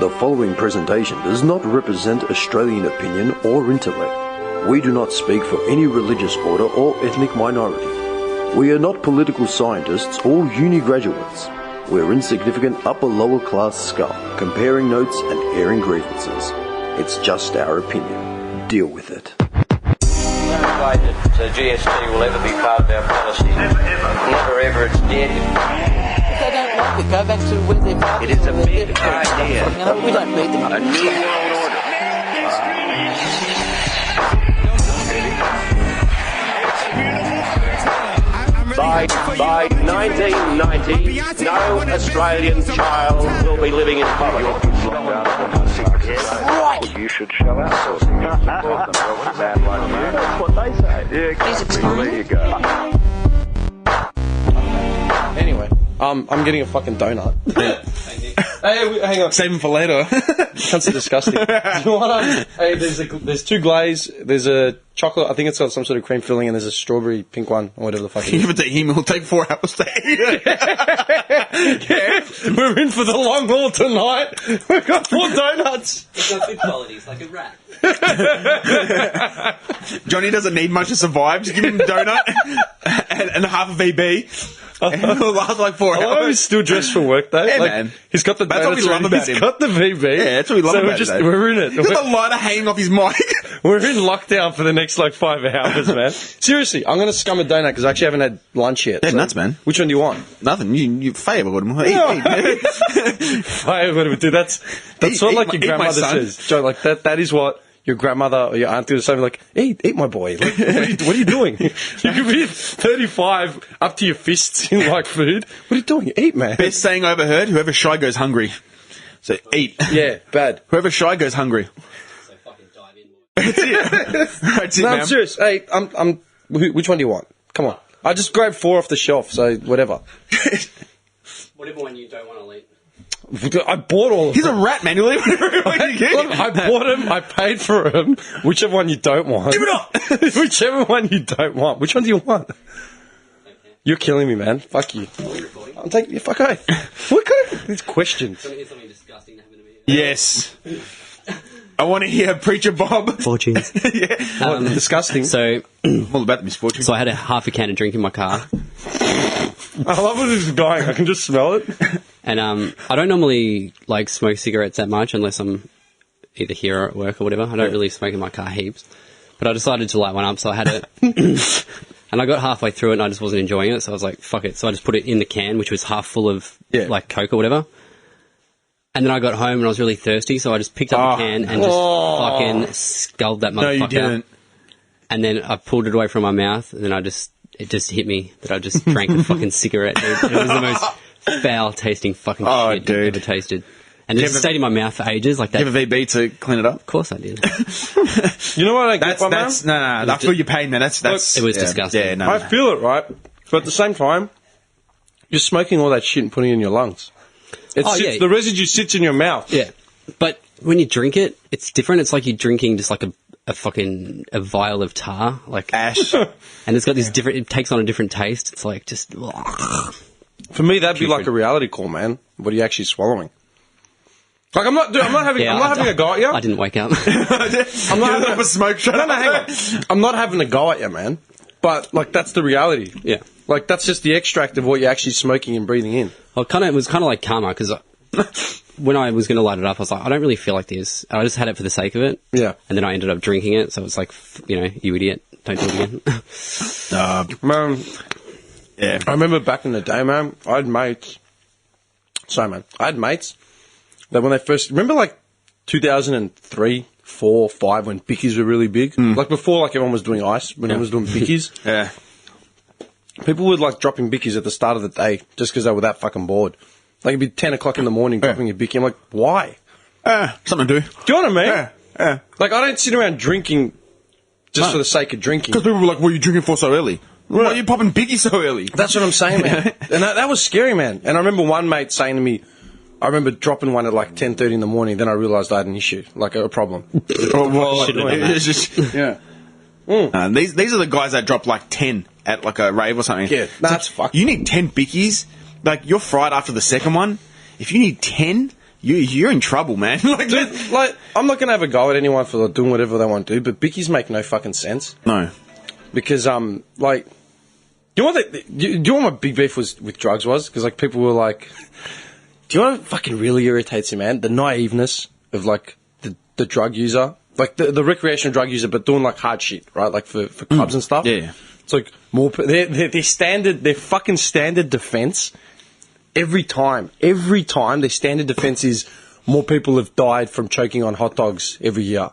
The following presentation does not represent Australian opinion or intellect. We do not speak for any religious order or ethnic minority. We are not political scientists or uni graduates. We're insignificant upper-lower class scum, comparing notes and airing grievances. It's just our opinion. Deal with it. No way that GST will ever be part of our policy. Never ever. Never ever, it's dead. If they don't like it, go back to where they're from. It is a big idea. You know, we don't need them. A new world order. By 1990, no Australian child will be living in poverty. Right. You should shell out those things and support them. Well, a man like you. That's what they say. Yeah, Please exactly. explain. Well, there you go. Anyway, I'm getting a fucking donut. Hey, hang on. Save them for later. That's disgusting. Do you want hey, there's two glaze. There's a chocolate. I think it's got some sort of cream filling, and there's a strawberry pink one, or whatever the fuck it is. Give it to him. It'll take 4 hours to eat it. Yeah, we're in for the long haul tonight. We've got 4 donuts. It's got food qualities, like a rat. Johnny doesn't need much to survive. Just give him a donut and half a VB. And it'll last like 4 I love hours. he's still dressed for work though. Yeah, like, man. He's got the That's what we donuts love ready. about He's him. got the VB. Yeah, that's what we love so about him. We're in it. He's got the lighter hanging off his mic. We're in lockdown for the next like 5 hours, man. Seriously, I'm gonna scum a donut because I actually haven't had lunch yet. Yeah, nuts, man. Which one do you want? Nothing. You favour with him. Eat. Hey, whatever, dude. That's sort of like your eat my grandmother son. says. Joe, like that is what your grandmother or your auntie or something like. Eat my boy. Like, what are you doing? You could be 35 up to your fists in like food. What are you doing? Eat, man. Best saying I overheard: whoever shy goes hungry. So eat. Yeah, bad. Whoever shy goes hungry. So fucking dive in. That's it, No, man. I'm serious. Hey, which one do you want? Come on. I just grabbed 4 off the shelf, so whatever. Whatever one you don't want to eat. I bought all of He's a them. rat, man. You leave whatever you get. Look, I bought them. I paid for them. Whichever one you don't want. Give it up. Whichever one you don't want. Which one do you want? You're killing me, man. Fuck you. I'm taking you. Fuck off. What kind of these questions? Here's something disgusting to happen to me. Yes. I want to hear Preacher Bob. Fortunes. Yeah. What, disgusting. So All about the misfortune. I had half a can of drink in my car. I love where this is going. I can just smell it. And I don't normally like smoke cigarettes that much unless I'm either here or at work or whatever. I don't really smoke in my car heaps. But I decided to light one up, so I had it. And I got halfway through it and I just wasn't enjoying it, so I was like, fuck it. So I just put it in the can, which was half full of like Coke or whatever. And then I got home and I was really thirsty, so I just picked up the can and just fucking sculled that motherfucker. No, you didn't. And then I pulled it away from my mouth, and then it just hit me that I just drank a fucking cigarette, dude. It was the most foul-tasting fucking shit dude. I've ever tasted. And it just stayed in my mouth for ages, like that. Do you have a VB to clean it up? Of course I did. You know what I get from That's no. I feel your pain, man. That's It was disgusting. Yeah, no. I feel it, right? But at the same time, you're smoking all that shit and putting it in your lungs. The residue sits in your mouth. Yeah. But when you drink it, it's different. It's like you're drinking just like a vial of tar, like Ash. and it's got this different. It takes on a different taste. It's like just. For me, that'd be like a reality call, man. What are you actually swallowing? Like I'm not having a go at you. I didn't wake up. I'm not having a smoke shot. No, hang on. I'm not having a go at you, man. But like that's the reality. Yeah. Like that's just the extract of what you're actually smoking and breathing in. Well, it was kind of like karma because when I was going to light it up, I was like, I don't really feel like this. I just had it for the sake of it. Yeah. And then I ended up drinking it, so it's like, you idiot, don't do it again. Man, Yeah. I remember back in the day, man, I had mates that when they first, remember like 2003, 4, 5, when bickies were really big? Like before, like everyone was doing ice, when everyone was doing bickies. Yeah. People would like dropping bickies at the start of the day just because they were that fucking bored. Like it'd be 10 o'clock in the morning dropping a bickie. I'm like, why? Something to do. Do you know what I mean? Yeah. Like I don't sit around drinking just for the sake of drinking. Because people were like, what are you drinking for so early? Why are you popping biggie so early? That's what I'm saying, man. And that was scary, man. And I remember one mate saying to me, I remember dropping one at like 10:30 in the morning. Then I realised I had an issue, like a problem. It's just, yeah. These are the guys that drop like 10 at like a rave or something. Yeah, that's fucked. You need 10 bickies. Like, you're fried after the second one. If you need 10, you're in trouble, man. Like, Dude, like, I'm not going to have a go at anyone for like, doing whatever they want to do, but bickies make no fucking sense. no. Because, like, do you know what my big beef was with drugs was? Because, like, people were like, do you know what fucking really irritates you, man? The naiveness of, like, the drug user. Like, the recreational drug user, but doing, like, hard shit, right? Like, for clubs and stuff. Yeah. It's like, their fucking standard defense, every time, their standard defense is more people have died from choking on hot dogs every year.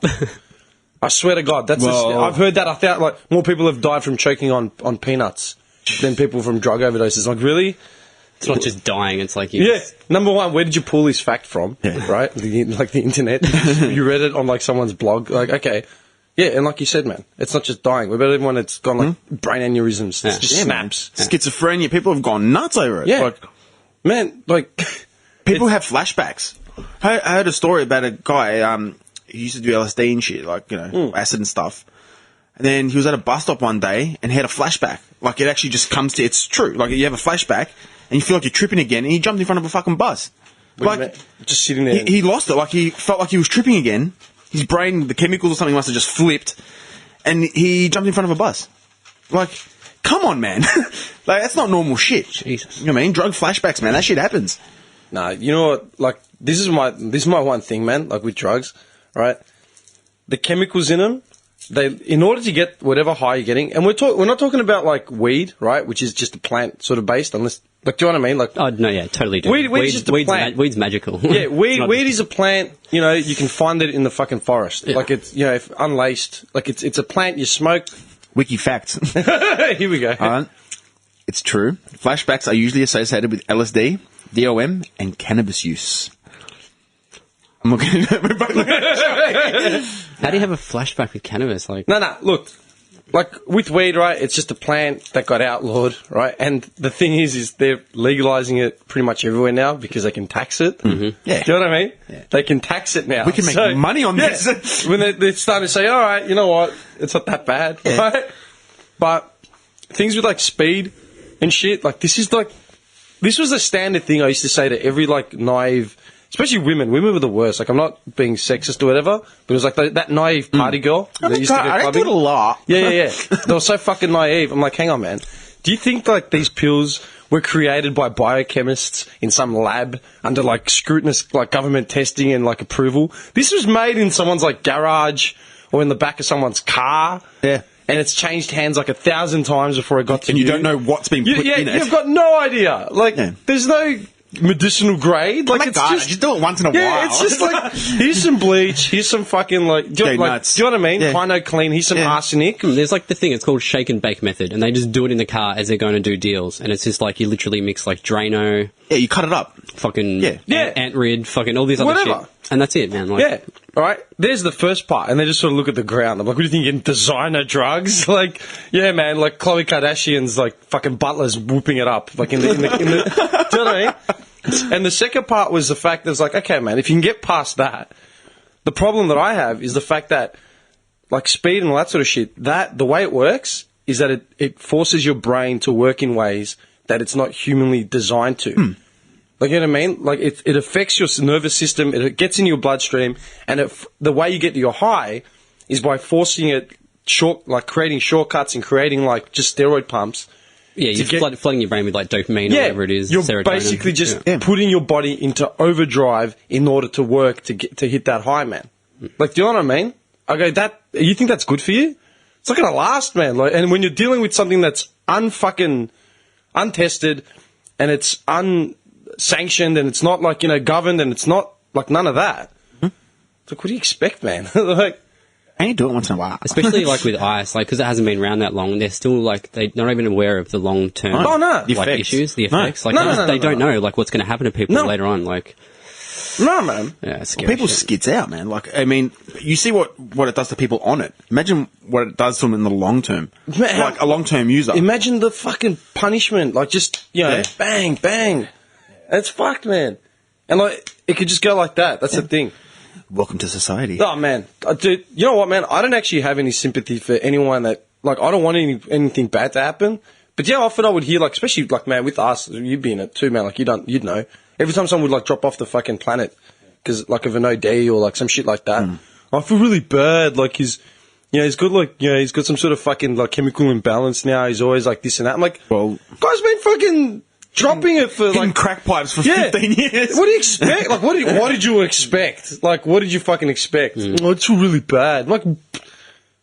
I swear to God, I've heard that. I thought, like, more people have died from choking on peanuts than people from drug overdoses. Like, really? It's not just dying. It's like Number one, where did you pull this fact from? Yeah. Right, the internet. You read it on like someone's blog. Like, okay, yeah, and like you said, man, it's not just dying. What about everyone that's gone like brain aneurysms? It's just snaps. Schizophrenia. People have gone nuts over it. Yeah, Like, man, like people have flashbacks. I heard a story about a guy. He used to do LSD and shit, like acid and stuff. And then he was at a bus stop one day and he had a flashback. Like, it actually just comes to, it's true. Like, you have a flashback and you feel like you're tripping again and he jumped in front of a fucking bus. Like, just sitting there. He lost it. Like, he felt like he was tripping again. His brain, the chemicals or something must have just flipped and he jumped in front of a bus. Like, come on, man. Like, that's not normal shit. Jesus. You know what I mean? Drug flashbacks, man. That shit happens. Nah, you know what? Like, this is my one thing, man. Like with drugs, right? The chemicals in them, in order to get whatever high you're getting, and we're not talking about like weed, right? Which is just a plant sort of based, unless, like, do you know what I mean? Like, Oh no, yeah, totally different. Weed is just a plant. Weed's magical. yeah, weed Not- is a plant. You know, you can find it in the fucking forest. Yeah. Like, it's, you know, if unlaced, like it's a plant you smoke. Wiki facts. Here we go. It's true. Flashbacks are usually associated with LSD, DOM, and cannabis use. I'm looking at How do you have a flashback with cannabis? Like, No, look. Like, with weed, right, it's just a plant that got outlawed, right? And the thing is they're legalizing it pretty much everywhere now because they can tax it. Mm-hmm. Yeah. Do you know what I mean? Yeah. They can tax it now. We can make money on this. When they're starting to say, all right, you know what, it's not that bad, right? But things with, like, speed and shit, like, this was a standard thing I used to say to every, like, naive... Especially women. Women were the worst. Like, I'm not being sexist or whatever, but it was like that naive party girl that used to go I clubbing. did a lot. Yeah. They were so fucking naive. I'm like, hang on, man. Do you think, like, these pills were created by biochemists in some lab under, like, scrutinous, like, government testing and, like, approval? This was made in someone's, like, garage or in the back of someone's car. Yeah. And it's changed hands, like, 1,000 times before it got to you. And you don't know what's been put in it. You've got no idea. Like, there's no... medicinal grade, like, it's just do it once in a while. It's just like, here's some bleach, here's some fucking, like, do you know what I mean? Yeah. Pino clean, here's some arsenic. there's like the thing. It's called shake and bake method, and they just do it in the car as they're going to do deals. And it's just like you literally mix like Drano, Yeah, you cut it up. fucking Yeah. Ant Rid, fucking all these other Whatever. shit, and that's it, man. Like, Yeah, all right. There's the first part, and they just sort of look at the ground. I'm like, what do you think? You're getting designer drugs? Like, yeah, man. Like Khloe Kardashian's like fucking butlers whooping it up, like in the. Do you know what I mean? And the second part was the fact that it's like, okay, man, if you can get past that, the problem that I have is the fact that, like, speed and all that sort of shit, that the way it works is that it forces your brain to work in ways that it's not humanly designed to. Like, you know what I mean? Like, it affects your nervous system, it gets in your bloodstream, and the way you get to your high is by forcing it like creating shortcuts and creating, like, just steroid pumps. Yeah, you're flooding your brain with like dopamine or whatever it is. You're serotonin. basically just putting your body into overdrive in order to work to hit that high, man. Like, do you know what I mean? I go, you think that's good for you? It's not gonna last, man. Like, and when you're dealing with something that's untested and it's unsanctioned and it's not, like, you know, governed and it's not like none of that. It's like, what do you expect, man? Like, And you do it once in a while. Especially like with ice, like because it hasn't been around that long, they're still like they're not even aware of the long term The issues, the effects. No. Like they don't know like what's going to happen to people later on. Like, no, man. yeah, it's scary. People shit. skits out, man. Like, I mean, you see what it does to people on it. Imagine what it does to them in the long term. Man, Like a long term user. Imagine the fucking punishment. Like, just, you know, bang, bang. It's fucked, man. And, like, it could just go like that. That's the thing. Welcome to society. Oh, man. Dude, you know what, man? I don't actually have any sympathy for anyone that, like, I don't want anything bad to happen. But, yeah, often I would hear, like, especially, like, man, with us, you'd be in it too, man. Like, you'd know. Every time someone would, like, drop off the fucking planet, because like of an OD or like some shit like that. I feel really bad. Like he's got some sort of fucking like chemical imbalance now. He's always like this and that. I'm like, Well, guy's been fucking dropping it for hitting like crack pipes for 15 years. What do you expect? Like, what did you expect? Like, what did you fucking expect? Oh, it's really bad. Like,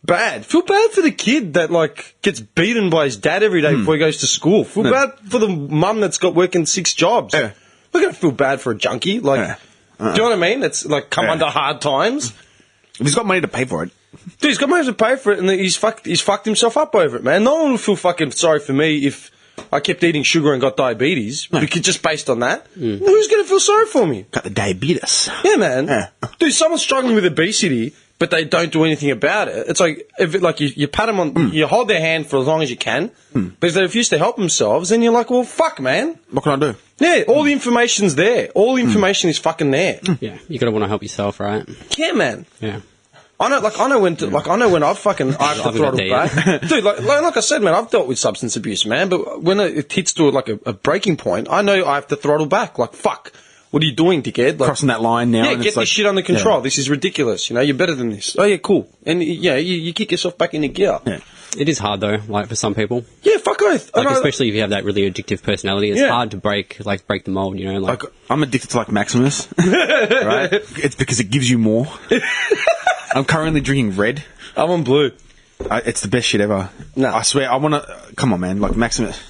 bad. Feel bad for the kid that like gets beaten by his dad every day before he goes to school. Feel bad for the mum that's got working 6 jobs. Yeah. We're gonna feel bad for a junkie. Like, do you know what I mean? That's like come under hard times. If he's got money to pay for it. Dude, he's got money to pay for it, and he's fucked himself up over it, man. No one will feel fucking sorry for me if I kept eating sugar and got diabetes, because just based on that. Who's going to feel sorry for me? Got the diabetes. Yeah, man. Yeah. Dude, someone's struggling with obesity, but they don't do anything about it. It's like, you pat them on, you hold their hand for as long as you can, but if they refuse to help themselves, then you're like, well, fuck, man. What can I do? Yeah, all the information's there. All the information is fucking there. Yeah, you got to want to help yourself, right? Yeah, man. Yeah. I know when I have to throttle back. Dude, like I said, man, I've dealt with substance abuse, man, but when it hits to like a breaking point, I know I have to throttle back. Like, fuck, what are you doing, dickhead? Like, Crossing that line now. yeah, and get it's this like, shit under control. This is ridiculous. You know, you're better than this. Oh, yeah, cool. And, yeah, you kick yourself back into gear. Yeah. It is hard though, like for some people. Yeah, fuck oath. Like especially if you have that really addictive personality, it's hard to break the mold, you know. Like I'm addicted to like Maximus, right? It's because it gives you more. I'm currently drinking red. I'm on blue. It's the best shit ever. No. I swear, I want to... Come on, man. Like, Maximus.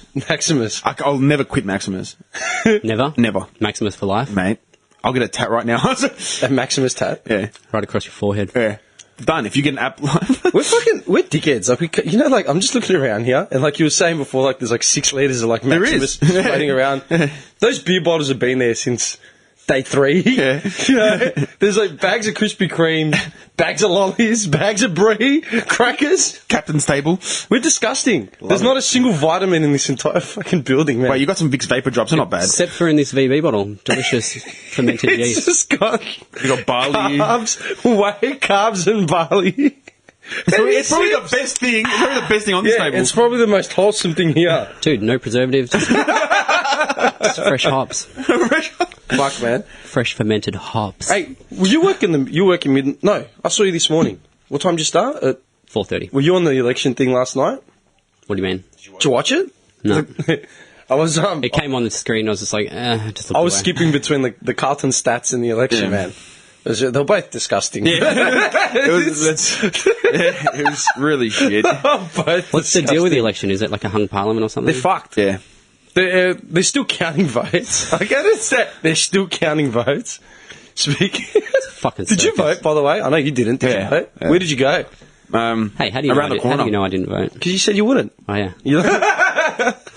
I'll never quit Maximus. Never? Never. Maximus for life? Mate, I'll get a tat right now. A Maximus tat? Yeah. Right across your forehead. Yeah. Done. If you get an app... We're dickheads. Like, you know, like, I'm just looking around here, and like you were saying before, like, there's like 6 litres of like Maximus floating around. Those beer bottles have been there since day 3. Yeah. You know, there's like bags of Krispy Kreme, bags of lollies, bags of brie, crackers. Captain's table. We're disgusting. There's not a single vitamin in this entire fucking building, man. Wait, you got some Vicks Vapor Drops. They're not bad. Except for in this VB bottle. Delicious fermented It's yeast. just got You got barley. carbs and barley. It's probably the best thing. It's probably the best thing on this table. It's probably the most wholesome thing here. Dude, no preservatives. Just fresh hops. Fuck, man. Fresh fermented hops. Hey, you work in mid... No, I saw you this morning. What time did you start? 4:30. Were you on the election thing last night? What do you mean? Did you watch it? No. I was It came on the screen. I was just like, just look I was away. skipping between the Carlton stats and the election, man. They were both disgusting. it was really shit. What's the deal with the election? Is it like a hung parliament or something? They're fucked. Yeah. They're still counting votes. I get it. They're still counting votes. Speaking. Fucking Did you circus. vote, by the way? I know you didn't. Did you vote? Yeah. Where did you go? Hey, how do you Around know the corner. How do you know I didn't vote? Because you said you wouldn't. Oh yeah.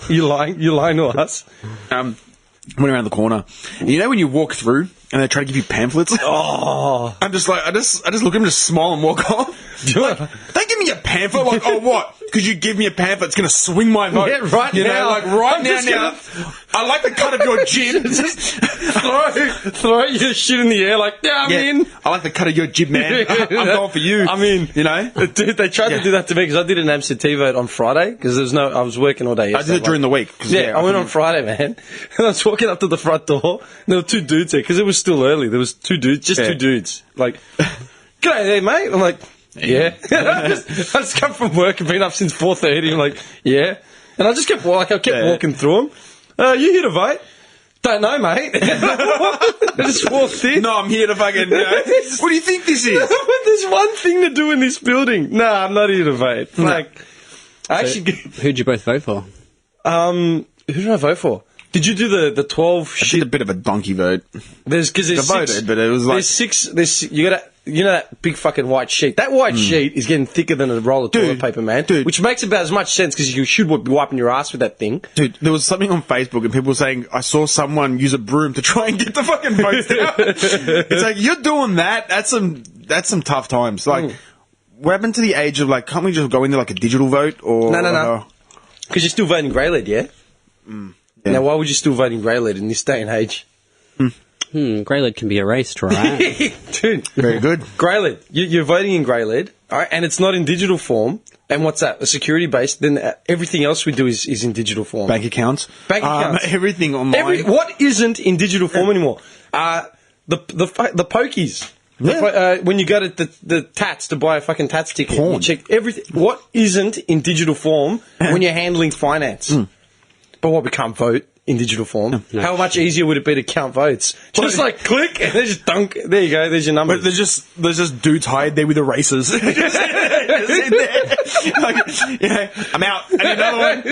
You're lying to us. Went around the corner. You know when you walk through and they try to give you pamphlets? Oh. I'm just like, I just look at them, just smile and walk off. Like, they give me a pamphlet, like, oh, what? Because you give me a pamphlet, it's going to swing my vote. Yeah, right you now. know, like, right I'm now, just I like the cut of your jib. throw your shit in the air like, yeah, I'm in. I like the cut of your jib, man. I'm going for you. I mean, you know? Dude, they tried to do that to me because I did an absentee vote on Friday because I was working all day I did it during the week. Yeah, I went on Friday, man. And I was walking up to the front door, and there were 2 dudes there because it was still early. There was 2 dudes, just 2 dudes. Like, g'day there, mate. I'm like, yeah. I just come from work and been up since 4:30. I'm like, yeah. And I just kept walking through them. You here to vote? Don't know, mate. I just walked in. No, I'm here to fucking, what do you think this is? There's one thing to do in this building. No, I'm not here to vote. Like, I actually... Who'd you both vote for? Who did I vote for? Did you do the 12 I did a bit of a donkey vote. There's 6... voted, but it was like... There's 6... You gotta... You know that big fucking white sheet? That white sheet is getting thicker than a roll of toilet paper, man. Dude. Which makes about as much sense because you should be wiping your ass with that thing. Dude, there was something on Facebook and people were saying, I saw someone use a broom to try and get the fucking votes down. It's like, you're doing that? That's some tough times. Like, what happened to the age of, like, can't we just go in there like a digital vote? Or No. Because you're still voting grey lead, yeah? Yeah. Now, why would you still voting grey lead in this day and age? Grey lead can be erased, right? Dude. Very good. Grey lead. You're voting in grey lead, all right, and it's not in digital form. And what's that? A security based. Then everything else we do is in digital form. Bank accounts. Bank accounts. Everything online. What isn't in digital form anymore? the pokies. When you go to the tats to buy a fucking tats ticket, you check everything. What isn't in digital form when you're handling finance? But what, we can't vote in digital form? No. How much easier would it be to count votes? Just like click and then just dunk. There you go. There's your number. But there's just dudes hide there with erasers. Just in there. Like, I'm out. I need another one.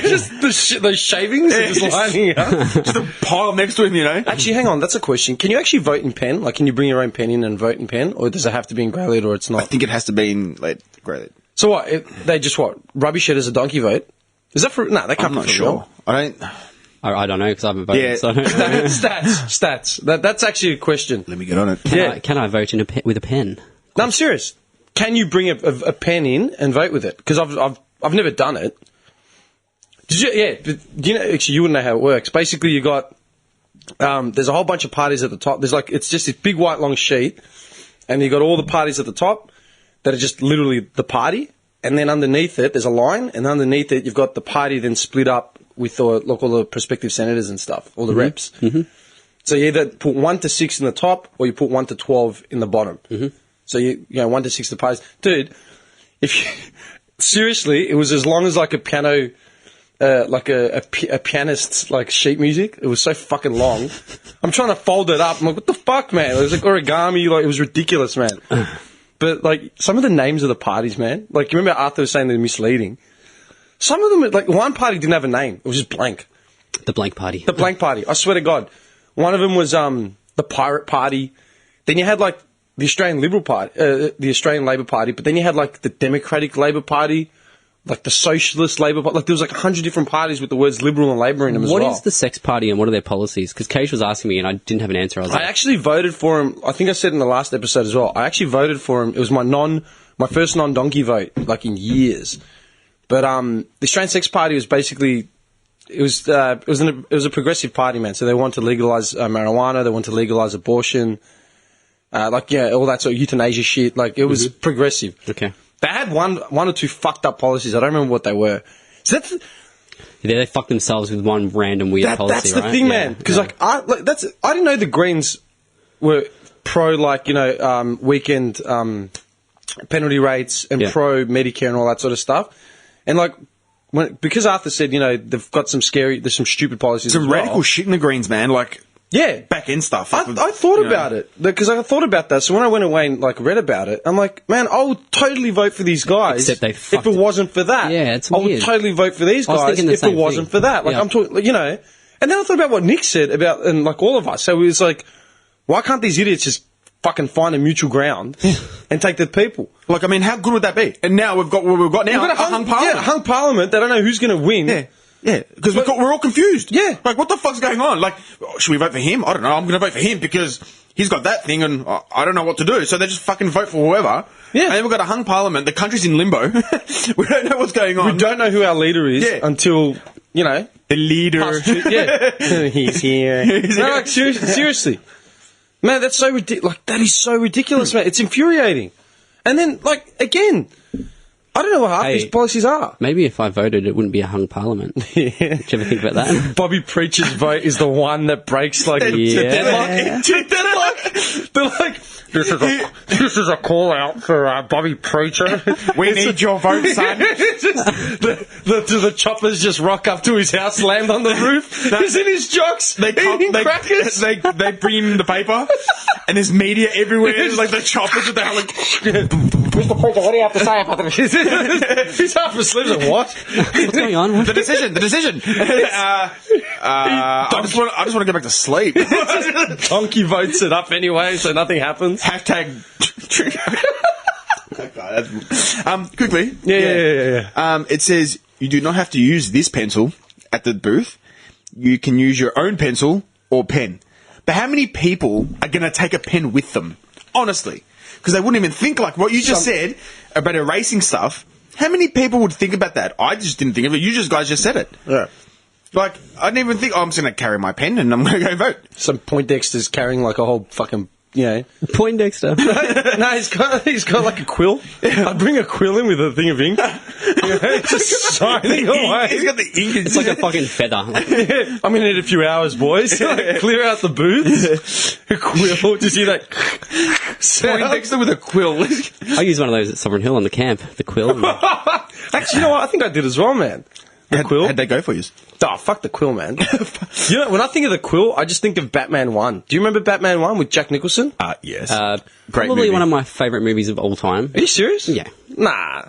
Just those shavings are just lining up. Just a pile next to him, Actually, hang on. That's a question. Can you actually vote in pen? Like, can you bring your own pen in and vote in pen, or does it have to be in grey lead, or it's not? I think it has to be in grey lead. So what? They just rubbish it as a donkey vote? Is that for? No, they can't. I'm not sure. I don't know because I haven't voted. Yeah. So I don't know. Stats. That's actually a question. Let me get on it. Can I vote with a pen? No, I'm serious. Can you bring a pen in and vote with it? Because I've never done it. Did you? Yeah. But actually, you wouldn't know how it works. Basically, you got there's a whole bunch of parties at the top. There's it's just this big white long sheet, and you got all the parties at the top that are just literally the party. And then underneath it, there's a line, and underneath it, you've got the party then split up with all the prospective senators and stuff, all the reps. Mm-hmm. So you either put 1 to 6 in the top, or you put 1 to 12 in the bottom. Mm-hmm. So you 1 to 6 the parties. Dude, seriously, it was as long as like a piano, like a pianist's like sheet music. It was so fucking long. I'm trying to fold it up. I'm like, what the fuck, man? It was like origami. Like, it was ridiculous, man. But, like, some of the names of the parties, man. Like, you remember Arthur was saying they're misleading? Some of them, like, one party didn't have a name. It was just blank. The blank party. The blank party. I swear to God. One of them was the Pirate Party. Then you had, like, the Australian Liberal Party, the Australian Labor Party. But then you had, like, the Democratic Labor Party, like, the Socialist Labor Party. Like, there was, like, 100 different parties with the words Liberal and Labor in them as well. What is the Sex Party and what are their policies? Because Keish was asking me and I didn't have an answer. I actually voted for him. I think I said in the last episode as well. I actually voted for him. It was my first non-donkey vote, like, in years. But the Australian Sex Party was basically it was a progressive party, man. So they want to legalise marijuana. They want to legalise abortion. All that sort of euthanasia shit. Like, it was progressive. Okay. They had one or two fucked up policies. I don't remember what they were. So that's they fucked themselves with one random weird policy. That's the thing, man. Because I didn't know the Greens were pro weekend penalty rates and pro Medicare and all that sort of stuff. And because Arthur said they've got there's some stupid policies. Some radical shit in the Greens, man. Like. Yeah, back end stuff. I thought about it because I thought about that. So when I went away and read about it, I'm like, man, I would totally vote for these guys if it wasn't for that. Yeah, it's weird. I would totally vote for these guys if it wasn't for that. Like, I'm talking, And then I thought about what Nick said about and all of us. So it was like, why can't these idiots just fucking find a mutual ground and take the people? Like, I mean, how good would that be? And now we've got what we've got now. We've got a hung parliament. Yeah, hung parliament. They don't know who's going to win. Yeah. Yeah, because we're all confused. Yeah. Like, what the fuck's going on? Like, should we vote for him? I don't know. I'm going to vote for him because he's got that thing and I don't know what to do. So they just fucking vote for whoever. Yeah. And then we've got a hung parliament. The country's in limbo. We don't know what's going on. We don't know who our leader is until, the leader. He's here. No, like, seriously. Man, that's so ridiculous. Like, that is so ridiculous, man. It's infuriating. And then, again... I don't know what half these policies are. Maybe if I voted, it wouldn't be a hung parliament. Did you ever think about that? Bobby Preacher's vote is the one that breaks deadlock. They're like, this is a call out for Bobby Preacher. We need your vote, son. The choppers just rock up to his house, land on the roof. He's in his jocks. They crackers. They bring him the paper, and there's media everywhere. Like the choppers with Mr. Preacher, what do you have to say about this? He's half asleep. Like, what? What's going on? The decision. I just want to go back to sleep. Donkey votes it up anyway, so nothing happens. Hashtag. Quickly. Yeah. It says you do not have to use this pencil at the booth. You can use your own pencil or pen. But how many people are going to take a pen with them? Honestly. Because they wouldn't even think like what you just said about erasing stuff. How many people would think about that? I just didn't think of it. You guys just said it. Yeah. Like, I didn't even think, I'm just going to carry my pen and I'm going to go vote. Some Poindexter's carrying like a whole fucking, Poindexter. No, he's got like a quill. I'd bring a quill in with a thing of ink. Just shining away. He's got the ink. It's like a fucking feather. Like, I'm gonna need a few hours, boys. Like, clear out the booth. A quill. Just hear that Point sound. next to with a quill. I used one of those at Sovereign Hill on the camp. The quill. Actually, you know what? I think I did as well, man. The quill. How'd they go for you? Oh, fuck the quill, man. You know, when I think of the quill, I just think of Batman 1. Do you remember Batman 1 with Jack Nicholson? Yes. Great probably movie. one of my favourite movies of all time. Are you serious? Yeah. Nah.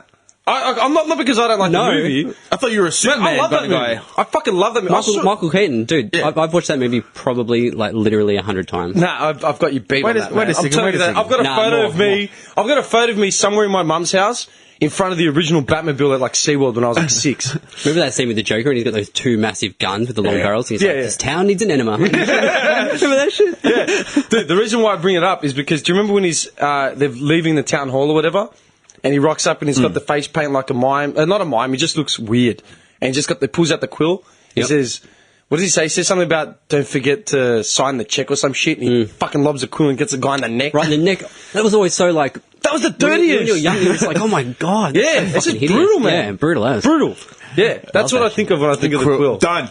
I'm not because I don't like No. the movie. I thought you were a Man, Superman I love that kind of movie. guy. I fucking love that movie. Michael Keaton, dude. Yeah. I've watched that movie probably like literally 100 times. Nah, I've got you beat Wait on a- that, wait man. a second, I'm telling wait you a that. second. I've got a Nah, photo more, of me. I've got a photo of me somewhere in my mum's house in front of the original Batmobile at like SeaWorld when I was like 6. Remember that scene with the Joker and he's got those two massive guns with the long barrels? And he's Yeah, like, yeah. this town needs an enema. Remember that shit? Dude, the reason why I bring it up is because do you remember when they're leaving the town hall or whatever, and he rocks up and he's got the face paint like a mime? Not a mime. He just looks weird, and he pulls out the quill. He Yep. says, "What does he say?" He says something about don't forget to sign the check or some shit. And he fucking lobs a quill and gets a guy in the neck. Right in the neck. That was always so like... That was the When dirtiest. you were young, you were just like, oh my god. that's Yeah, so it's fucking just hideous. brutal, man. Yeah, brutal as. Brutal. Yeah, that's what I think of when I think of the quill. Done.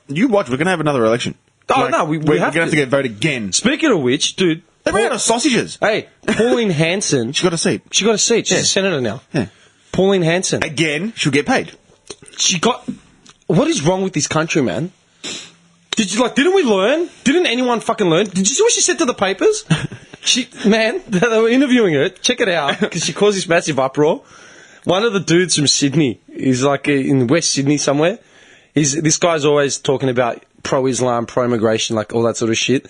You watch. We're gonna have another election. Oh, no, we we're have gonna have to. to get voted again. Speaking of which, dude, They ran out of sausages. hey, Pauline Hanson, She got a seat she got a seat. She's Yeah. a senator now. Yeah. Pauline Hanson. again. She'll get paid. She got. What is wrong with this country, man? Didn't we learn? Didn't anyone fucking learn? Did you see what she said to the papers? They were interviewing her. Check it out, because she caused this massive uproar. One of the dudes from Sydney, he's like in West Sydney somewhere. This guy's always talking about pro-Islam, pro-immigration, like all that sort of shit.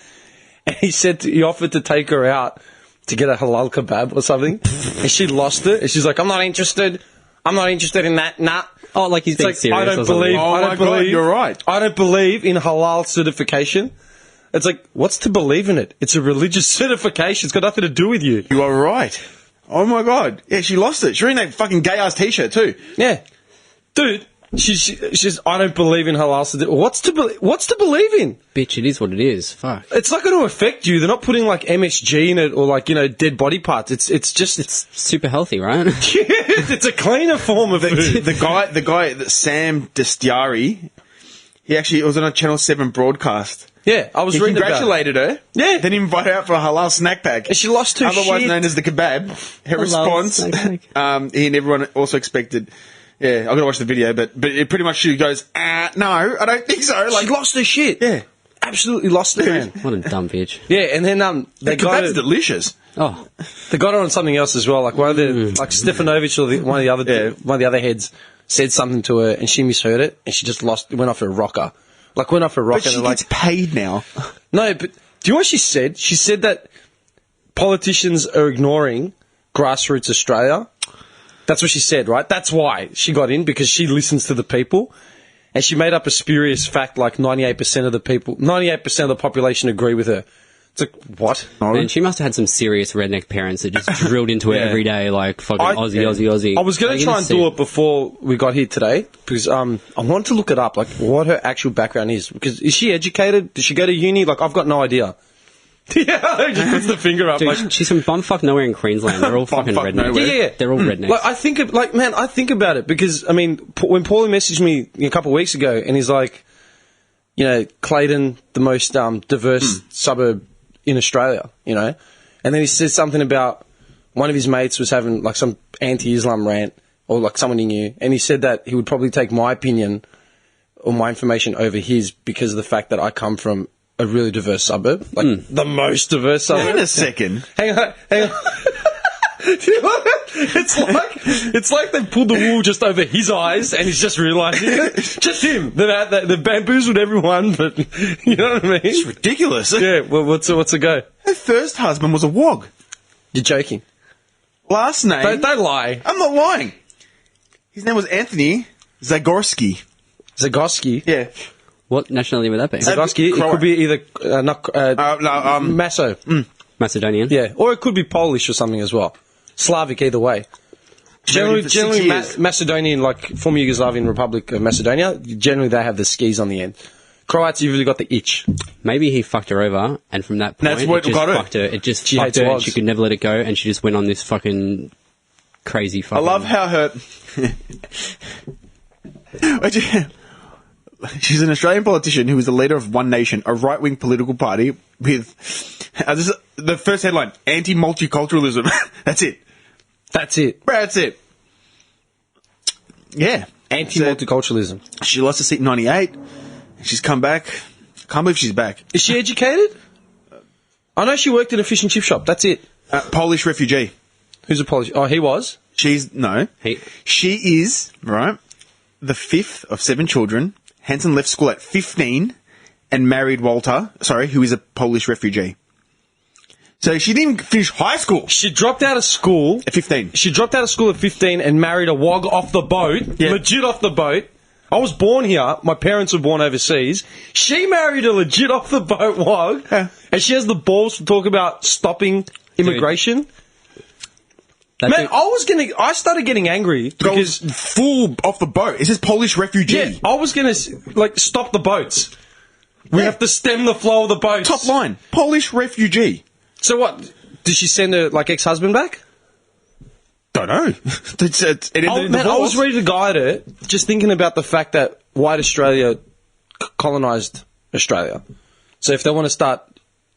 And he offered to take her out to get a halal kebab or something, and she lost it. And she's like, I'm not interested in that. Nah. Oh, like he's It's being like, serious I or don't something. believe. Oh I my don't God, believe. you're right. I don't believe in halal certification. It's like, what's to believe in it? It's a religious certification. It's got nothing to do with you. You are right. Oh my god. Yeah, she lost it. She's wearing that fucking gay ass t-shirt too. Yeah, dude. She's. I don't believe in halal certification. What's to believe in? Bitch, it is what it is. Fuck. It's not going to affect you. They're not putting like MSG in it or like dead body parts. It's just It's super healthy, right? it's a cleaner form of food. The guy, Sam Destiari, it was on a Channel 7 broadcast. Yeah, I was He reading about it. congratulated her. Yeah. Then he invited her out for a halal snack pack. And she lost her Otherwise shit. known as the kebab. Her Halal response, snack pack. he and everyone also expected, yeah, I've got to watch the video, but it pretty much she goes, no, I don't think so. Like, She lost her shit. yeah. Absolutely lost it, man. What a dumb bitch. Yeah, and then The they got kebab's her, delicious. Oh, they got her on something else as well. Like one of the like Stefanovic or one of the other heads said something to her, and she misheard it, and she just went off her rocker. Like went off her rocker. But she and gets paid now. no, but do you know what she said? She said that politicians are ignoring grassroots Australia. That's what she said, right? That's why she got in, because she listens to the people. And she made up a spurious fact like 98% of the population agree with her. It's like, what? man, she must have had some serious redneck parents that just drilled into her Yeah. every day, like fucking Aussie. I was going Like, to you try can and see do it before we got here today because I wanted to look it up, like what her actual background is. Because is she educated? Did she go to uni? Like I've got no idea. Yeah, just puts the finger up. Dude, like, she's from bumfuck nowhere in Queensland. They're all fucking Bumfuck rednecks. nowhere. Yeah. They're all rednecks. like I think about it because I mean, when Paulie messaged me a couple of weeks ago and he's like, Clayton, the most diverse suburb in Australia, and then he said something about one of his mates was having like some anti-Islam rant or like someone he knew, and he said that he would probably take my opinion or my information over his because of the fact that I come from a really diverse suburb, like the most diverse suburb. Wait a second. Hang on. Do you know what? It's like they pulled the wool just over his eyes, and he's just realising it. Just him. They bamboozled everyone, but you know what I mean? It's ridiculous. Yeah. Well, what's a go? Her first husband was a wog. You're joking. Last name. Don't lie. I'm not lying. His name was Anthony Zagorski. Zagorski. Yeah. What nationality would that be? Zagorski. It could be either Masso. Macedonian? Yeah, or it could be Polish or something as well. Slavic, either way. Married for 6 Generally years. Macedonian, like former Yugoslavian Republic of Macedonia, generally they have the skis on the end. Croats, you've really got the itch. Maybe he fucked her over, and from that point, That's what it just got her. fucked her. It just She fucked hates her, and wogs. she could never let it go, and she just went on this fucking crazy I fucking... love how her. She's an Australian politician who is the leader of One Nation, a right-wing political party with. This is the first headline: anti-multiculturalism. That's it. That's it. Bro, that's it. Yeah. Anti-multiculturalism. She lost a seat in 98. She's come back. Can't believe she's back. Is she educated? I know she worked in a fish and chip shop. That's it. Polish refugee. Who's a Polish? Oh, he was? No. She is, right, the fifth of 7 children. Hanson left school at 15 and married Walter, who is a Polish refugee. So she didn't even finish high school. She dropped out of school. At 15. She dropped out of school at 15 and married a wog off the boat. Yeah. Legit off the boat. I was born here. My parents were born overseas. She married a legit off the boat wog. Yeah. And she has the balls to talk about stopping immigration. Man, I started getting angry because full off the boat. It says Polish refugee. yeah, I was gonna stop the boats. We have to stem the flow of the boats. Top line. Polish refugee. So what? Did she send her ex-husband back? Don't know. it ended in Man, I divorce. was ready to guide her, just thinking about the fact that white Australia colonised Australia. So if they want to start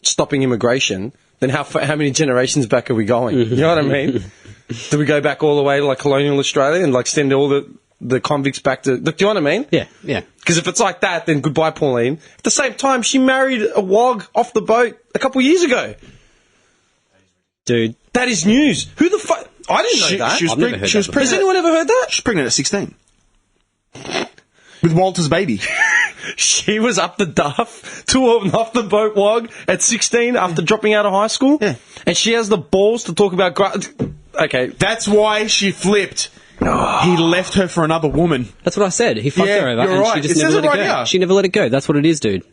stopping immigration, then how many generations back are we going? You know what I mean? Do we go back all the way to colonial Australia and send all the convicts back to? Do you know what I mean? Yeah, yeah. Because if it's like that, then goodbye, Pauline. At the same time, she married a wog off the boat a couple of years ago. Dude. That is news. Who the fuck? I didn't know that. She was I've never heard that before. Has anyone ever heard that? She's pregnant at 16. With Walter's baby. She was up the duff to an off the boat wog at 16 after dropping out of high school. Yeah. And she has the balls to talk about... Okay. That's why she flipped. He left her for another woman. That's what I said. He fucked Yeah, her over you're and right. she just It never says let it it right go. here. She never let it go. That's what it is, dude.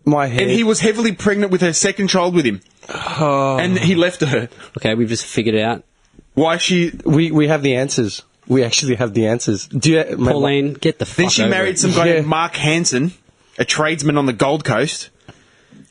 My head. And he was heavily pregnant with her second child with him. And he left her. Okay, we've just figured it out. Why she... We have the answers. We actually have the answers. Do you... Pauline, get the fuck Then she over married it. some guy Yeah. named Mark Hanson, a tradesman on the Gold Coast.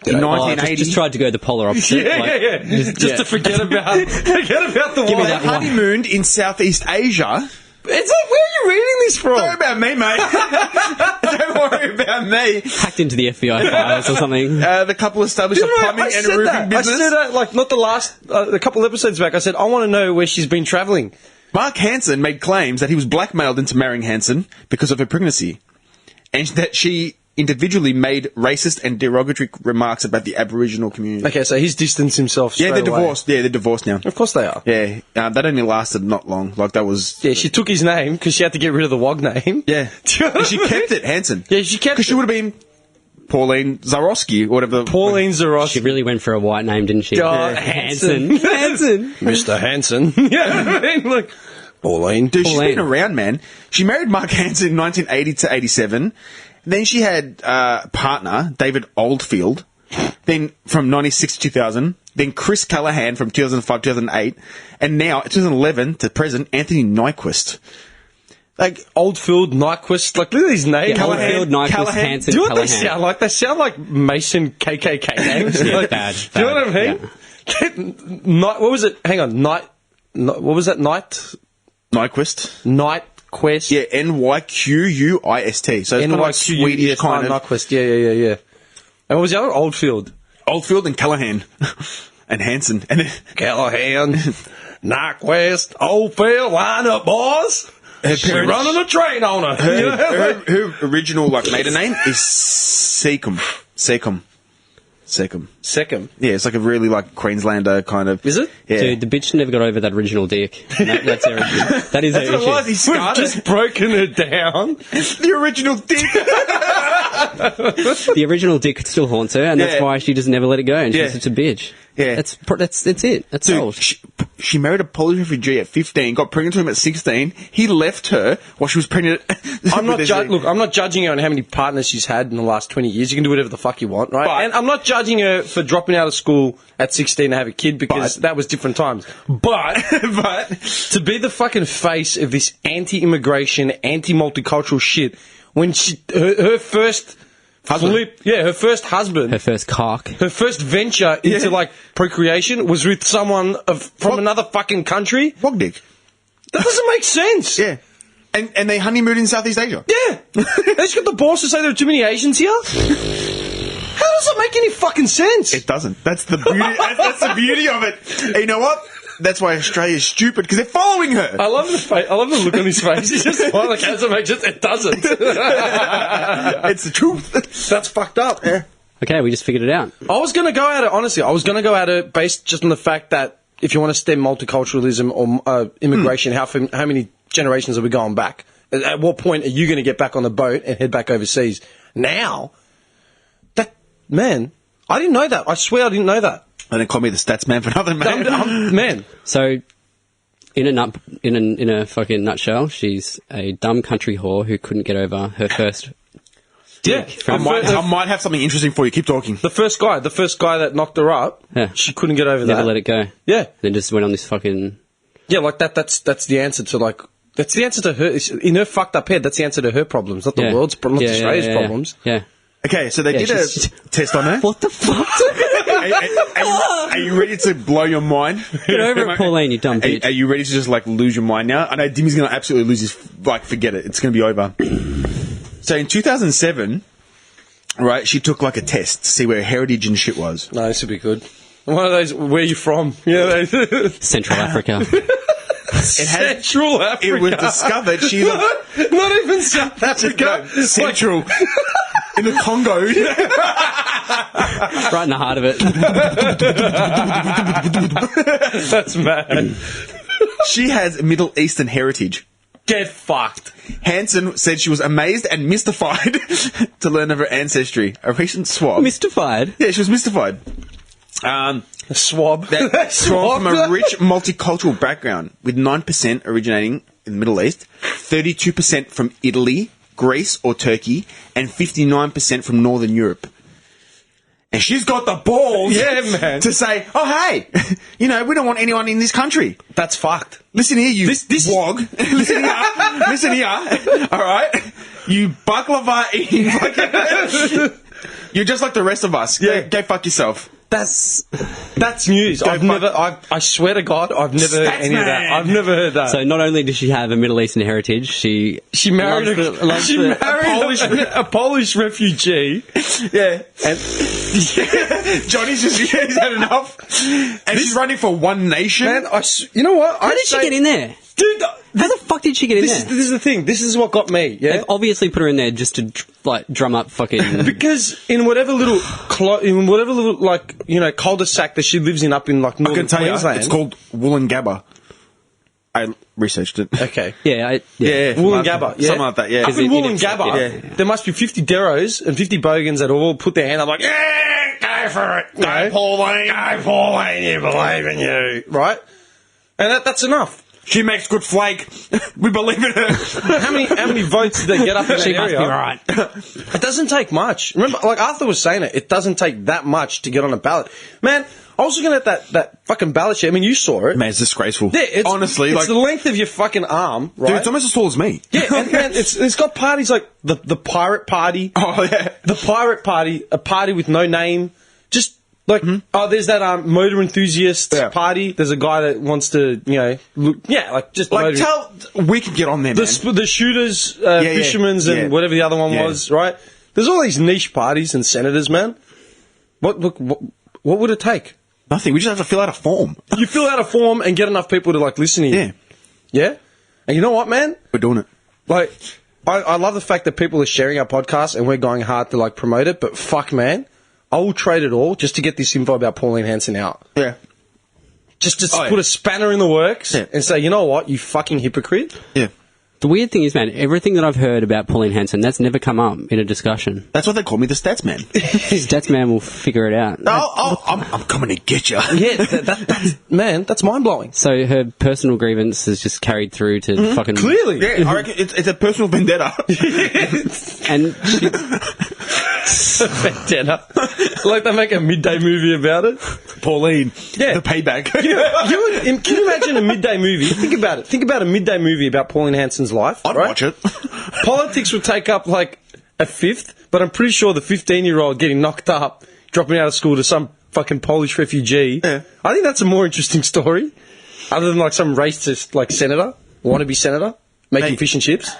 In Oh, 1980. just tried to go the polar opposite. Yeah. Just to forget about the me wog. that They honeymooned in Southeast Asia. It's like, where are you reading this from? Don't worry about me, mate. Don't worry about me. Hacked into the FBI files or something. The couple established a plumbing and a roofing business. I said that, not the last, a couple episodes back. I said, I want to know where she's been travelling. Mark Hanson made claims that he was blackmailed into marrying Hanson because of her pregnancy, and that she individually made racist and derogatory remarks about the Aboriginal community. Okay, so he's distanced himself Yeah, straight they're away. divorced. Yeah, they're divorced now. Of course they are. Yeah, that only lasted not long. That was... Yeah, she took his name because she had to get rid of the wog name. Yeah. Do you know what She I mean? kept it, Hanson. Yeah, she kept Because she it. would have been Pauline Zarowski or whatever. Pauline Zaros. She really went for a white name, didn't she? Oh, Hanson. Hanson. Mr. Hanson. Yeah, I mean, look. Pauline. Dude, she's Pauline. been around, man. She married Mark Hanson in 1980 to 87. Then she had partner, David Oldfield. Then from 96 to 2000. Then Chris Callahan from 2005 to 2008. And now, 2011 to present, Anthony Nyquist. Oldfield, Nyquist. Look at these names. Yeah, Oldfield, Nyquist, Callahan. Hanson, Do you know what they Callahan. sound like? They sound like Mason KKK names. Yeah, bad. Do you know what I mean? Night, what was it? Hang on. What was that? Nyquist. Nyquist. Yeah, Nyquist. So it's kind of like Swedish kind of. Nyquist. Yeah. And what was the other? Oldfield. Oldfield and Callahan. And Hanson. And then Callahan. Nyquist. Oldfield. Line up, boys. We're running a train on her. her original maiden name is Seacombe. Second. Yeah, it's like a really Queenslander kind of. Is it? Yeah. Dude, the bitch never got over that original dick. That's her issue. That is her That's what it was. issue. He scarred We've just broken her down. the original dick. The original dick still haunts her, and Yeah. that's why she just never let it go, and she's Yeah. such a bitch. Yeah. That's it. That's Dude, solved. she married a Polish refugee at 15, got pregnant to him at 16. He left her while she was pregnant. I'm not with his- Look, I'm not judging her on how many partners she's had in the last 20 years. You can do whatever the fuck you want, right? But- And I'm not judging her for dropping out of school at 16 to have a kid because that was different times. But to be the fucking face of this anti-immigration, anti-multicultural shit when her first flip, her first husband, Her first cock. her first venture into procreation was with someone from another fucking country. Wog dick. That doesn't make sense. Yeah. And they honeymoon in Southeast Asia. Yeah. They just got the balls to say there are too many Asians here. How does that make any fucking sense? It doesn't. That's the beauty. That's the beauty of it. And you know what? That's why Australia's stupid, because they're following her. I love the I love the look on his face. He's just like, how does it make sense? It doesn't. It's the truth. That's fucked up. Yeah. Okay, we just figured it out. I was going to go at it, honestly. I was going to go at it based just on the fact that if you want to stem multiculturalism or immigration, how many generations are we going back? At what point are you going to get back on the boat and head back overseas? Now? Man, I didn't know that. I swear I didn't know that. And then call me the stats man for nothing, man. Man. So, in a fucking nutshell, she's a dumb country whore who couldn't get over her first. Yeah. I might have something interesting for you. Keep talking. The first guy that knocked her up, Yeah. she couldn't get over Never that. let it go. Yeah. Then just went on this fucking. Yeah, like that's the answer to like. That's the answer to her. In her fucked up head, that's the answer to her problems, not the world's problems, not Australia's problems. Yeah. Okay, so they did a test on her. What the fuck? Are you ready to blow your mind? Get over it, Pauline, you dumb bitch. Are you ready to just like lose your mind now? I know Dimmy's going to absolutely lose his forget it. It's going to be over. So in 2007, right, she took like a test to see where her heritage and shit was. No, this would be good. One of those. Where you from? Yeah. Central Africa. Central Africa. It was discovered she's not even South Africa. No, Central. In the Congo. Right in the heart of it. That's mad. She has Middle Eastern heritage. Get fucked. Hanson said she was amazed and mystified to learn of her ancestry. A recent swab. Mystified? Yeah, she was mystified. A swab. That's from a rich multicultural background, with 9% originating in the Middle East, 32% from Italy, Greece or Turkey, and 59% from Northern Europe. And she's got the balls to say, oh, hey, we don't want anyone in this country. That's fucked. Listen here, you wog. Listen here. All right? You baklava eating fucking... You're just like the rest of us. Yeah. Go fuck yourself. That's news. I swear to God, I've never heard any of that. I've never heard that. So not only does she have a Middle Eastern heritage, she married a Polish refugee. Yeah. And Johnny's he's had enough. And she's running for One Nation. Man, you know what? How did she get in there? Dude, how the fuck did she get in there? This is the thing. This is what got me. Yeah? They've obviously put her in there just to drum up fucking. Because in whatever little cul-de-sac that she lives in up in like northern Queensland, it's called Wollongabba. I researched it. Okay. Yeah. Wollongabba. Yeah. Something like that. Yeah. Up in Wollongabba, there must be 50 Deros and 50 Bogans that all put their hand up like, yeah, go for it, go Pauline, you believe in you, right? And that's enough. She makes good flake. We believe in her. How many votes did they get up in that She must area? be right. It doesn't take much. Remember, like Arthur was saying it doesn't take that much to get on a ballot. Man, I was looking at that fucking ballot sheet. I mean, you saw it. Man, it's disgraceful. Yeah, honestly, it's the length of your fucking arm, right? Dude, it's almost as tall as me. Yeah, and man, it's got parties like the Pirate Party. Oh, yeah. The Pirate Party, a party with no name. Just like, there's that motor enthusiast party. There's a guy that wants to, we can get on there, man. The shooters, fishermen's, and whatever the other one was, right? There's all these niche parties and senators, man. What would it take? Nothing. We just have to fill out a form. You fill out a form and get enough people to listen to you. Yeah. Yeah? And you know what, man? We're doing it. Like, I love the fact that people are sharing our podcast and we're going hard to promote it, but fuck, man, I will trade it all just to get this info about Pauline Hanson out. Yeah. Just to put a spanner in the works and say, you know what, you fucking hypocrite. Yeah. The weird thing is, man, everything that I've heard about Pauline Hanson, that's never come up in a discussion. That's why they call me the stats man. Stats man will figure it out. I'm coming to get you. Yeah, that's mind-blowing. So her personal grievance is just carried through to fucking... Clearly. Yeah, I reckon it's a personal vendetta. And she... Vendetta. Like they make a midday movie about it. Pauline. Yeah. The payback. Can you imagine a midday movie? Think about it. Think about a midday movie about Pauline Hanson's life. I'd watch it. Politics would take up a fifth, but I'm pretty sure the 15-year-old getting knocked up, dropping out of school to some fucking Polish refugee. Yeah. I think that's a more interesting story, other than some racist senator. wannabe senator making Mate. fish and chips?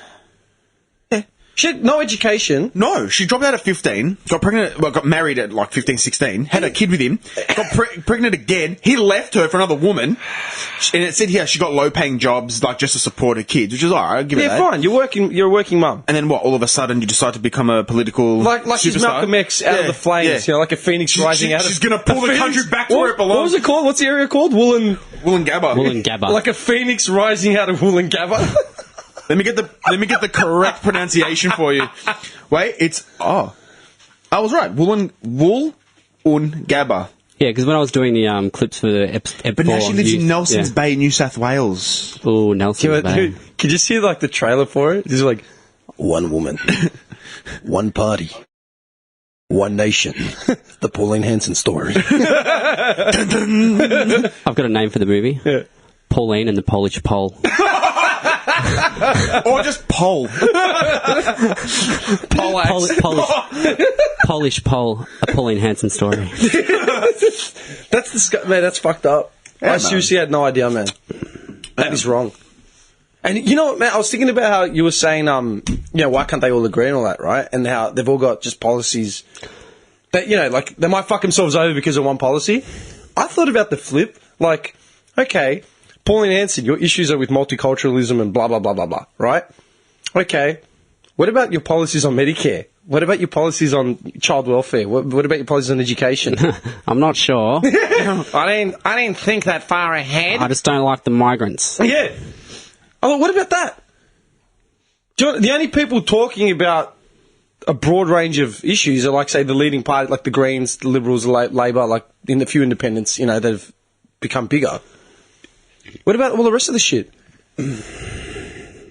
Yeah. She had no education. No, she dropped out at 15, got pregnant, well, got married at like 15, 16, had a kid with him, got pregnant again. He left her for another woman, and it said here she got low-paying jobs, like just to support her kids, which is alright. I'll give it that. Yeah, fine. You're a working mum. And then what? All of a sudden, you decide to become a political Like she's superstar? Malcolm X out of the flames, like a phoenix rising out of... She's going to pull the phoenix- country back to where it belongs. What was it called? What's the area called? Wollongabba. Wollongabba. Like a phoenix rising out of Wollongabba. Let me get the correct pronunciation for you. Wait, I was right. Wollongabba. Yeah, because when I was doing the clips for the But now she lives in Nelson's Bay, New South Wales. Oh, Nelson's Bay. Could you see like the trailer for it? It's like one woman, one party, one nation. The Pauline Hanson story. I've got a name for the movie. Yeah. Pauline and the Polish Pole. Or just Pole. Polish Pole, a Pauline Hanson story. Man, that's fucked up. Yeah, I man. seriously had no idea, man. That is wrong. And you know what, man? I was thinking about how you were saying, why can't they all agree and all that, right? And how they've all got just policies that, like they might fuck themselves over because of one policy. I thought about the flip, like, okay, Pauline Hanson, your issues are with multiculturalism and blah, blah, blah, blah, blah, right? Okay, what about your policies on Medicare? What about your policies on child welfare? What about your policies on education? I'm not sure. I didn't think that far ahead. I just don't like the migrants. Yeah. Oh, what about that? The only people talking about a broad range of issues are, like, say, the leading party, like the Greens, the Liberals, the Labor, like in the few independents, that have become bigger. What about all the rest of the shit?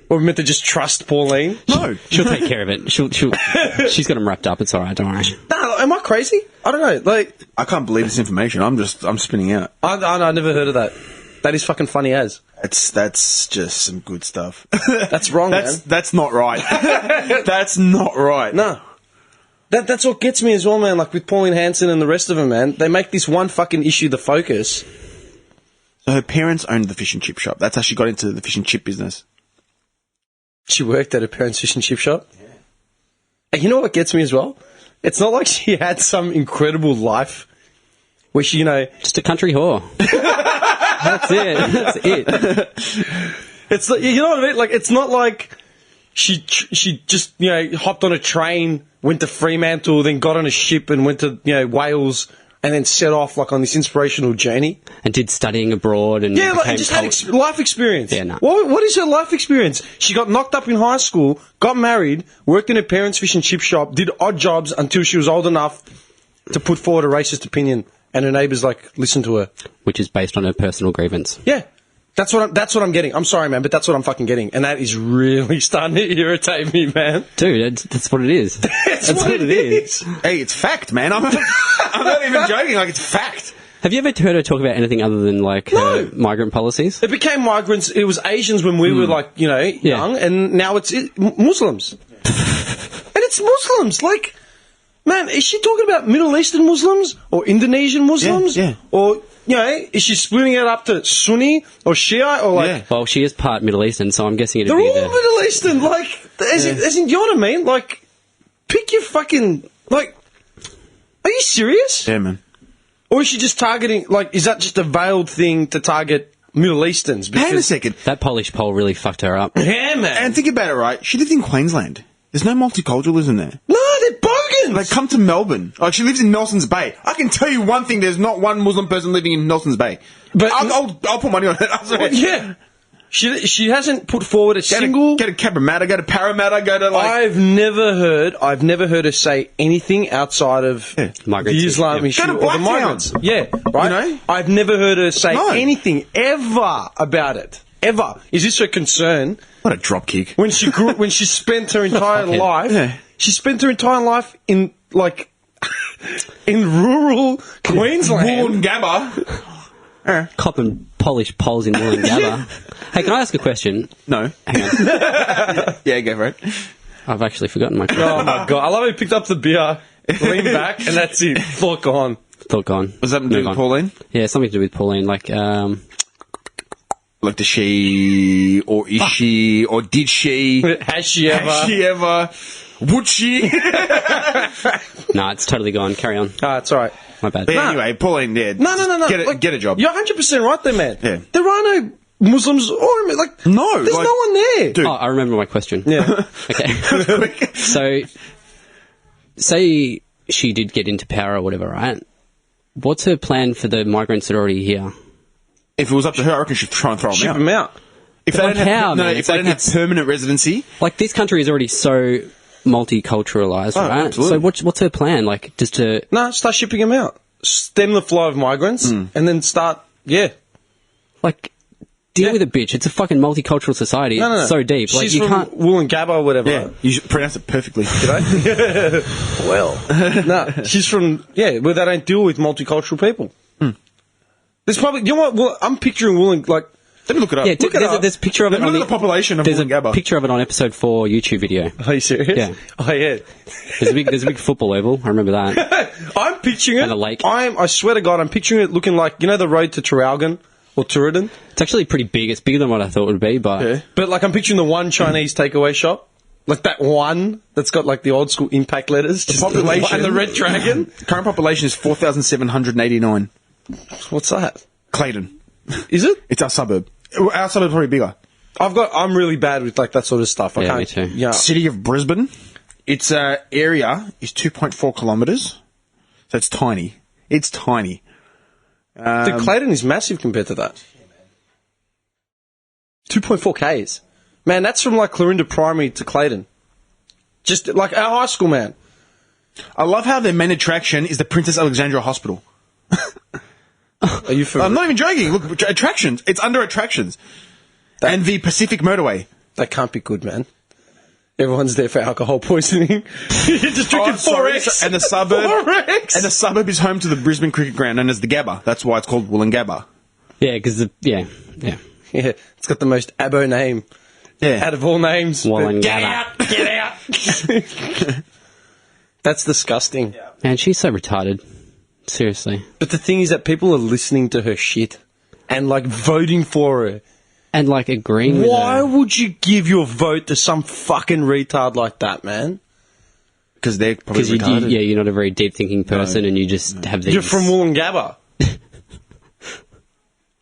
Or we meant to just trust Pauline? No. She'll take care of it. She's got them wrapped up. It's all right. Don't worry. No, am I crazy? I don't know. Like, I can't believe this information. I'm spinning out. I never heard of that. That is fucking funny as. That's just some good stuff. That's wrong, man. That's not right. That's not right. No. That's what gets me as well, man. Like with Pauline Hanson and the rest of them, man. They make this one fucking issue the focus. So her parents owned the fish and chip shop. That's how she got into the fish and chip business. She worked at her parents' fish and chip shop. Yeah. And you know what gets me as well? It's not like she had some incredible life where she, Just a country whore. That's it. It's like, you know what I mean? Like, it's not like she just, hopped on a train, went to Fremantle, then got on a ship and went to, Wales, and then set off, like, on this inspirational journey. And did studying abroad and became just had life experience. Yeah, no. What is her life experience? She got knocked up in high school, got married, worked in her parents' fish and chip shop, did odd jobs until she was old enough to put forward a racist opinion, and her neighbours, like, listened to her. which is based on her personal grievance. Yeah. That's what I'm getting. I'm sorry, man, but that's what I'm fucking getting. And that is really starting to irritate me, man. Dude, that's what it is. That's what it is. Hey, it's fact, man. I'm not even joking. Like, it's fact. Have you ever heard her talk about anything other than, like, her migrant policies? It became migrants. It was Asians when we were, like, young, and now it's Muslims. And it's Muslims. Like, man, is she talking about Middle Eastern Muslims or Indonesian Muslims? Yeah. Or, is she splitting it up to Sunni or Shia or, like... Yeah. Well, she is part Middle Eastern, so I'm guessing it'd They're be all Middle Eastern. Like, as in, you know what I mean? Like, pick your fucking... Like, are you serious? Yeah, man. Or is she just targeting... Like, is that just a veiled thing to target Middle Easterns? Hang on a second. That Polish pole really fucked her up. Yeah, man. And think about it, right? She lived in Queensland. There's no multiculturalism there. No, they're bogans! Like, come to Melbourne. Like, she lives in Nelson's Bay. I can tell you one thing, there's not one Muslim person living in Nelson's Bay. But- I'll put money on it. I swear. Yeah. She hasn't put forward a single... Go to Cabramatta, go to Parramatta, go to, like... I've never heard her say anything outside of Migrants, the Islam yeah. issue Go to or the Blacktown. migrants. Yeah, right? You know? I've never heard her say No. anything ever about it. Ever. Is this her concern? What a dropkick. When she spent her entire Fuckhead. life... Yeah. She spent her entire life in, like... in rural Queensland. Wollongabba. Copping Polish poles in Wollongabba. Hey, can I ask a question? No. Hang on. Yeah, go for it. I've actually forgotten my question. Oh my god! I love how he picked up the beer, leaned back, and that's it. Thought gone. Thought gone. Was that something to do Move with on. Pauline? Yeah, something to do with Pauline. Like, Was Like, does she, or is she, or did she? Has she ever? Has she ever? Would she? Nah, it's totally gone. Carry on. It's all right. My bad. But anyway, Pauline, yeah. No. Get a job. You're 100% right there, man. Yeah. There are no Muslims or, like, No, there's like- no one there. Dude. Oh, I remember my question. Yeah. Okay. So, say she did get into power or whatever, right? What's her plan for the migrants that are already here? If it was up to her, I reckon she'd try and throw them Ship out. them out. If they Like don't have, how, no, man? if It's they like don't have it's- permanent residency, Like, this country is already so multiculturalized, right? absolutely. So what's her plan? Like, just to... No, start shipping them out. Stem the flow of migrants and then start, Like, deal with it, bitch. It's a fucking multicultural society. No. It's so deep. Like, She's you from can't... Wollongabba or whatever. yeah, you should pronounce it perfectly. Well, no, she's from, where they don't deal with multicultural people. There's probably, you know what, well, I'm picturing like, Let me look it up. Yeah, Look it up. there's a picture of Let it me on look at the population of There's Wollongabba. a picture of it on episode 4 YouTube video. are you serious? Yeah. Oh, yeah. There's a big football oval. I remember that. I'm picturing it. And a lake. I swear to God, I'm picturing it looking like, you know, the road to Traralgon or Tooradin? It's actually pretty big. It's bigger than what I thought it would be, but Yeah. But, like, I'm picturing the one Chinese takeaway shop. Like that one that's got, like, the old school impact letters. The population. And the red dragon. Current population is 4,789. What's that? Clayton. Is it? It's our suburb. Our suburb's probably bigger. I'm really bad with, like, that sort of stuff. I Yeah, can't. me too. Yeah. City of Brisbane. Its area is 2.4 kilometres. So it's tiny. It's tiny. Dude, Clayton is massive compared to that. 2.4 Ks. Man, that's from like Clarinda Primary to Clayton. Just like our high school, man. I love how their main attraction is the Princess Alexandra Hospital. Are you familiar? I'm not even joking. Look, attractions. It's under attractions. And the Pacific Motorway. That can't be good, man. Everyone's there for alcohol poisoning. You're just drinking 4X. And the suburb. 4X. And the suburb is home to the Brisbane cricket ground known as the Gabba. That's why it's called Wollongabba. yeah, because Yeah, it's got the most abo name Yeah. out of all names. Wollongabba. Get out! Get out! That's disgusting. Man, she's so retarded. Seriously. But the thing is that people are listening to her shit and like voting for her. And like agreeing with Why her. would you give your vote to some fucking retard like that, man? Because they're probably Because retarded. you're not a very deep thinking person and you just have these... You're from Wollongabba.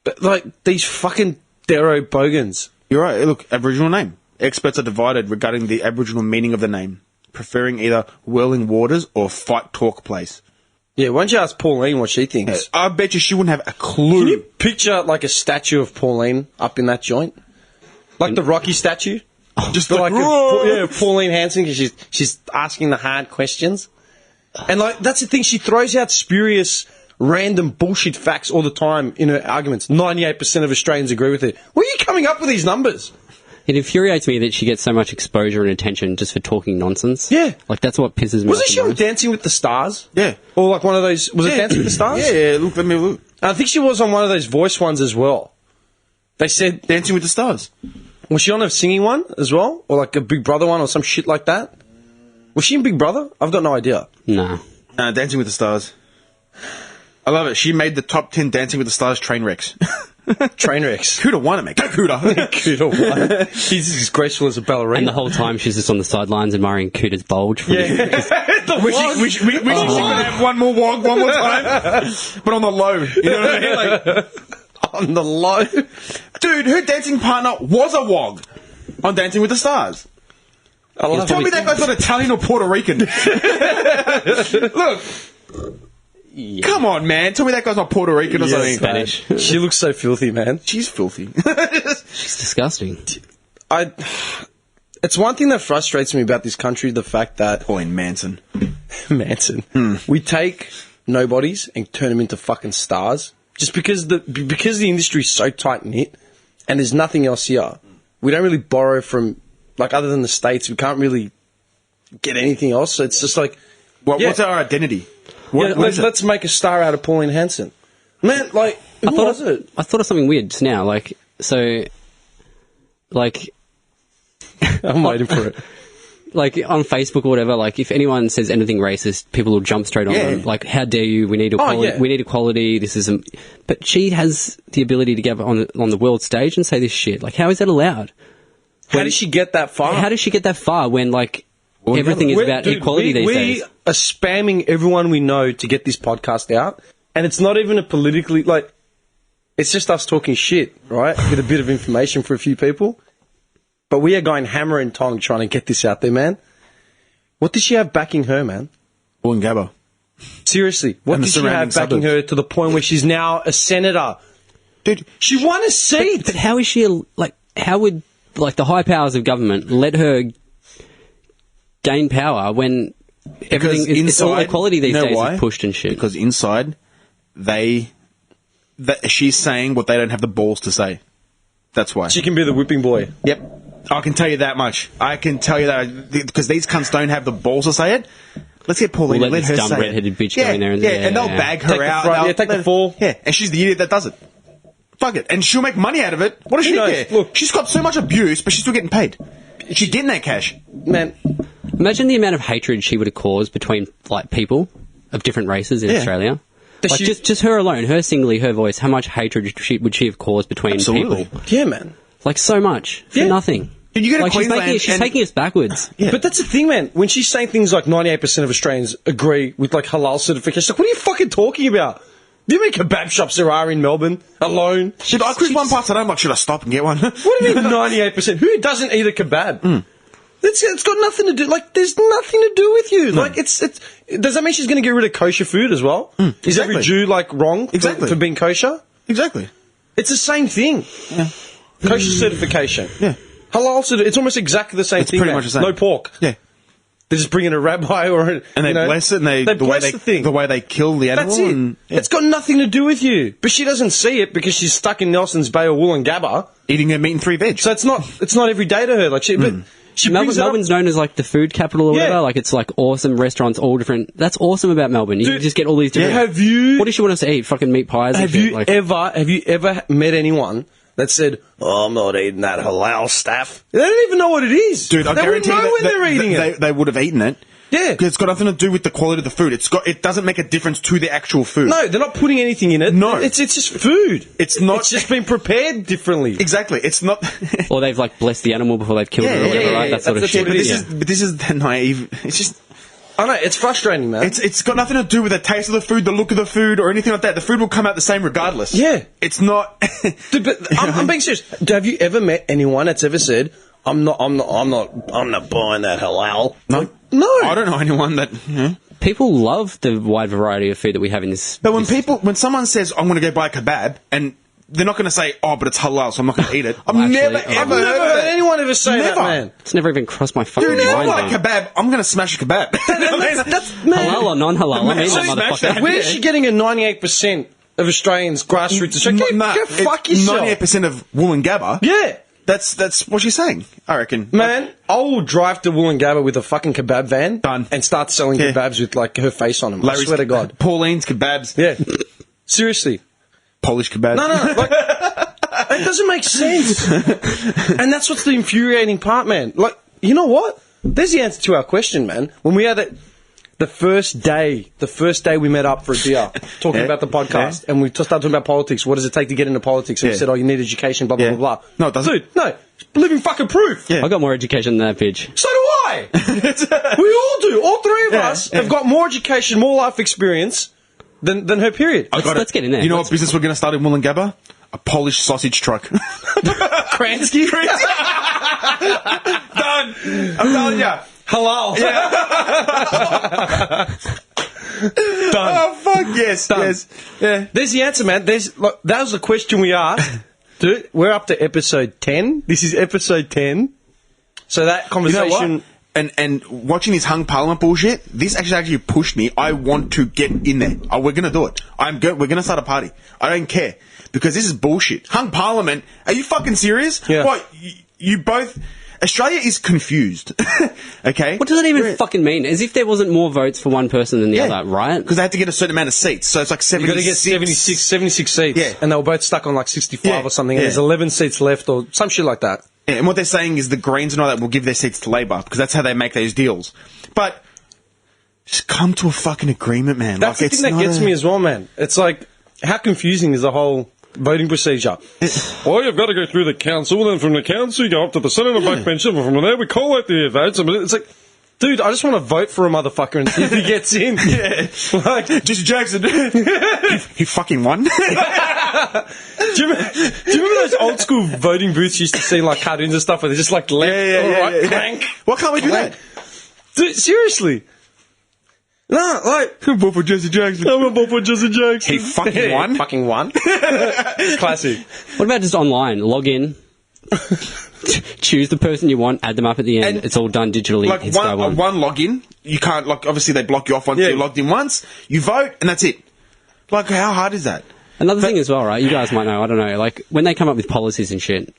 But like these fucking Dero bogans. You're right. Look, Aboriginal name. Experts are divided regarding the Aboriginal meaning of the name, preferring either whirling waters or fight talk place. Yeah, why don't you ask Pauline what she thinks? I bet you she wouldn't have a clue. Can you picture like a statue of Pauline up in that joint? Like the Rocky statue? Just But like, like Pauline Hanson, because she's asking the hard questions. And like that's the thing, she throws out spurious, random bullshit facts all the time in her arguments. 98% of Australians agree with it. Where are you coming up with these numbers? It infuriates me that she gets so much exposure and attention just for talking nonsense. Yeah. Like, that's what pisses me Wasn't off she the on most. Dancing with the Stars? Yeah. Or like one of those, was it Dancing with the Stars? Yeah, look, let me look. I think she was on one of those voice ones as well. They said, Dancing with the Stars. was she on a singing one as well? Or like a Big Brother one or some shit like that? Was she in Big Brother? I've got no idea. Nah. Dancing with the Stars. I love it. She made the top 10 Dancing with the Stars train wrecks. Train wrecks. Kuda won it, mate. Go Kuda. Kuda one. He's as graceful as a ballerina. And the whole time she's just on the sidelines admiring Cooter's bulge. From The Wishing wog. she could have one more wog, one more time. But on the low. You know what I mean? Like, on the low. dude, her dancing partner was a wog on Dancing with the Stars. I love Tell me that guy's not Italian or Puerto Rican. Look. Yeah. Come on, man. Tell me that guy's not Puerto Rican or something. Spanish. She looks so filthy, man. She's filthy. She's disgusting. It's one thing that frustrates me about this country, the fact that Pauline Manson. Manson, we take nobodies and turn them into fucking stars just because the industry's so tight knit and there's nothing else here. We don't really borrow from, like, other than the States, we can't really get anything else. So it's just like, What's our identity? What is it? let's make a star out of Pauline Hanson. Man, like, who was it? I thought of something weird just now. I'm I'm waiting for it. like on Facebook or whatever, like if anyone says anything racist, people will jump straight on them. Like, how dare you? We need equality. yeah. We need equality. This is, but she has the ability to get up on the world stage and say this shit. Like, how is that allowed? How did she get that far? How does she get that far when like everything is about equality these days? We are spamming everyone we know to get this podcast out, and it's not even a politically like. It's just us talking shit, right? With a bit of information for a few people. But we are going hammer and tong trying to get this out there, man. What does she have backing her, man? Wollongabba. Seriously, what And the does she have surrounding backing her to the point where she's now a senator? Dude, She won a seat! But how is she like? How would like the high powers of government let her gain power when everything it's all equality these days is pushed and shit? Because inside, she's saying what they don't have the balls to say. That's why. She can be the whipping boy. Yep. I can tell you that much. I can tell you that because these cunts don't have the balls to say it. Let's get Pauline. We'll let let this her dumb say redheaded it. bitch go in there and and they'll bag her Take the out. front- They'll- yeah, take the they'll- fall. Yeah, and she's the idiot that does it. Fuck it, and she'll make money out of it. What does she knows? care? Look. She's got so much abuse, but she's still getting paid. She's getting that cash. Man, Imagine the amount of hatred she would have caused between like people of different races in Australia. Like she- just her alone, her singly, her voice. How much hatred would she have caused between Absolutely. people? yeah, man. Like so much for Yeah. nothing. Dude, you go to Like she's Queensland she's and- taking us backwards. But that's the thing, man. When she's saying things like 98% of Australians agree with like halal certification, like, what are you fucking talking about? Do you mean kebab shops there are in Melbourne alone? Dude, I cruise one part today. I'm like, should I stop and get one? What do you mean 98%? Who doesn't eat a kebab? It's got nothing to do. Like, there's nothing to do with you. Like, it's. Does that mean she's going to get rid of kosher food as well? Is every exactly. Jew like wrong for being kosher? Exactly. It's the same thing. Kosher certification. Yeah. Halal certification. It's almost exactly the same It's thing. pretty man. much the same. No pork. Yeah. They just bring in a rabbi or And they bless it, and they bless the thing. the way they kill the animal. That's it. And, It's got nothing to do with you. But she doesn't see it because she's stuck in Nelson's Bay or Wollongabba. eating her meat and 3 veg. So it's not every day to her. Like she, but she brings it up. Melbourne's known as like the food capital or whatever. Yeah. Like it's like awesome restaurants, all different. That's awesome about Melbourne. You Dude, just get all these different. have you- What does she want us to eat? Fucking meat pies. and Have shit? you Like, ever met anyone that said, "Oh, I'm not eating that halal stuff"? They don't even know what it is. Dude, I they guarantee wouldn't know that, when they're eating it. They would have eaten it. Yeah. Because it's got nothing to do with the quality of the food. It doesn't make a difference to the actual food. No, they're not putting anything in it. No. It's just food. It's not- It's just been prepared differently. Exactly. It's not. or they've like blessed the animal before they've killed it or whatever, right? That sort of That's shit. what it is. But this is the naive. It's just. I know it's frustrating, man. It's got nothing to do with the taste of the food, the look of the food, or anything like that. The food will come out the same regardless. Yeah. It's not. Dude, but I'm being serious. Have you ever met anyone that's ever said, "I'm not buying that halal"? No. No. I don't know anyone that. People love the wide variety of food that we have in this. But when someone says, "I'm going to go buy a kebab," and they're not going to say, "Oh, but it's halal, so I'm not going to eat it." I've Well, never actually, ever I've never heard heard anyone ever say that, Never. man. It's never even crossed my fucking Dude, if I mind. want a man. kebab, I'm going to smash a kebab. That's man. Halal or non-halal? I mean, So that smash motherfucker. that. Where's she getting a 98% of Australians grassroots? Go fuck yourself. 98% of Wollongabba. Yeah. That's what she's saying, I reckon. Man, I will drive to Wollongabba with a fucking kebab van Done. and start selling Yeah. kebabs with like her face on them. I swear to God. Pauline's kebabs. Yeah. Seriously. Polish kebabs. No. Like, it doesn't make sense. And that's what's the infuriating part, man. Like, you know what? There's the answer to our question, man. When we had it, the first day we met up for a beer, talking Yeah. about the podcast, and we started talking about politics. What does it take to get into politics? And we Yeah. said, "Oh, you need education." Blah blah Yeah. blah blah. No, it doesn't. Dude, no, living fucking proof. Yeah. I got more education than that bitch. So do I. We all do. All three of Yeah, us yeah. have got more education, more life experience than her. Period. Let's get in there. You know what business we're going to start in Wollongabba? A Polish sausage truck. Kransky. Done. I'm telling you. Halal. Done. Oh, fuck, yes. Done. Yes. Yeah. There's the answer, man. Look, that was the question we asked. Dude, we're up to episode 10. This is episode 10. So that You know conversation... what? And watching this hung parliament bullshit, this actually pushed me. I want to get in there. Oh, we're going to do it. We're going to start a party. I don't care. Because this is bullshit. Hung parliament? Are you fucking serious? Yeah. What? You both... Australia is confused. Okay? What does that even fucking mean? As if there wasn't more votes for one person than the other, right? Because they had to get a certain amount of seats. So it's like You 76. got to get 76 seats. Yeah. And they were both stuck on like 65 Yeah. or something. And Yeah. there's 11 seats left or some shit like that. And what they're saying is the Greens and all that will give their seats to Labor because that's how they make those deals. But just come to a fucking agreement, man. That's the thing that gets me as well, man. It's like, how confusing is the whole voting procedure? Well, you've got to go through the council, then from the council you go up to the Senate and backbench, and from there we collate the votes. It's like, dude, I just want to vote for a motherfucker and see if he gets in. Like, Jesse Jackson. he fucking won. do you remember those old school voting booths you used to see in like cartoons and stuff where they're just like left or right, crank? Why can't we do that? Dude, seriously. No, like, I'm vote for Jesse Jackson. I'm gonna vote for Jesse Jackson. He fucking won. Fucking won. Classic. What about just online? Log in, choose the person you want, add them up at the end. And it's all done digitally. Like It's go on. one login, you can't, like, obviously they block you off once you're logged in once. You vote, and that's it. Like, how hard is that? Another thing as well, right? You guys might know. I don't know. Like when they come up with policies and shit,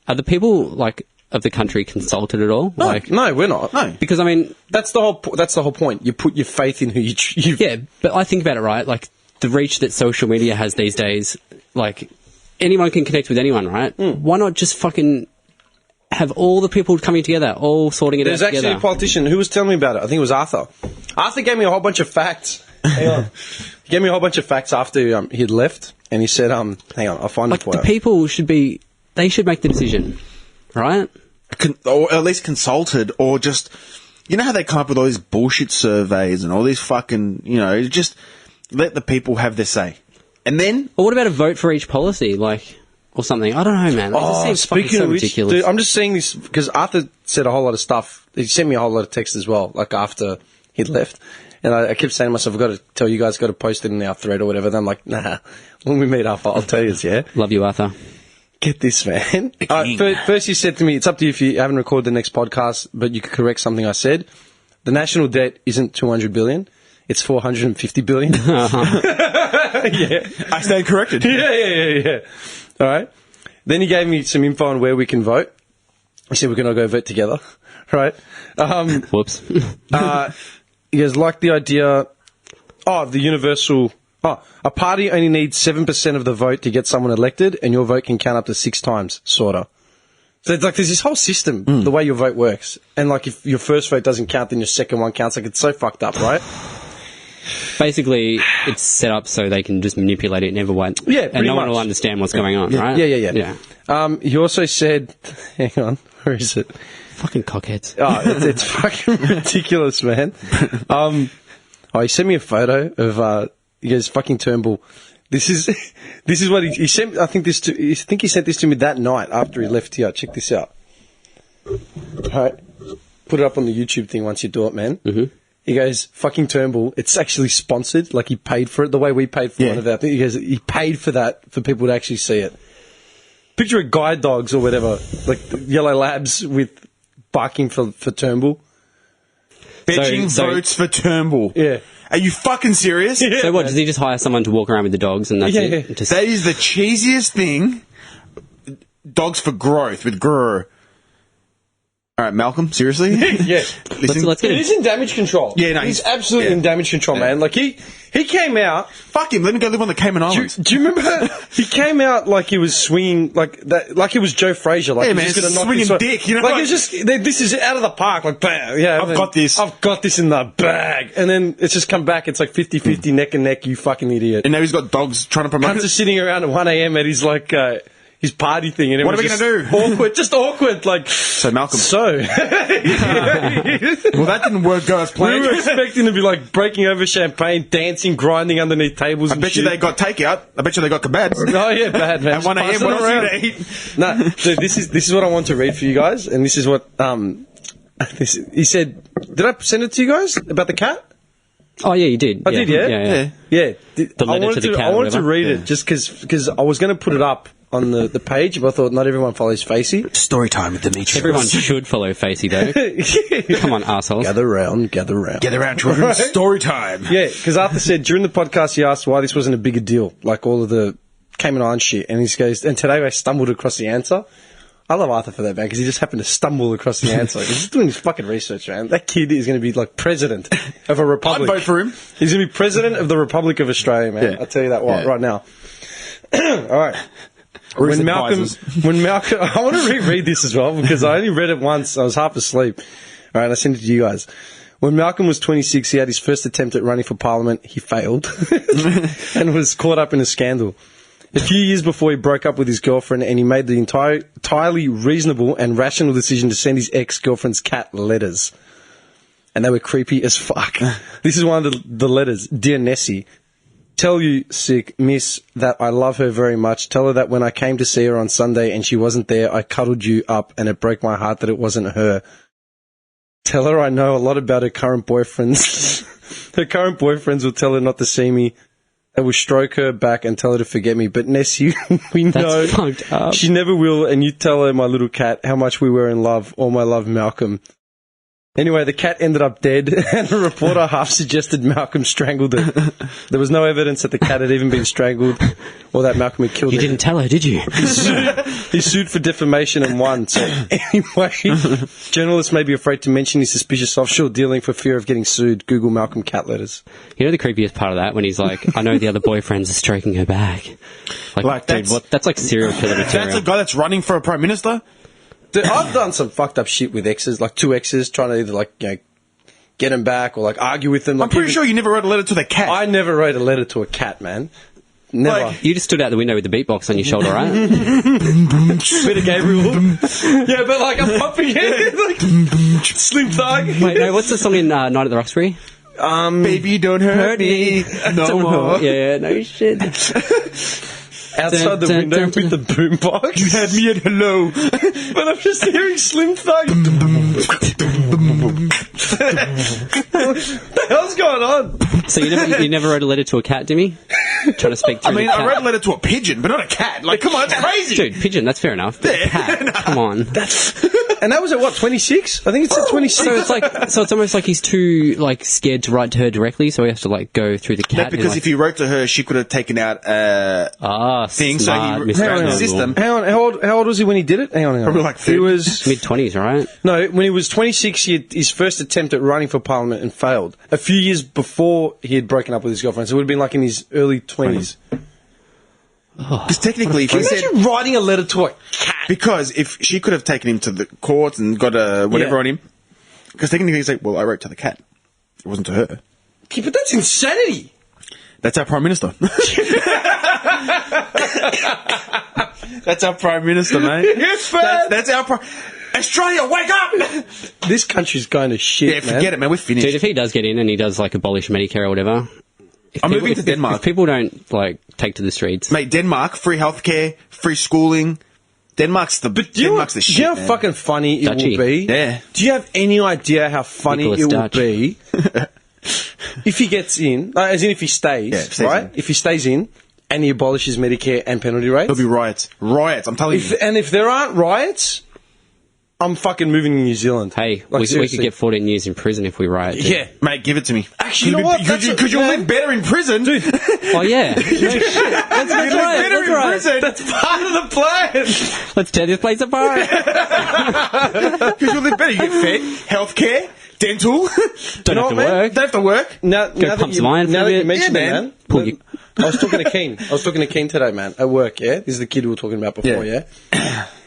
are the people like of the country consulted at all? No, Like, no, we're not. No. because I mean, That's the whole point. You put your faith in who you. yeah. But I think about it, right? Like the reach that social media has these days. Like anyone can connect with anyone, right? Why not just fucking have all the people coming together, all sorting it There's out actually together? a politician who was telling me about it. I think it was Arthur. Arthur gave me a whole bunch of facts. Hang on. He gave me a whole bunch of facts after he'd left, and he said, hang on, I'll find Like it for the you. people should make the decision, right? Or at least consulted, or just, you know how they come up with all these bullshit surveys and all these fucking, just let the people have their say. And then, Or what about a vote for each policy, like, or something? I don't know, man. It just seems fucking speaking so of which, ridiculous. dude, I'm just saying this because Arthur said a whole lot of stuff. He sent me a whole lot of text as well, like after he'd left. And I kept saying to myself, I've got to tell you guys, got to post it in our thread or whatever. Then I'm like, nah, when we meet up, I'll tell you, yeah? Love you, Arthur. Get this, man. First you said to me, it's up to you if you haven't recorded the next podcast, but you could correct something I said. The national debt isn't 200 billion. It's 450 billion. Yeah. I stand corrected. Yeah. All right. Then he gave me some info on where we can vote. He said we're going to go vote together. Right. Whoops. He goes, like the idea of the universal... a party only needs 7% of the vote to get someone elected, and your vote can count up to 6 times, sorta. So it's like there's this whole system, the way your vote works. And like if your first vote doesn't count, then your second one counts. Like it's so fucked up, right? Basically, it's set up so they can just manipulate it never want. Yeah, and pretty no one much. will understand what's going on, right? Yeah. He also said... Hang on, where is it? Fucking cockheads. It's fucking ridiculous, man. He sent me a photo of... he goes, fucking Turnbull. This is what he sent. I think he sent this to me that night after he left here. Check this out. All right, put it up on the YouTube thing once you do it, man. Mm-hmm. He goes, fucking Turnbull. It's actually sponsored. Like he paid for it the way we paid for one of our things. He goes, he paid for that for people to actually see it. Picture a guide dogs or whatever, like the yellow labs with barking for Turnbull. Bitching votes for Turnbull. Yeah. Are you fucking serious? So what, does he just hire someone to walk around with the dogs and that's it? Yeah. Just, That is the cheesiest thing. Dogs for growth with grr. All right, Malcolm, seriously? Yeah. Listen, let's get He's in damage control. Yeah, no, he's absolutely in damage control, man. Like he came out. fuck him. Let him go live on the Cayman Islands. Do you remember? He came out like he was swinging like that, like it was Joe Frazier. Like Yeah, he man, was just gonna knock swinging this dick, you know, Like like- it's just this is out of the park. Like bam, yeah. I've got this. I've got this in the bag, and then it's just come back. It's like 50-50 neck and neck. You fucking idiot. And now he's got dogs trying to promote Cunts are it. sitting around at 1 a.m. at his like his party thing, and What are we everyone's gonna just do? Awkward, just awkward. Like So, Malcolm. so. Well, that didn't work as We planned. were expecting to be like breaking over champagne, dancing, grinding underneath tables. I bet you they got takeout. I bet you they got kebabs. Oh yeah, bad man. At 1 a.m. Just What pass it else are you around. going to eat? No, so this is what I want to read for you guys, and this is what he said. Did I send it to you guys about the cat? oh, yeah, you did. I did, yeah? Yeah. The letter to the cat I or wanted to whatever. read it just because I was going to put it up on the page, but I thought not everyone follows Facey. Story time with Dimitri. Everyone should follow Facey, though. Come on, assholes. Gather round. Get around children. Story time. Yeah, because Arthur said during the podcast he asked why this wasn't a bigger deal, like all of the Cayman Island shit, and he goes, and today I stumbled across the answer. I love Arthur for that, man, because he just happened to stumble across the answer. He's just doing his fucking research, man. That kid is going to be like president of a republic. I'd vote for him. He's going to be president of the Republic of Australia, man. Yeah. I'll tell you that right now. All right. When Malcolm, I want to reread this as well because I only read it once. I was half asleep. All right, I sent it to you guys. When Malcolm was 26, he had his first attempt at running for Parliament. He failed and was caught up in a scandal. A few years before he broke up with his girlfriend, and he made the entirely reasonable and rational decision to send his ex-girlfriend's cat letters. And they were creepy as fuck. This is one of the letters. Dear Nessie, tell you, sick miss, that I love her very much. Tell her that when I came to see her on Sunday and she wasn't there, I cuddled you up and it broke my heart that it wasn't her. Tell her I know a lot about her current boyfriends. Her current boyfriends will tell her not to see me. They will stroke her back and tell her to forget me. But Nessie, we know fucked up. She never will. And you tell her, my little cat, how much we were in love. All my love, Malcolm. Anyway, the cat ended up dead, and a reporter half suggested Malcolm strangled it. There was no evidence that the cat had even been strangled or that Malcolm had killed it. You didn't tell her, did you? He sued for defamation and won. So anyway, journalists may be afraid to mention his suspicious offshore dealing for fear of getting sued. Google Malcolm cat letters. You know the creepiest part of that? When he's like, I know the other boyfriends are stroking her back. Like dude, that's like serial killer material. That's a guy that's running for a prime minister? Dude, I've done some fucked up shit with exes, like 2 exes, trying to either get them back or argue with them. I'm pretty sure you never wrote a letter to the cat. I never wrote a letter to a cat, man. Never. You just stood out the window with the beatbox on your shoulder, right? Bit of Gabriel. Yeah, but I'm pumping it. Slim Thug. Wait, no, what's the song in Night at the Roxbury? Baby, don't hurt me no more. Yeah, no shit. Outside the window with the boombox. You had me at hello. But I'm just hearing Slim Thug. What the hell's going on? So you never wrote a letter to a cat, Dimmy? Trying to speak through the cat. I wrote a letter to a pigeon, but not a cat. Come on, that's crazy. Dude, pigeon, that's fair enough. But cat, come on. And that was at what, 26? I think it's at 26. So it's almost like he's too scared to write to her directly, so he has to go through the cat. That's because if he wrote to her, she could have taken out thing. So he ran the system. Hang on, how old was he when he did it? Hang on. Probably 30. He was mid-20s, right? No, when he was 26, he had his first attempt at running for Parliament and failed. A few years before he had broken up with his girlfriend, so it would have been in his early 20s. Because technically, if he said writing a letter to a cat, because if she could have taken him to the court and got whatever on him, because technically he's like, well, I wrote to the cat, it wasn't to her. Yeah, but that's insanity. That's our prime minister. That's our prime minister, mate. That's our Australia, wake up! This country's going to shit. Yeah, forget it, man. We're finished. Dude, if he does get in and he does abolish Medicare or whatever, I'm moving to Denmark. If people don't take to the streets, mate, Denmark, free healthcare, free schooling. Denmark's the shit. Do you know how fucking funny it will be? Yeah. Do you have any idea how funny it will be if he gets in, as in if he stays, right? If he stays in and he abolishes Medicare and penalty rates, there'll be riots. Riots, I'm telling you. And if there aren't riots, I'm fucking moving to New Zealand. Hey, we could get 14 years in prison if we riot. Dude. Yeah. Mate, give it to me. Actually, you know what? Because you'll live better in prison. Dude. Oh, yeah. No shit. That's right. That's part of the plan. Let's tear this place apart. Because you'll live better. You get fed, healthcare, dental. Don't have to work. Don't have to work. Now pump some iron for a bit. You mentioned it, man. I was talking to Keen today, man, at work, yeah? This is the kid we were talking about before, yeah?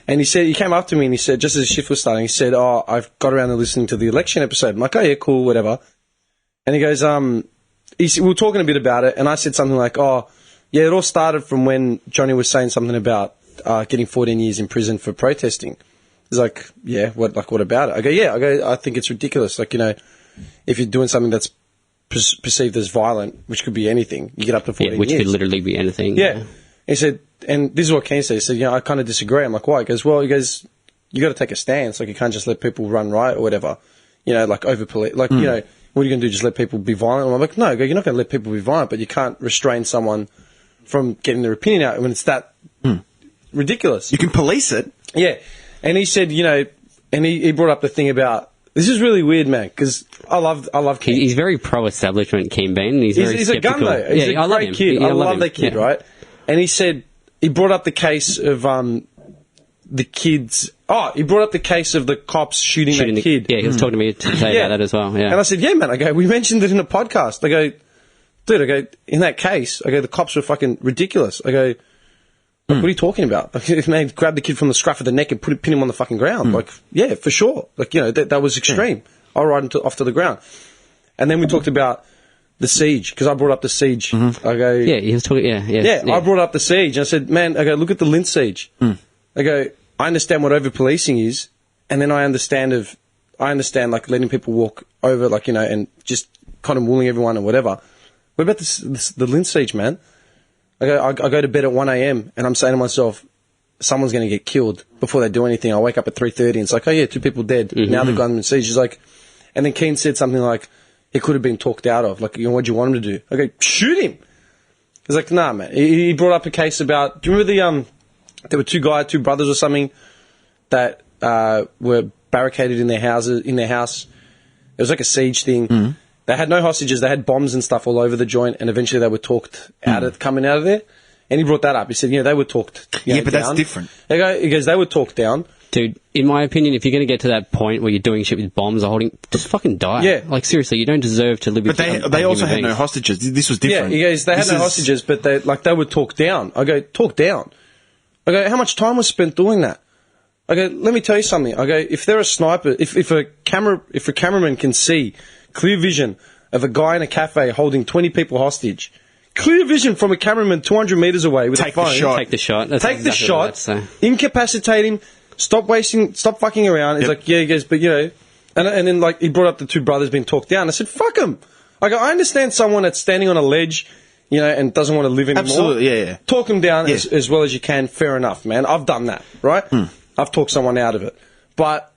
And he came up to me and he said, just as his shift was starting, he said, oh, I've got around to listening to the election episode. I'm like, oh, yeah, cool, whatever. And he goes, we were talking a bit about it, and I said something like, oh, yeah, it all started from when Johnny was saying something about getting 14 years in prison for protesting. He's like, yeah, what about it? I go, I think it's ridiculous. If you're doing something that's perceived as violent, which could be anything, you get up to 14 years. Which could literally be anything. Yeah. He said, and this is what Ken said. He said, I kind of disagree. I'm like, why? He goes, you got to take a stance. You can't just let people run riot or whatever. Over police. What are you going to do? Just let people be violent? And I'm like, no, you're not going to let people be violent, but you can't restrain someone from getting their opinion out when it's that ridiculous. You can police it. Yeah. And he said, and he brought up the thing about, this is really weird, man, because I love Ken. He's very pro-establishment, Ken Bean. He's very a gun, though. He's a great kid. I love that kid, right? And he said, he brought up the case of the kids. Oh, he brought up the case of the cops shooting that kid. Yeah, he was talking to me today about that as well. Yeah. And I said, yeah, man. I go, we mentioned it in a podcast. I go, dude, in that case, the cops were fucking ridiculous. I go, Like, what are you talking about? Like, if they grab the kid from the scruff of the neck and pin him on the fucking ground, like, yeah, for sure. Like, that was extreme. I'll ride him off to the ground. And then we talked about the siege, because I brought up the siege. I go, Yeah, he was talking. Yeah. I brought up the siege. And I said, man, I go, look at the Lindt siege. I go, I understand what over policing is, and then I understand like letting people walk over, like, and just kind of wooling everyone or whatever. What about the Lindt siege, man? I go to bed at 1 a.m. and I'm saying to myself, someone's going to get killed before they do anything. I wake up at 3:30 and it's like, oh yeah, 2 people dead. Now the gunman siege. He's like, and then Keane said something like, he could have been talked out of. Like, what do you want him to do? I go, shoot him. He's like, nah, man. He brought up a case about, do you remember there were 2 brothers or something that were barricaded in their house. It was like a siege thing. They had no hostages. They had bombs and stuff all over the joint, and eventually they were talked coming out of there. And he brought that up. He said, they were talked But down. that's different. He goes, they were talked down. Dude, in my opinion, if you're going to get to that point where you're doing shit with bombs or holding, just fucking die. Yeah. Like, seriously, you don't deserve to live with But they also had no hostages. This was different. Yeah, he goes, they had no hostages, but they were talked down. I go, talk down. I go, how much time was spent doing that? I go, let me tell you something. I go, if they're a sniper, if a cameraman can see clear vision of a guy in a cafe holding 20 people hostage, clear vision from a cameraman 200 metres away with a phone. Take the shot. That's Take the exactly what I'd shot, say. incapacitate him, stop fucking around. He's like, yeah, he goes, but and then like he brought up the 2 brothers being talked down. I said, fuck them. I go, I understand someone that's standing on a ledge, and doesn't want to live anymore. Absolutely, yeah. Talk them down as well as you can. Fair enough, man. I've done that, right? I've talked someone out of it. But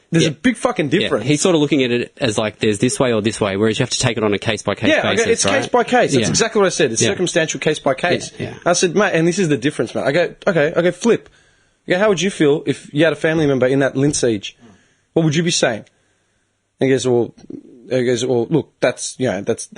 there's a big fucking difference. Yeah. He's sort of looking at it as like there's this way or this way, whereas you have to take it on a case-by-case basis, it's right? case by case. That's exactly what I said. It's circumstantial case by case. Yeah. I said, mate, and this is the difference, mate. I go, okay, flip. I go, how would you feel if you had a family member in that Lindt siege? What would you be saying? And he goes, well, look, that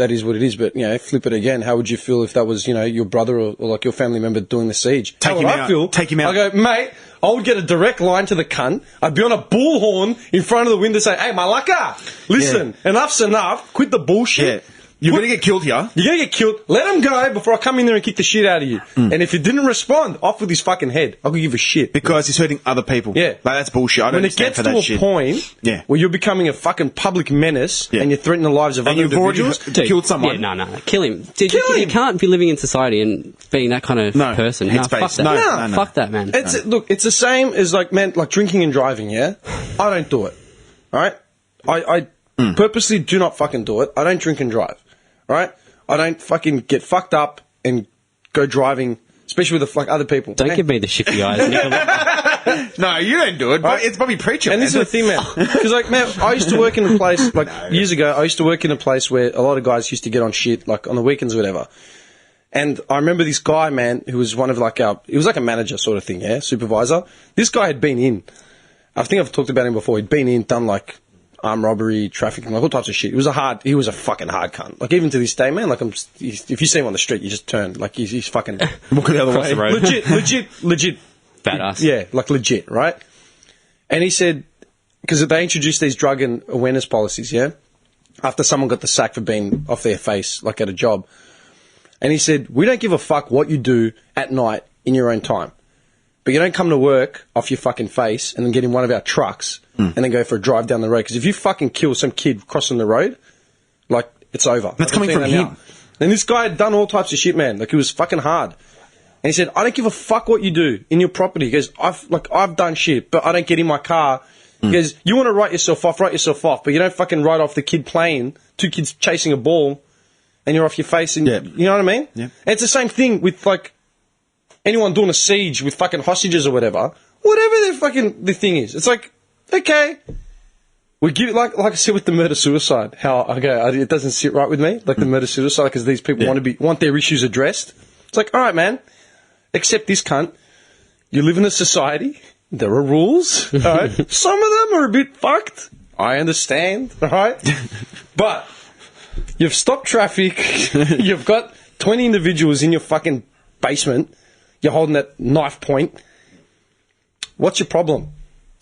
is what it is, but, flip it again. How would you feel if that was, your brother or like your family member doing the siege? Take him out. I go, mate, I would get a direct line to the cunt. I'd be on a bullhorn in front of the window saying, hey, Malaka, listen, enough's enough. Quit the bullshit. Yeah. You're going to get killed here. You're going to get killed. Let him go before I come in there and kick the shit out of you. And if he didn't respond, off with his fucking head. I could give a shit. Because he's hurting other people. Yeah. Like, that's bullshit. I don't when it gets to a point where you're becoming a fucking public menace and you're threatening the lives of other individuals. Dude, killed someone. Yeah, no. Kill him. Dude, Kill him. You can't be living in society and being that kind of person. No, fuck that. No. Fuck that, man. Look, it's the same as like drinking and driving, yeah? I don't do it. Alright? I purposely do not fucking do it. I don't drink and drive. Alright? I don't fucking get fucked up and go driving, especially with other people. Don't give me the shifty eyes, Nicola. No, you don't do it. But it's Bobby Preacher. And this is the thing, man. Because, man, I used to work in a place, years ago, I used to work in a place where a lot of guys used to get on shit, like, on the weekends or whatever. And I remember this guy, man, who was one of, he was like a manager sort of thing, yeah, supervisor. This guy had been in. I think I've talked about him before. He'd been in, done, armed robbery, trafficking, all types of shit. He was a fucking hard cunt. Like, even to this day, man, if you see him on the street, you just turn. Like, he's fucking... Walk the other way. Legit. Badass. Yeah, legit, right? And he said, because they introduced these drug and awareness policies, yeah? After someone got the sack for being off their face, like at a job. And he said, we don't give a fuck what you do at night in your own time. But you don't come to work off your fucking face and then get in one of our trucks and then go for a drive down the road. Because if you fucking kill some kid crossing the road, it's over. That's coming from him. And this guy had done all types of shit, man. Like, he was fucking hard. And he said, I don't give a fuck what you do in your property. He goes, I've done shit, but I don't get in my car. He goes, you want to write yourself off, but you don't fucking write off the kid playing, 2 kids chasing a ball, and you're off your face. And you know what I mean? Yeah. And it's the same thing with, anyone doing a siege with fucking hostages or whatever. Whatever the thing is. It's like, okay. We give it, like I said with the murder-suicide, it doesn't sit right with me, the murder-suicide, because these people want their issues addressed. It's like, all right, man, accept this cunt. You live in a society. There are rules, all right? Some of them are a bit fucked. I understand, all right? But you've stopped traffic. You've got 20 individuals in your fucking basement. You're holding that knife point. What's your problem?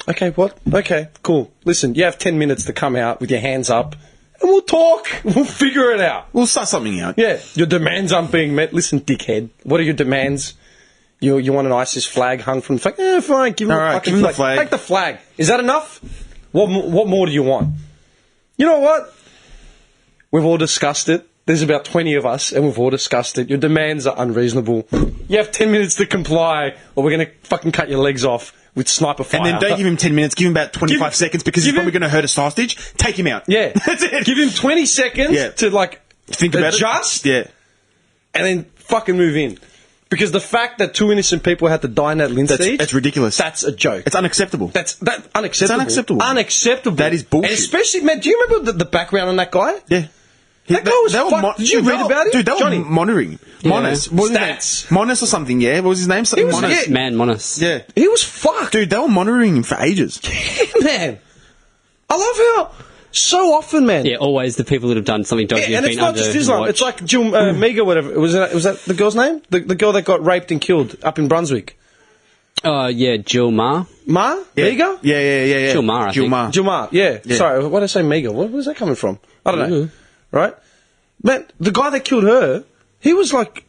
Okay, what? Okay, cool. Listen, you have 10 minutes to come out with your hands up, and we'll talk. We'll figure it out. We'll start something out. Yeah, your demands aren't being met. Listen, dickhead, what are your demands? You want an ISIS flag hung from the flag? Fine, give him All a right, fucking give him the flag. flag. Take the flag. Is that enough? What more do you want? You know what? We've all discussed it. There's about 20 of us, and we've all discussed it. Your demands are unreasonable. You have 10 minutes to comply, or we're going to fucking cut your legs off with sniper fire. And then don't give him 10 minutes, give him about 25 seconds because he's probably going to hurt us hostage. Take him out. Yeah. That's it. Give him 20 seconds to, like, think about adjust, it. Yeah. and then fucking move in. Because the fact that 2 innocent people had to die in that Lynn siege... That's ridiculous. That's a joke. It's unacceptable. That's unacceptable. It's unacceptable. Unacceptable. That is bullshit. And especially, man, do you remember the background on that guy? Yeah. That guy was fucked. Did you read about it? Dude, they Johnny? were monitoring him. Yeah. Monas. What was his Stats. name? Monas or something, yeah? What was his name? Something was- Monas. yeah. Man, Monas. Yeah. He was fucked. Dude, they were monitoring him for ages. Man. I love how... So often, man. Yeah, always the people that have done something dodgy Yeah, have and it's been not under just Islam. watch. It's like Jill Mega, whatever. Was that the girl's name? The girl that got raped and killed up in Brunswick. Yeah, Jill Ma. Ma? Yeah. Mega? Yeah. Jill Ma, I think. Jumar, yeah. Sorry, why did I say Mega? Where's that coming from? I don't know. Right? Man, the guy that killed her, he was like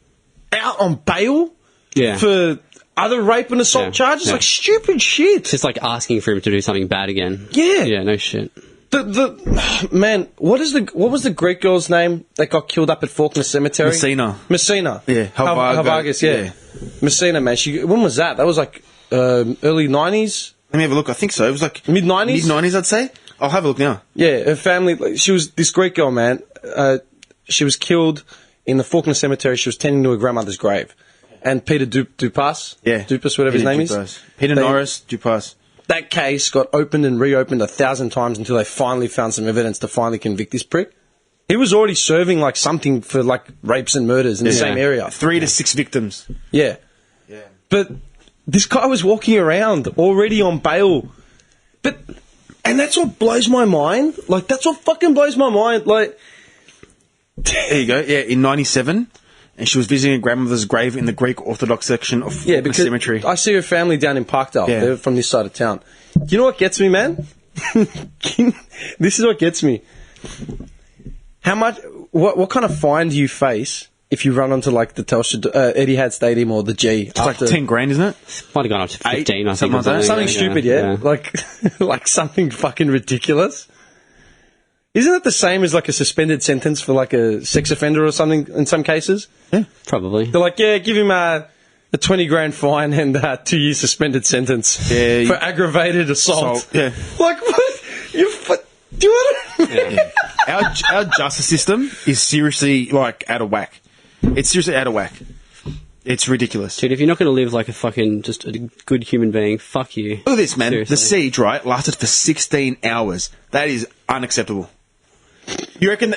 out on bail Yeah. for other rape and assault Yeah. charges. Yeah. Like stupid shit. Just like asking for him to do something bad again. Yeah. Yeah, no shit. Man, what was the Greek girl's name that got killed up at Faulkner Cemetery? Messina. Yeah, Helvargas, yeah. Messina, man. When was that? That was like early 90s? Let me have a look. I think so. It was like... Mid-90s? Mid-90s, I'd say. I'll have a look now. Yeah, her family, like, she was this Greek girl, man. She was killed in the Faulkner Cemetery. She was tending to her grandmother's grave. And Peter Dupas, Yeah. Dupas, whatever his name is. Peter Norris, Dupas. That case got opened and reopened 1,000 times until they finally found some evidence to finally convict this prick. He was already serving like something for like rapes and murders in the same area. 3 to 6 victims. Yeah. But this guy was walking around already on bail. And that's what blows my mind. Like, that's what fucking blows my mind. Like, There you go. Yeah, in 97. And she was visiting her grandmother's grave in the Greek Orthodox section of the cemetery. I see her family down in Parkdale. Yeah. They're from this side of town. You know what gets me, man? This is what gets me. How much? What kind of fine do you face if you run onto like the Telstra Etihad Stadium or the G? It's like 10 grand, isn't it? Might have gone up to 15, I think. something like that. Something stupid, yeah? Like, like something fucking ridiculous. Isn't it the same as like a suspended sentence for like a sex offender or something in some cases? Yeah, probably. They're like, yeah, give him a 20 grand fine and a 2 year suspended sentence for aggravated assault. Yeah. Like, what? Do you know what I mean? Our justice system is seriously, like, out of whack. It's seriously out of whack. It's ridiculous. Dude, if you're not going to live like a fucking, just a good human being, fuck you. Look at this, man. Seriously. The siege, right, lasted for 16 hours. That is unacceptable. You reckon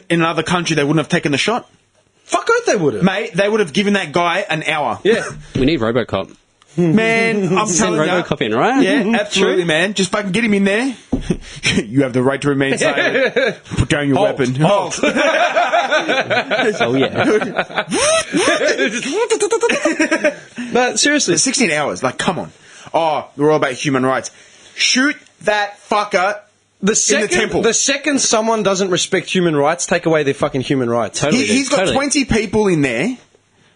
in another country they wouldn't have taken the shot? Fuck oath they would have. Mate, they would have given that guy an hour. Yeah. We need RoboCop. Man, I'm Send telling you. RoboCop in, right? Yeah, absolutely, man. Just fucking get him in there. You have the right to remain silent. Put down your weapon. Halt. Oh, yeah. But seriously, 16 hours. Like, come on. Oh, we're all about human rights. Shoot that fucker in the temple. the second someone doesn't respect human rights, take away their fucking human rights. Totally. He's got Totally. 20 people in there,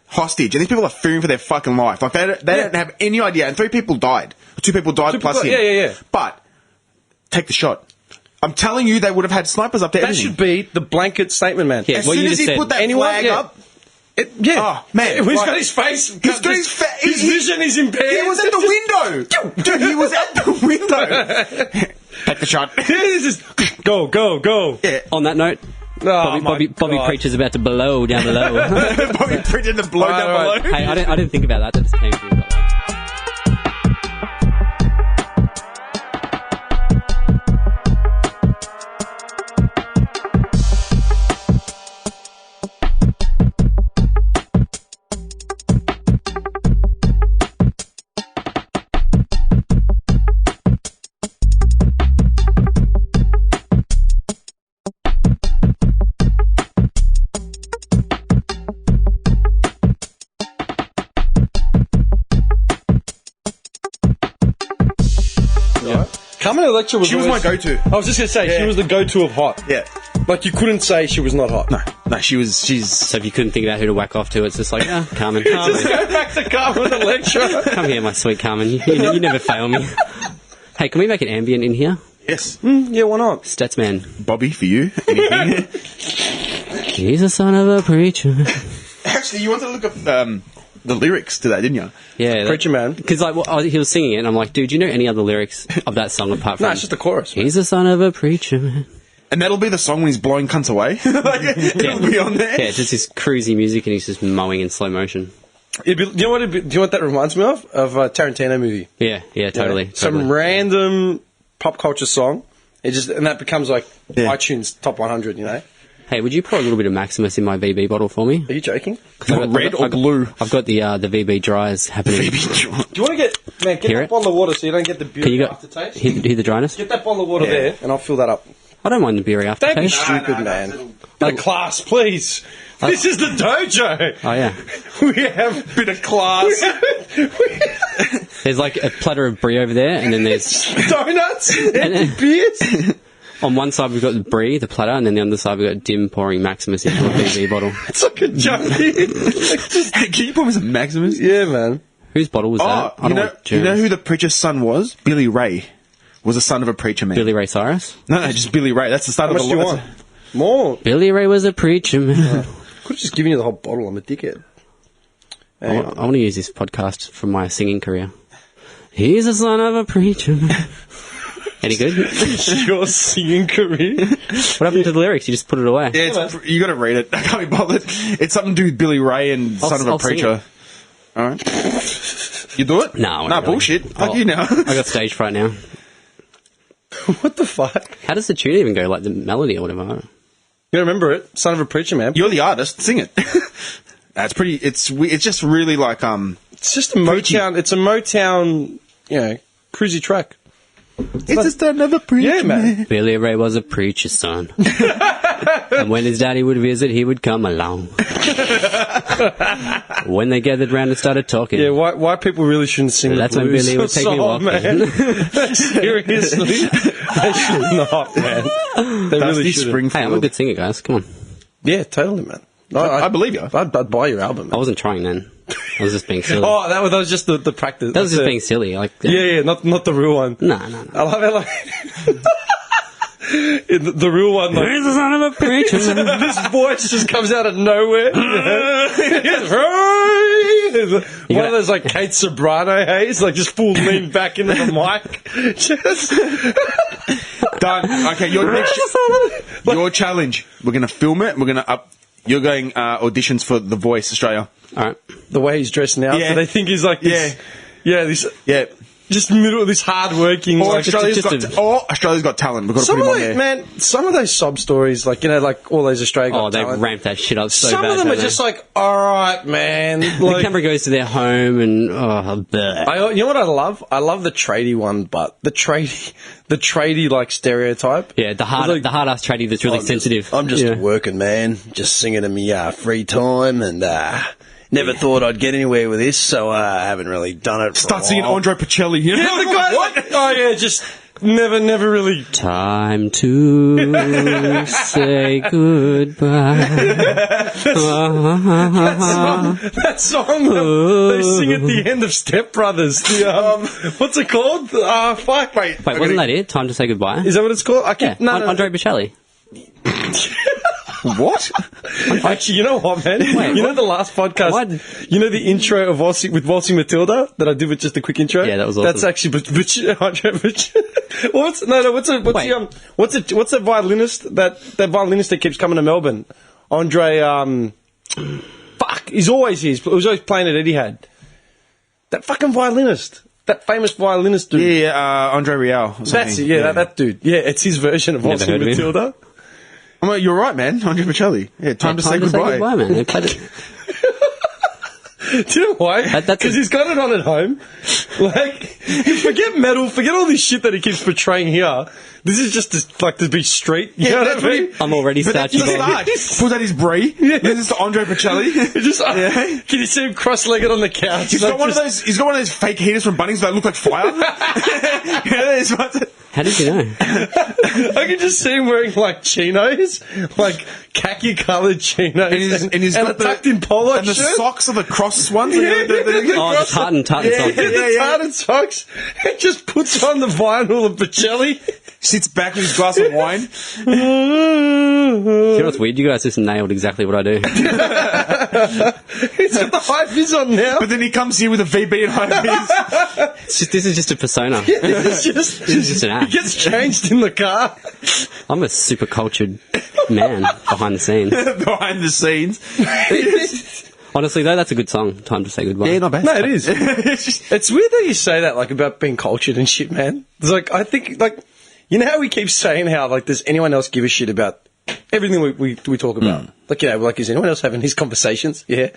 hostage, and these people are fearing for their fucking life. Like, they don't have any idea. And 3 people died. 2 people died plus him. Yeah. But, take the shot. I'm telling you, they would have had snipers up there. That should be the blanket statement, man. Yeah, As what soon you as just he said. put that Anyone? flag Yeah. up, Yeah. Oh, man. He's Like, got his face. he's got his his vision is impaired. he was at the window. Dude, he was at the window. Take the shot. He's just go. Yeah. On that note, Oh, Bobby Preacher's about to blow down below. Bobby Preacher to blow down Alright. below. Hey, I didn't think about that. That just came to me. Carmen Electra was She was always- my go-to. I was just going to say, she Yeah. was the go-to of hot. Yeah. Like, you couldn't say she was not hot. No, she's. So if you couldn't think about who to whack off to, it's just like, Carmen. Just go back to Carmen the lecturer. Come here, my sweet Carmen. You never fail me. Hey, can we make it ambient in here? Yes. Yeah, why not? Statsman. Bobby, for you. Anything? He's a son of a preacher. Actually, you wanted to look up the lyrics to that, didn't you? Yeah. Preacher man. Because he was singing it, and I'm like, dude, do you know any other lyrics of that song apart from... No, it's just the chorus. Man. He's a son of a preacher man. And that'll be the song when he's blowing cunts away. It'll be on there. Yeah, just this cruisy music, and he's just mowing in slow motion. Do you know what that reminds me of? Of a Tarantino movie. Yeah, totally. Some random pop culture song. And that becomes like iTunes top 100, you know? Hey, would you pour a little bit of Maximus in my VB bottle for me? Are you joking? Red or blue? I've got the VB dries happening. Do you want to get Hear that it? bottle of water so you don't get the beery aftertaste? Hear the dryness? Get that bottle of water there, and I'll fill that up. I don't mind the beery Don't be aftertaste. stupid, man. Bit of class, please. This is the dojo. Oh, yeah. We have Bit of class. There's like a platter of brie over there, and then there's... donuts and beers. On one side we've got the brie, the platter, and then the other side we've got Dim pouring Maximus into a VB bottle. It's like a junkie. Can you put me some Maximus? Yeah, man. Whose bottle was that? I don't want you know germs. who the preacher's son was? Billy Ray. Was the son of a preacher man. Billy Ray Cyrus? No, just Billy Ray. That's the start How of much the do you want? More. Billy Ray was a preacher man. Could have just given you the whole bottle. I'm a dickhead. I want to use this podcast for my singing career. He's the son of a preacher man. Any good? Your singing career. What happened to the lyrics? You just put it away. Yeah, you got to read it. I can't be bothered. It's something to do with Billy Ray and son of a I'll sing preacher. it. All right. You do it? No, Nah, not really. bullshit. Fuck Oh, you now. I got stage fright now. What the fuck? How does the tune even go? Like the melody or whatever? You remember it? Son of a preacher man. You're the artist. Sing it. That's pretty. It's just really like It's just a Motown. It's a Motown, cruisy track. It's the son of a preacher Yeah, man. Billy Ray was a preacher's son. And when his daddy would visit, he would come along. When they gathered round and started talking. Yeah, white people really shouldn't sing That's the when blues Billy would take me song, walking. man. Seriously. They should not, man. They really Dusty should. Springfield. Hey, I'm a good singer, guys. Come on. Yeah, totally, man. No, I believe you. I'd buy your album, I man. wasn't trying then. I was just being silly. Oh, that was just the practice. That was just being silly. Like, Yeah, not the real one. No. I love it, like... the real one, like... He's the son of a preacher. This voice just comes out of nowhere. One of those like Kate Sobrano haze, like just full lean back into the mic. Just Done. Okay, your challenge. We're gonna film it. We're gonna up. You're going auditions for The Voice Australia. All right. the way he's dressed now, Yeah. so they think he's like this. Yeah, this. Yeah. Just middle of this hard-working. Or like, Australia's got talent. We've got to some put him of on those, there. man, some of those sob stories, like, you know, like all those Australian Oh, Got they've Talent, ramped that shit up so some bad. of them are don't they? just like, all right, man. The Like, camera goes to their home and bleh. you know what I love? I love the tradie one, but the tradie like stereotype. Yeah, the hard ass tradie that's really sensitive. I'm just Yeah. working, man. Just singing in my free time, and never thought I'd get anywhere with this, so I haven't really done it. For Start a singing while. Andre Pacelli. You know? Yeah, the guy. Like, oh yeah, just never really. Time to say goodbye. That song they sing at the end of Step Brothers. The, what's it called? Fuck, wait. Wait, wasn't that it? Time to say goodbye? Is that what it's called? I Yeah, keep, no. Andre Bocelli. What? Actually, you know what, man? You know the last podcast? What? You know the intro of Waltzing Matilda that I did with just a quick intro? Yeah, that was awesome. That's actually what's the violinist that violinist that keeps coming to Melbourne? Andre fuck, he's always here. He was always playing at Etihad. That fucking violinist. That famous violinist dude. Yeah, Andre Rial. or That's something. it, that dude. Yeah, it's his version of Never Waltzing heard of him. Matilda. I'm like, you're right, man. Andre Bocelli. Yeah, time to say goodbye. man. They played it. Do you know why? that's Because he's got it on at home. Like, forget metal, forget all this shit that he keeps portraying here. This is just to be street. You know what I mean? I'm already But that's starting. just Pulls out his brie. This is to Andre Bocelli. Just, can you see him cross-legged on the couch? He's got one of those. He's got one of those fake heaters from Bunnings that look like fire. How did you know? I can just see him wearing like chinos, like khaki-coloured chinos, and a tucked-in polo and the shirt. socks are the cross ones. Oh, the tartan socks. The tartan socks. He just puts on the vinyl of Bocelli. Sits back with his glass of wine. You know what's weird? You guys just nailed exactly what I do. He's got the high vis on now. But then he comes here with a VB and high vis. This is just a persona. This is just an act. He gets changed in the car. I'm a super cultured man behind the scenes. Behind the scenes. Honestly, though, that's a good song. Time to say goodbye. Yeah, not bad. No, it is. It's weird that you say that, like, about being cultured and shit, man. It's like, I think, like, you know how we keep saying how, like, does anyone else give a shit about everything we talk about? Like, you know, like, is anyone else having these conversations? Yeah.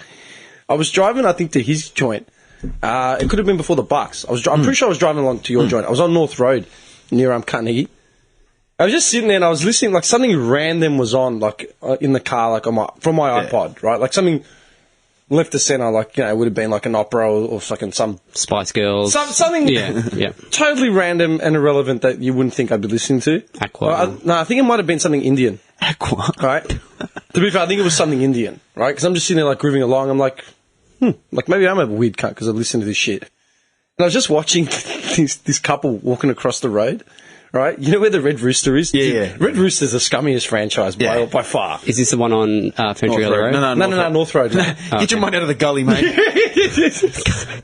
I was driving, I think, to his joint. It could have been before the Bucks. I'm pretty sure I was driving along to your joint. I was on North Road near Carnegie. I was just sitting there and I was listening, like, something random was on, like, in the car, like, from my iPod, right? Like, something left to centre, like, you know, it would have been like an opera or fucking some Spice Girls. Something Yeah. totally random and irrelevant that you wouldn't think I'd be listening to. Aqua. No, I think it might have been something Indian. Aqua. Right? To be fair, I think it was something Indian, right? Because I'm just sitting there, like, grooving along. I'm like, like, maybe I'm a weird cunt because I listen to this shit. And I was just watching this couple walking across the road, right? You know where the Red Rooster is? Yeah. Red Rooster's the scummiest franchise by far. Is this the one on Fentree Road? No, North Road. No. Get your mind out of the gully, mate.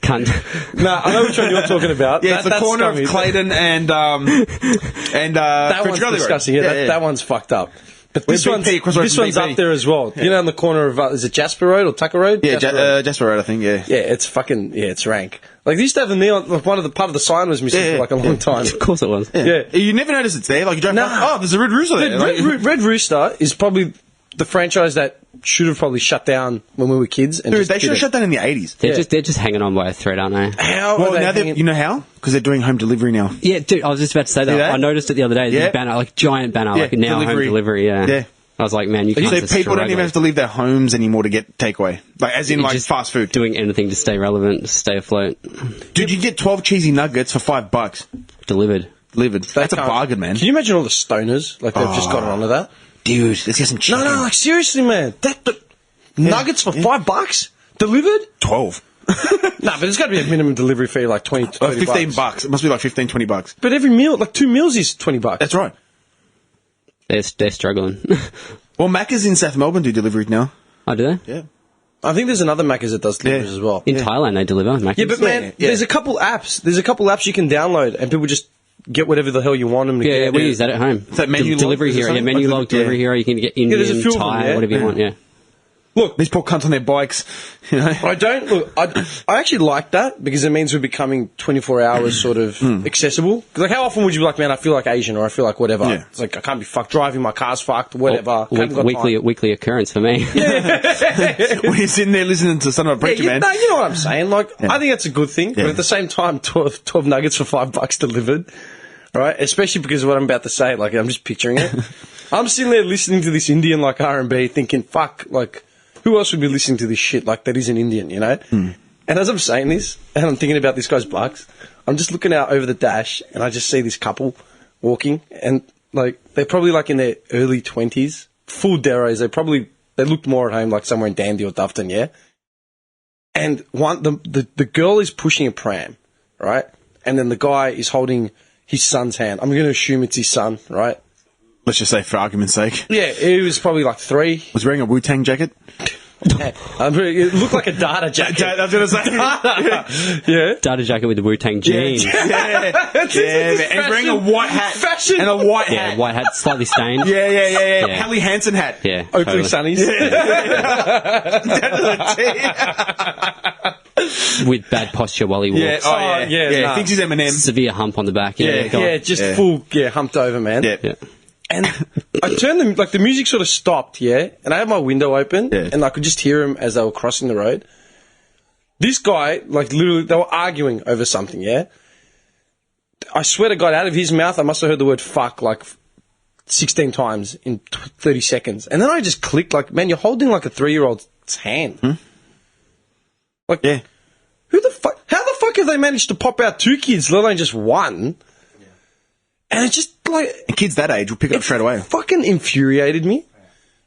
Cunt. No, I know which one you're talking about. Yeah, it's the that's corner scummy. of Clayton and That one's disgusting. Yeah, that one's fucked up. But this Where's one's, BP? Crossroads this one's BP? up there as well. You know, on the corner of, is it Jasper Road or Tucker Road? Yeah, Jasper Road. Jasper Road, I think, yeah. Yeah, it's fucking, it's rank. Like, they used to have the neon, like, part of the sign was missing for like a long time. Of course it was. Yeah. You never notice it's there. Like, you drive past, there's a Red Rooster there. Red Rooster is probably the franchise that should have probably shut down when we were kids. And Dude, just they should have shut down in the 80s. They're just hanging on by a thread, aren't they? How Well, are now they you know how? Because they're doing home delivery now. Yeah, dude, I was just about to say that. See that? I noticed it the other day. Yeah. This banner, like giant banner, like now delivery. home delivery. Yeah. I was like, man, you can't So just people don't even struggle. have to leave their homes anymore to get takeaway. Like, as in, You're like, just fast food. Doing anything to stay relevant, to stay afloat. Dude, you can get 12 cheesy nuggets for $5. Delivered. Delivered. That's a bargain, man. Can you imagine all the stoners? Like, they've just gotten onto that? Dude, let's get some chicken. No, like, seriously, man. Nuggets for $5? Delivered? 12. Nah, but there's got to be a minimum delivery fee, like 20, 30 $15 bucks. It must be like $15-20. But every meal, like 2 meals is $20. That's right. They're struggling. Well, Macca's in South Melbourne do deliveries now. Oh, do they? Yeah. I think there's another Macca's that does deliveries as well. In Thailand, they deliver. Macca's. Yeah, but man, there's a couple apps. There's a couple apps you can download, and people just get whatever the hell you want them to get. Yeah, we use that at home. Is that Menu Log, Delivery is it Hero. Yeah, something? Menu Like Log, the- Delivery yeah. Hero. You can get there's a Indian, few of them, Thai, yeah. whatever you want. Yeah. Look, These poor cunts on their bikes. You know? I actually like that because it means we're becoming 24 hours sort of accessible. 'Cause, like, how often would you be like, man, I feel like Asian or I feel like whatever? Yeah. It's like, I can't be fucked driving, my car's fucked, whatever. Haven't got time. Weekly occurrence for me. When you're sitting there listening to Son of a Preacher Man. No, you know what I'm saying. Like, I think that's a good thing, but Yeah. at the same time, 12 nuggets for $5 delivered, right? Especially because of what I'm about to say. Like, I'm just picturing it. I'm sitting there listening to this Indian like R&B, thinking, "Fuck!" Like, who else would be listening to this shit? Like, that is an Indian, you know? And as I'm saying this, and I'm thinking about this guy's bucks, I'm just looking out over the dash, and I just see this couple walking, and like, they're probably like in their early 20s, full deros. They looked more at home, like somewhere in Dandy or Dufton, yeah. And the girl is pushing a pram, right? And then the guy is holding his son's hand. I'm going to assume it's his son, right? Let's just say, for argument's sake. Yeah, he was probably like 3. Was wearing a Wu-Tang jacket. It looked like a data jacket. I was going to say. Yeah. Data jacket with the Wu-Tang jeans. Yeah, and wearing a white hat. Fashion. And a white Yeah, hat. white hat, slightly stained. Yeah. Yeah. Pauline Hanson hat. Yeah. Oakley totally. Sunnies. With bad posture while he walks. Yeah, oh, yeah. nah. Thinks he's Eminem. Severe hump on the back. Yeah, go on. Yeah, just full, humped over, man. Yeah. Yeah. And I turned the music sort of stopped, yeah, and I had my window open, Yeah. and I could just hear them as they were crossing the road. This guy, like, literally, they were arguing over something, yeah? I swear to God, out of his mouth, I must have heard the word fuck, like, 16 times in 30 seconds. And then I just clicked, like, man, you're holding, like, a 3-year-old's hand. Like, Yeah. who the fuck, how the fuck have they managed to pop out 2 kids, let alone just 1? And it just, like... And kids that age will pick it up straight away. Fucking infuriated me.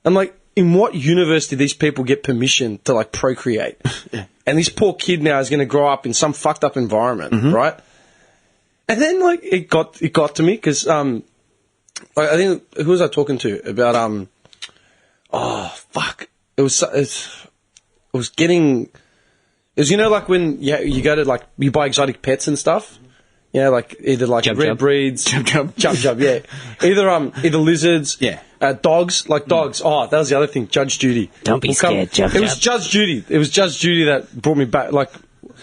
I'm like, in what universe did these people get permission to, like, procreate? Yeah. And this poor kid now is going to grow up in some fucked up environment, right? And then, like, it got to me because, I think, who was I talking to about, it was, you know, like when you go to, like, you buy exotic pets and stuff? You know, like, either, like, Jub red jub. breeds. Jub, yeah. Either lizards. Yeah. Dogs, like dogs. Oh, that was the other thing. Judge Judy. Don't be scared, Jub It was Jub. Judge Judy. It was Judge Judy that brought me back, like,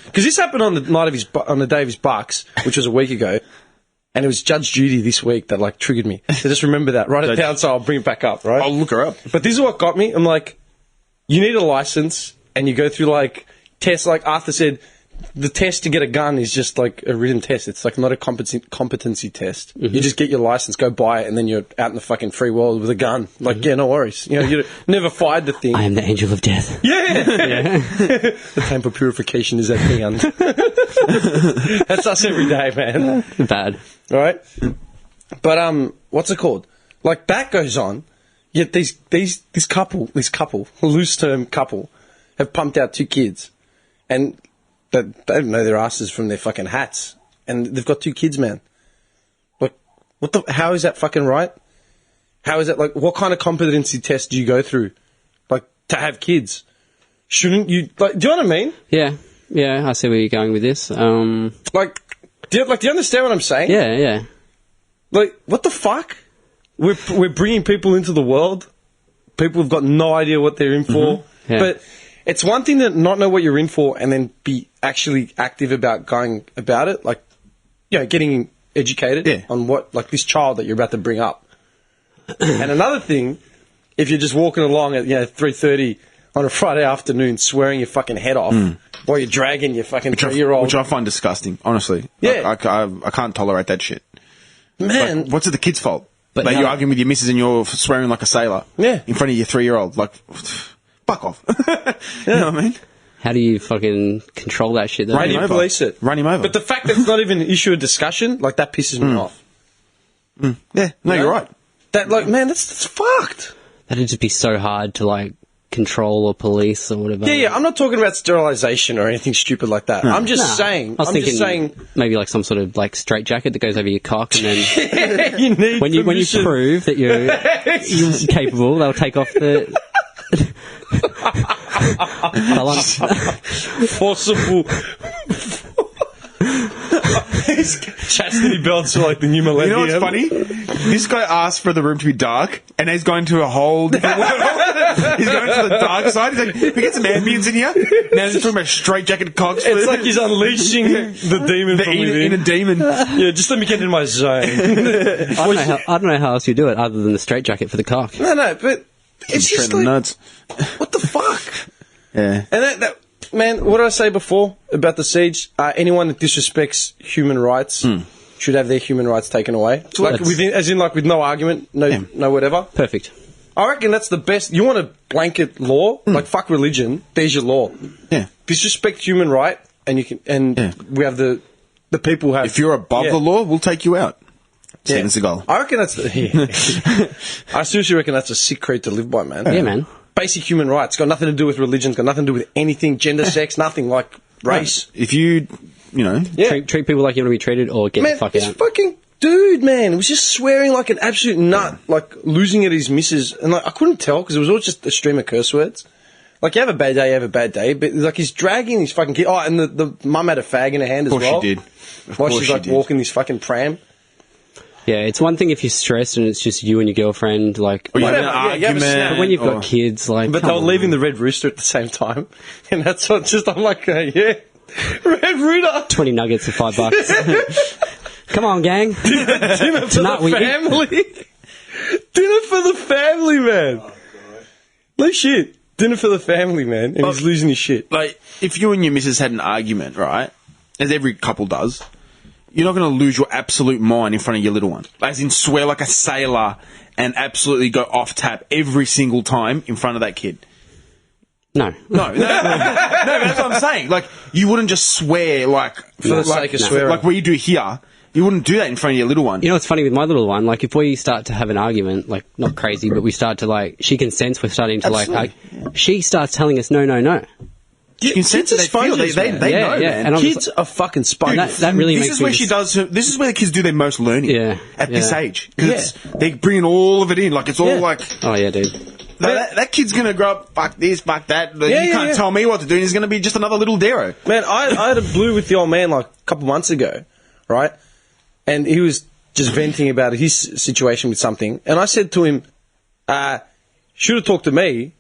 because this happened on the day of his bucks, which was a week ago, and it was Judge Judy this week that, like, triggered me. So just remember that. Write it down so I'll bring it back up, right? I'll look her up. But this is what got me. I'm like, you need a license, and you go through, like, tests. Like Arthur said, the test to get a gun is just, like, a written test. It's, like, not a competency test. You just get your license, go buy it, and then you're out in the fucking free world with a gun. Like, yeah, no worries. You know, you never fired the thing. I am the angel of death. Yeah! The time for purification is at hand. That's us every day, man. Bad. All right? But, what's it called? Like, that goes on, yet this couple, loose-term couple, have pumped out 2 kids. And they don't know their asses from their fucking hats. And they've got 2 kids, man. Like, how is that fucking right? How is that, like, what kind of competency test do you go through? Like, to have kids? Shouldn't you, like, do you know what I mean? Yeah, I see where you're going with this. Like, do you understand what I'm saying? Yeah. Like, what the fuck? We're bringing people into the world. People have got no idea what they're in for. Yeah. But it's one thing to not know what you're in for and then be actually active about going about it. Like, you know, getting educated on what, like, this child that you're about to bring up. And another thing, if you're just walking along at, 3:30 on a Friday afternoon swearing your fucking head off while you're dragging your fucking 3-year-old. Which I find disgusting, honestly. Yeah. Like, I can't tolerate that shit. Man. Like, what's it the kid's fault? But Like, no. you're arguing with your missus and you're swearing like a sailor. Yeah. In front of your 3-year-old. Like, fuck off. You know what I mean? How do you fucking control that shit, though? How do you police it? Run him over. But the fact that it's not even an issue of discussion, like, that pisses me off. Yeah, no, You know? you're right. That, like, man, that's fucked. That'd just be so hard to, like, control or police or whatever. Yeah, I'm not talking about sterilization or anything stupid like that. I'm just saying. I was thinking maybe like some sort of like straight jacket that goes over your cock, and then you need when you permission. prove that you're capable, they'll take off the. Forcible. Chastity belts are like the new You millennium. know what's funny? This guy asked for the room to be dark, and he's going to a whole different world. He's going to the dark side. He's like, we get some ambience in here. Now he's talking about straight jacket cocks. It's like he's unleashing the demon from within. In a demon. Yeah, just let me get in my zone. I don't know how else you do it other than the straight jacket for the cock. No, but it's just Straight in the like, nuts. what the fuck? Yeah. And that, man, what did I say before about the siege? Anyone that disrespects human rights should have their human rights taken away. Like as in, like, with no argument, no whatever. Perfect. I reckon that's the best. You want a blanket law? Like, fuck religion. There's your law. Yeah. Disrespect human right, and you can. We have the people have. If you're above the law, we'll take you out. Steven Seagal. I reckon that's. I seriously reckon that's a sick creed to live by, man. Yeah, man. Basic human rights. Got nothing to do with religion. Got nothing to do with anything. Gender, sex, nothing. Like race. If you know. Yeah. Treat people like you want to be treated, or get Man, the fuck this out. fucking dude, man, was just swearing like an absolute nut, like losing at his missus, and like I couldn't tell because it was all just a stream of curse words. Like, you have a bad day, you have a bad day, but like he's dragging his fucking kid. Oh, and the mum had a fag in her hand as well. Of course she did. While she's like walking this fucking pram. Yeah, it's one thing if you're stressed and it's just you and your girlfriend, like. Or you Whatever, have yeah, an you have a argument. snap. But when you've got or- kids, like. But they come were on. leaving the Red Rooster at the same time, and that's what just I'm like, yeah, Red Rooster. 20 nuggets for $5. Come on, gang. Dinner for Tonight the we eat. family. Dinner for the family, man. No shit. Dinner for the family, man, and he's losing his shit. Like, if you and your missus had an argument, right, as every couple does, you're not going to lose your absolute mind in front of your little one. As in, swear like a sailor and absolutely go off tap every single time in front of that kid. No. No, that's what I'm saying. Like, you wouldn't just swear like For the sake of swearing. like what you do here. You wouldn't do that in front of your little one. You know what's funny with my little one? Like, if we start to have an argument, like, not crazy, but we start to, like, she can sense we're starting to, like, she starts telling us, no. You can sense it. They feel. They know, man. And I'm Kids just are fucking sponges. that really This makes is me where she does. This is where the kids do their most learning. Yeah, at this yeah. age, because they're bringing all of it in. Like, it's all like. Oh, yeah, dude. That kid's gonna grow up. Fuck this. Fuck that. You can't tell me what to do. And he's gonna be just another little Darrow. Man, I had a blue with the old man like a couple months ago, right? And he was just venting about his situation with something. And I said to him, should have talked to me.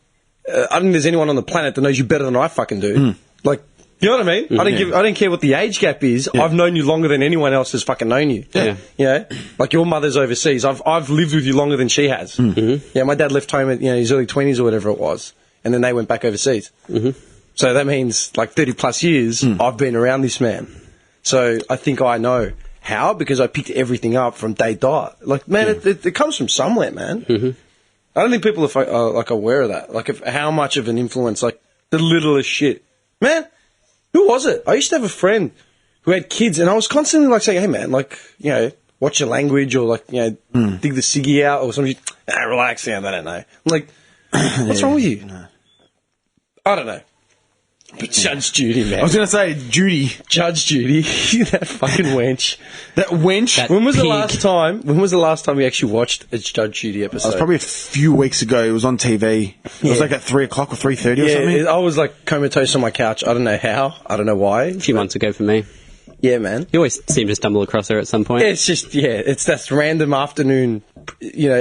I don't think there's anyone on the planet that knows you better than I fucking do. Like, you know what I mean? I don't care what the age gap is. I've known you longer than anyone else has fucking known you. Yeah. You know? Like, your mother's overseas. I've lived with you longer than she has. Mm-hmm. Yeah, my dad left home at his early 20s or whatever it was. And then they went back overseas. Mm-hmm. So that means, like, 30 plus years, I've been around this man. So I think I know how, because I picked everything up from day dot. Like, man, it comes from somewhere, man. Mm-hmm. I don't think people are like aware of that. Like, how much of an influence, like, the littlest shit. Man, who was it? I used to have a friend who had kids, and I was constantly, like, saying, hey, man, like, watch your language, or, like, dig the ciggy out, or something. Relax, I don't know. I'm like, what's wrong with you? No. I don't know. But Judge Judy, man. I was gonna say Judy. Judge Judy, that fucking wench. That wench. When was the last time we actually watched a Judge Judy episode? It was probably a few weeks ago. It was on TV. It was like at 3 o'clock or 3:30 or something. I was like comatose on my couch. I don't know how. I don't know why. A few months ago for me. Yeah, man. You always seem to stumble across her at some point. It's just, it's that random afternoon,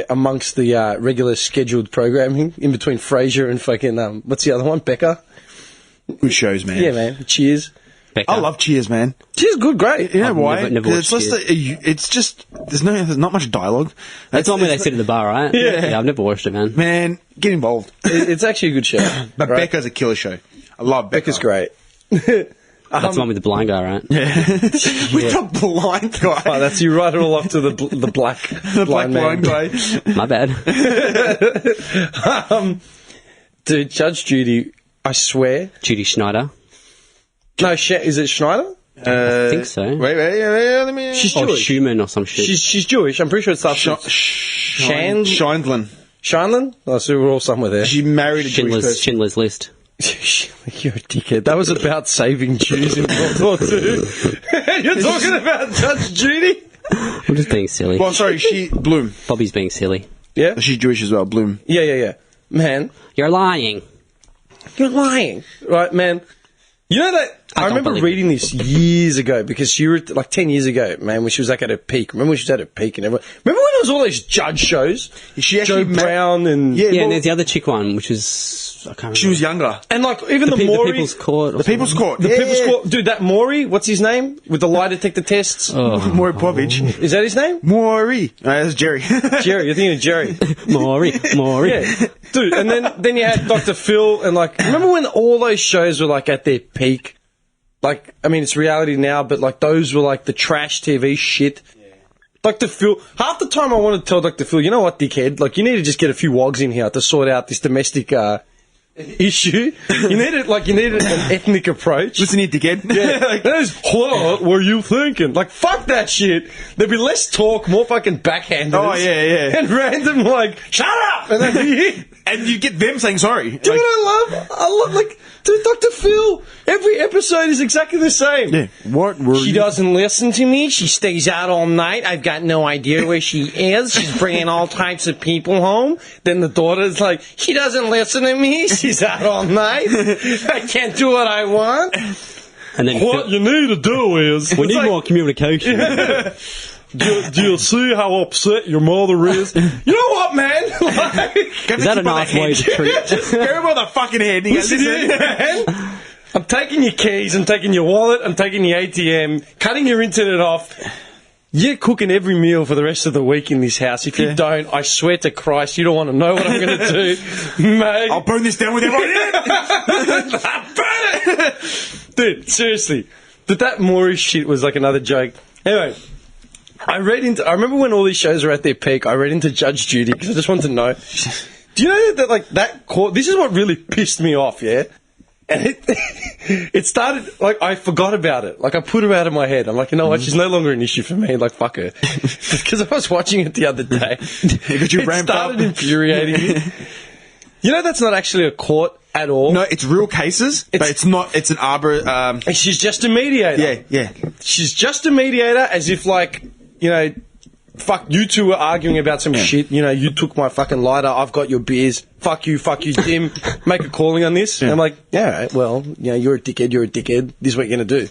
amongst the regular scheduled programming in between Frasier and fucking, what's the other one? Becca? Good shows, man. Yeah, man. Cheers. Becca. I love Cheers, man. Cheers, good, great. You know I've why? never watched It's just there's not much dialogue. That's the one where they sit at the bar, right? Yeah. I've never watched it, man. Man, get involved. It's actually a good show. But right? Becca's a killer show. I love Becca. Becca's great. That's the one with the blind guy, right? With the blind guy. Oh, that's you write it all off to the black the blind blind man. guy. My bad. Dude, Judge Judy, I swear. Judy Schneider. No, is it Schneider? I think so. Wait, let me. She's Or Jewish. Schumann or some shit. She's Jewish. I'm pretty sure it starts with Scheindlin. Shanlin. Oh, so we're all somewhere there. She married a Jewish person. Schindler's List. You're a dickhead. That was about saving Jews in World War II. You're talking about Judge Judy? I'm just being silly. Well, sorry, Bloom. Bobby's being silly. Yeah? She's Jewish as well, Bloom. Yeah. Man, You're lying. you're lying. Right, man. You know that... I don't remember believe reading this years ago, because she were, like, 10 years ago, man, when she was, like, at her peak. Remember when she was at her peak and everyone... Remember when there was all those judge shows? She Joe actually Brown and... Yeah, and there's the other chick one, which is... I can't remember. She was younger. And, like, even the the Maury... People's Court. Or The People's Court. The People's Court... Dude, that Maury, what's his name? With the lie detector tests? Maury Povich. Is that his name? Maury. That's Jerry. Jerry, you're thinking of Jerry. Maury. Yeah, dude, and then you had Dr. Phil, and like, remember when all those shows were like at their peak? Like, I mean, it's reality now, but like those were like the trash TV shit. Dr. Phil, half the time I wanted to tell Dr. Phil, you know what, dickhead? Like, you need to just get a few wogs in here to sort out this domestic issue. You needed an ethnic approach. Listen here, dickhead. Yeah, what were you thinking? Like, fuck that shit. There'd be less talk, more fucking backhanders. Oh, yeah. And random, like, shut up! And then And you get them saying sorry. do you know what I love? Like, dude, Dr. Phil, every episode is exactly the same. Yeah. What were She you? doesn't listen to me. She stays out all night. I've got no idea where she is. She's bringing all types of people home. Then the daughter's like, she doesn't listen to me. She's out all night. I can't do what I want. And then What you need to do is... we need more communication. Do you see how upset your mother is? You know what, man? Like, Is that a nice way to treat? Go by the fucking head. He goes, listen here, man. I'm taking your keys, I'm taking your wallet, I'm taking your ATM, cutting your internet off. you're cooking every meal for the rest of the week in this house. If you don't, I swear to Christ, you don't want to know what I'm going to do, mate. I'll burn this down with everyone. Burn it! Dude, seriously. But that Moorish shit was like another joke. Anyway, I remember when all these shows were at their peak, I read into Judge Judy because I just wanted to know. Do you know that, like, that court, this is what really pissed me off, yeah? And it started, like, I forgot about it. Like, I put her out of my head. I'm like, you know what? She's no longer an issue for me. Like, fuck her. Because I was watching it the other day. It started infuriating me. You know that's not actually a court at all? No, it's real cases, but it's not, it's an arbor... And she's just a mediator. Yeah. She's just a mediator as if, like, you know... Fuck, you two were arguing about some shit. You know, you took my fucking lighter. I've got your beers. Fuck you, Tim. Make a calling on this. And I'm like, yeah, right, well, you know, you're a dickhead. This is what you're going to do.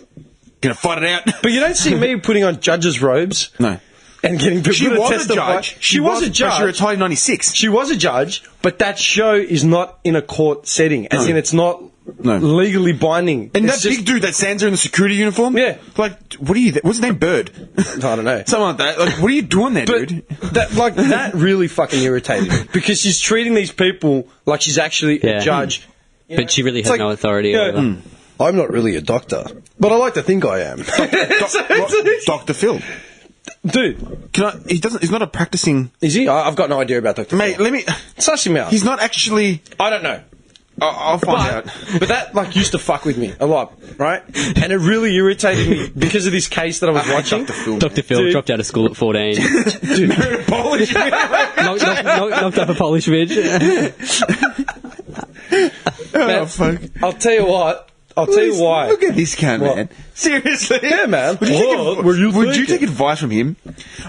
Gonna fight it out. But you don't see me putting on judge's robes. No. And getting people She to was a testify. judge. She was a judge. She retired in 96. She was a judge, but that show is not in a court setting. As in, it's not legally binding. And it's that big dude that stands there in the security uniform? Yeah. Like, what are you... What's his name? Bird? I don't know. Something like that. Like, what are you doing there, But dude? that really fucking irritated me. Because she's treating these people like she's actually a judge. But she really has like, no authority over I'm not really a doctor, but I like to think I am. Dr. Phil. Dude. He's not a practicing... Is he? I've got no idea about Dr. Mate, let me... Suss him out. He's not actually... I don't know. I'll find out. But that, like, used to fuck with me a lot, right? And it really irritated me because of this case that I was watching. Dr. Phil dropped out of school at 14. Dude, married a Polish knocked up a Polish bitch. Man, fuck. I'll tell you what. I'll tell you why. Look at this cunt, What? man. Seriously. Yeah, man. Would you take advice from him?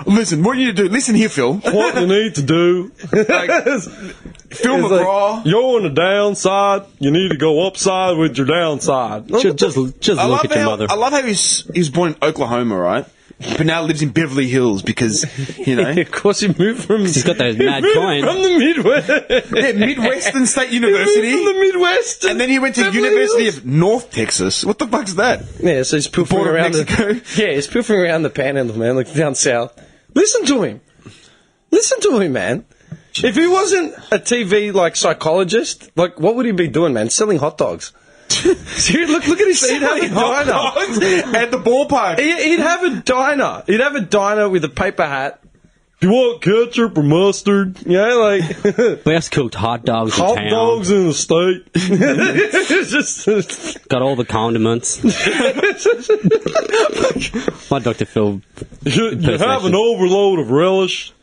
Listen, what you need to do... Listen here, Phil. What you need to do... Phil McGraw... you're on the downside, you need to go upside with your downside. Just look at your mother. I love how he was born in Oklahoma, right? But now lives in Beverly Hills because, you know... Of course he moved from... He's got those mad coins. From the Midwest. Yeah, Midwestern State University. He moved from the Midwest. And then he went to Beverly University Hills. of North Texas. What the fuck's that? Yeah, so he's poofing Border of around Mexico. he's poofing around the panhandle, man, like down south. Listen to him, man. If he wasn't a TV, like, psychologist, like, what would he be doing, man? Selling hot dogs. Seriously, look at his... He'd have a diner. At the ballpark. He'd have a diner. He'd have a diner with a paper hat. Do you want ketchup or mustard? You know, like... We just cooked hot dogs in hot town. dogs in the state. It's just... Got all the condiments. My Dr. Phil. You have an overload of relish.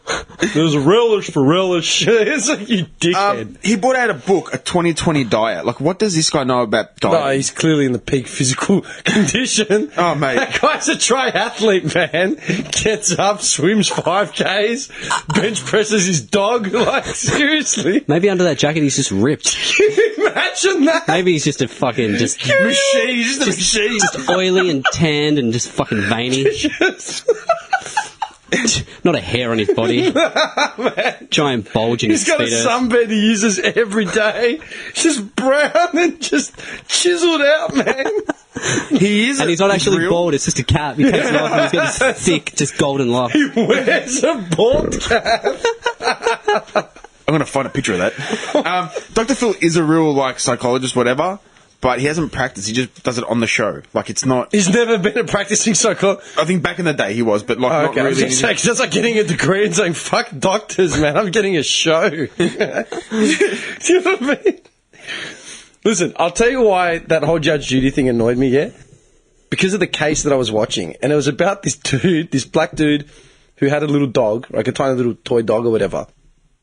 There's a relish for relish. It's like, you dickhead. He brought out a book, A 2020 Diet. Like, what does this guy know about diet? No, he's clearly in the peak physical condition. Oh, mate. That guy's a triathlete, man. Gets up, swims 5Ks, bench presses his dog. Like, seriously. Maybe under that jacket he's just ripped. Can you imagine that? Maybe he's just a fucking Machine. He's just a machine. just oily and tanned and just fucking veiny. Not a hair on his body. Giant bulge in He's his got a speedo. sunbed he uses every day. It's just brown and just chiseled out, man. He is. And he's not actually real. bald, it's just a cap. He takes it off and he's got this thick, just golden lock. He wears a bald cap. I'm going to find a picture of that. Dr. Phil is a real, like, psychologist, whatever, but he hasn't practiced. He just does it on the show. Like, it's not... He's never been a practicing psychologist. I think back in the day he was, but, like, not Okay, I was really. just saying, 'cause that's like getting a degree and saying, fuck doctors, man, I'm getting a show. Do you know what I mean? Listen, I'll tell you why that whole Judge Judy thing annoyed me, yeah? Because of the case that I was watching. And it was about this dude, this black dude, who had a little dog, like a tiny little toy dog or whatever.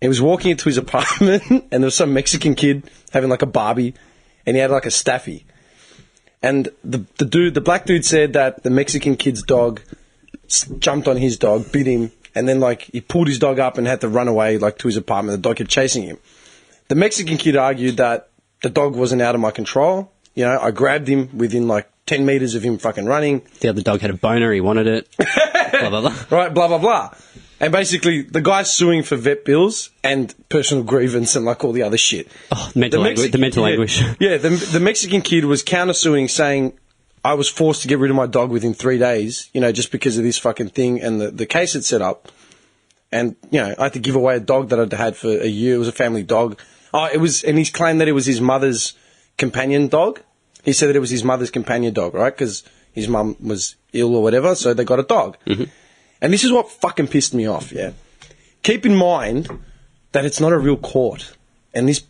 He was walking into his apartment, and there was some Mexican kid having like a Barbie, and he had like a staffy. And the black dude said that the Mexican kid's dog jumped on his dog, bit him, and then like he pulled his dog up and had to run away like to his apartment. The dog kept chasing him. The Mexican kid argued that the dog wasn't out of my control. You know, I grabbed him within like 10 meters of him fucking running. The other dog had a boner, he wanted it. Blah, blah, blah. Right, blah, blah, blah. And basically, the guy's suing for vet bills and personal grievance and like all the other shit. Oh, the mental anguish. Yeah, the Mexican kid was countersuing saying, I was forced to get rid of my dog within 3 days, just because of this fucking thing and the case it set up. And, I had to give away a dog that I'd had for a year. It was a family dog. And he's claimed that it was his mother's companion dog. He said that it was his mother's companion dog, right? Because his mum was ill or whatever, so they got a dog. Mm-hmm. And this is what fucking pissed me off, yeah? Keep in mind that it's not a real court. And this,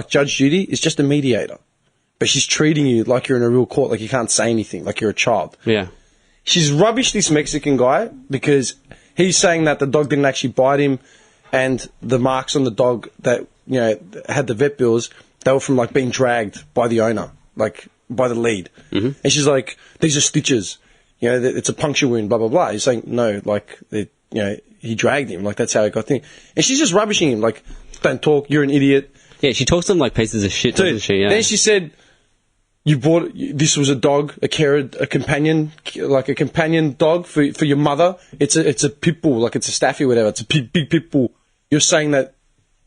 Judge Judy, is just a mediator. But she's treating you like you're in a real court, like you can't say anything, like you're a child. Yeah. She's rubbished this Mexican guy because he's saying that the dog didn't actually bite him, and the marks on the dog that, had the vet bills, they were from, being dragged by the owner, by the lead. Mm-hmm. And she's like, these are stitches. It's a puncture wound, blah, blah, blah. He's saying, no, he dragged him. That's how it got thing. And she's just rubbishing him, don't talk, you're an idiot. Yeah, she talks to them like pieces of shit, doesn't she? Yeah. Then she said, this was a dog, a companion, a companion dog for your mother. It's a pit bull, it's a staffy or whatever. It's a big pit bull. You're saying that.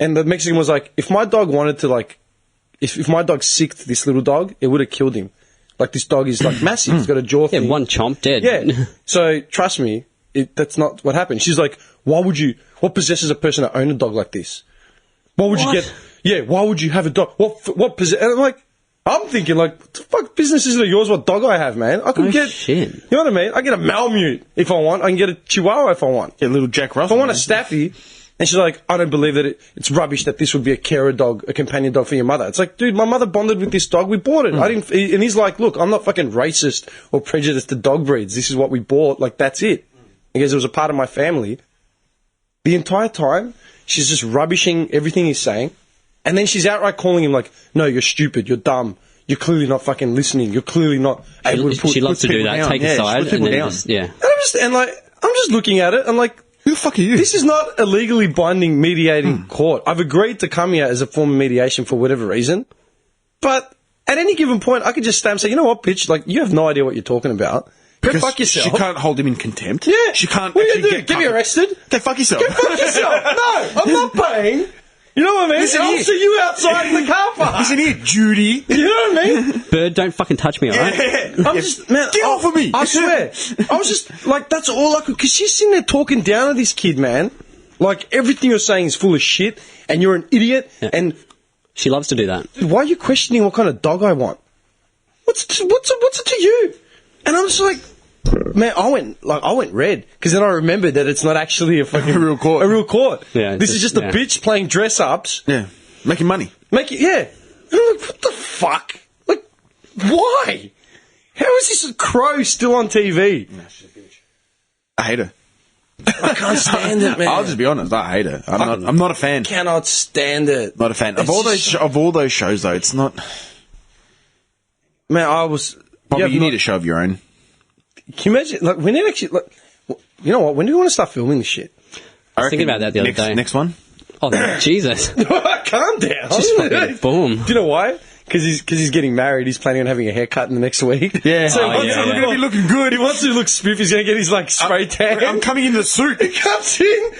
And the Mexican was like, if my dog wanted to, if my dog sicked this little dog, it would have killed him. This dog is, massive. He's got a jaw thing. Yeah, one chomp dead. Yeah. So, trust me, that's not what happened. She's like, what possesses a person to own a dog like this? Why would you why would you have a dog? And I'm like, I'm thinking, what the fuck business is it of yours what dog I have, man? I could shit. You know what I mean? I get a Malamute if I want. I can get a Chihuahua if I want. Yeah, little Jack Russell. If I want a Staffy, and she's like, I don't believe that it's rubbish that this would be a carer dog, a companion dog for your mother. It's like, dude, my mother bonded with this dog. We bought it. And he's like, look, I'm not fucking racist or prejudiced to dog breeds. This is what we bought. That's it. Because it was a part of my family. The entire time, she's just rubbishing everything he's saying. And then she's outright calling him no, you're stupid, you're dumb, you're clearly not fucking listening, you're clearly not able to She loves to do that, take a side, and then I'm just looking at it, I'm like, who the fuck are you? This is not a legally binding mediating court. I've agreed to come here as a form of mediation for whatever reason, but at any given point, I could just stand and say, you know what, bitch, you have no idea what you're talking about. Go fuck yourself. She can't hold him in contempt. Yeah. She can't What are you going to do? Get me arrested? Go fuck yourself. Go fuck yourself. No, I'm not paying. You know what I mean? Listen I'll here. see you outside in the car park. Listen here, Judy. You know what I mean? Bird, don't fucking touch me, alright? I'm just, man. Get off of me. I swear. I was just, that's all I could, because she's sitting there talking down to this kid, man. Everything you're saying is full of shit, and you're an idiot, and... She loves to do that. Why are you questioning what kind of dog I want? What's it to you? And I'm just like... Man, I went red because then I remembered that it's not actually a fucking real court. A real court. Yeah, this is just a bitch playing dress ups. Yeah, making money. And I'm like, what the fuck? Why? How is this crow still on TV? I hate her. I can't stand it, man. I'll just be honest. I hate her. I'm not a fan. Cannot stand it. Not a fan of all those shows though. It's not. Man, I was. Bobby, you need a show of your own. Can you imagine? We need actually. You know what? When do we want to start filming this shit? I was thinking about that the other day. Next one. Oh, Jesus! Calm down. Just fucking boom. Do you know why? Because he's getting married. He's planning on having a haircut in the next week. Yeah. So he's going to be looking good. He wants to look spiff. He's going to get his spray tan. I'm coming in the suit. He comes in.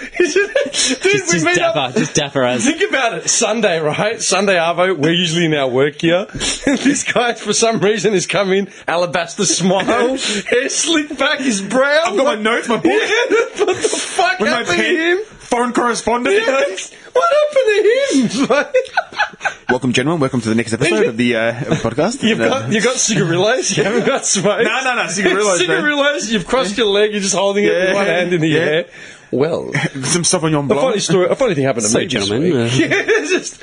Just dapper as. Think about it. Sunday, right? Sunday Arvo. We're usually in our work gear. And this guy, for some reason, has come in. Alabaster smile. Hair slicked back. His brow. I've got my notes, my book. Yeah, what the fuck With happened my to him? Foreign correspondent. Yeah. What happened to him? Welcome, gentlemen. Welcome to the next episode of the podcast. You've got cigarillos. You haven't got smoke. No, cigarillos. Cigarillos. You've crossed your leg. You're just holding it with one hand in the air. Well, some stuff on your a blog. funny thing happened to me, gentlemen.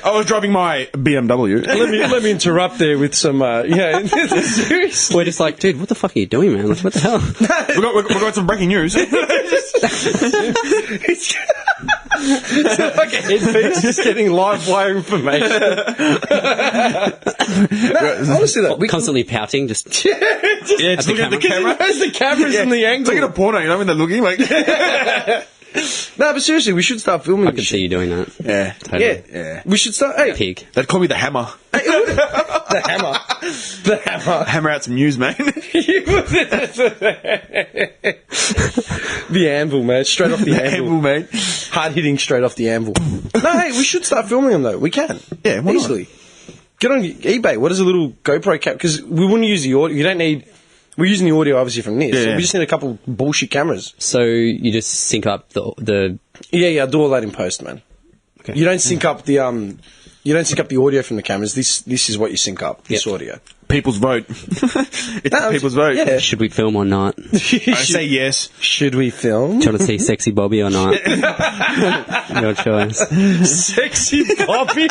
I was driving my BMW. Let me interrupt there with some. Seriously. We're just like, dude, what the fuck are you doing, man? What the hell? we got some breaking news. It's like a headpiece just getting live wire information. Honestly, though, Constantly pouting, just It's looking at the camera. Where's the cameras and the angle? It's like a porno, you know, when they're looking like. No, but seriously, we should start filming. I could see you doing that. Yeah. Totally. Yeah. We should start. Hey, Pig. They'd call me the Hammer. the hammer. The hammer. Hammer out some news, man. The anvil, man. Straight off the anvil. Anvil, mate. Hard hitting straight off the anvil. No, hey, we should start filming them, though. We can. Yeah, why not? Easily. Get on eBay. What is a little GoPro cap? Because we wouldn't use the audio. You don't need We're using the audio obviously from this. Yeah. We just need a couple bullshit cameras. So you just sync up the Yeah, I do all that in post, man. Okay. You don't sync up the audio from the cameras. This is what you sync up. This Yep. audio. People's vote. It's No, people's vote. yeah. should we film or not? Do I say yes. Should we film? you want to see sexy Bobby or not? Your choice. Sexy Bobby?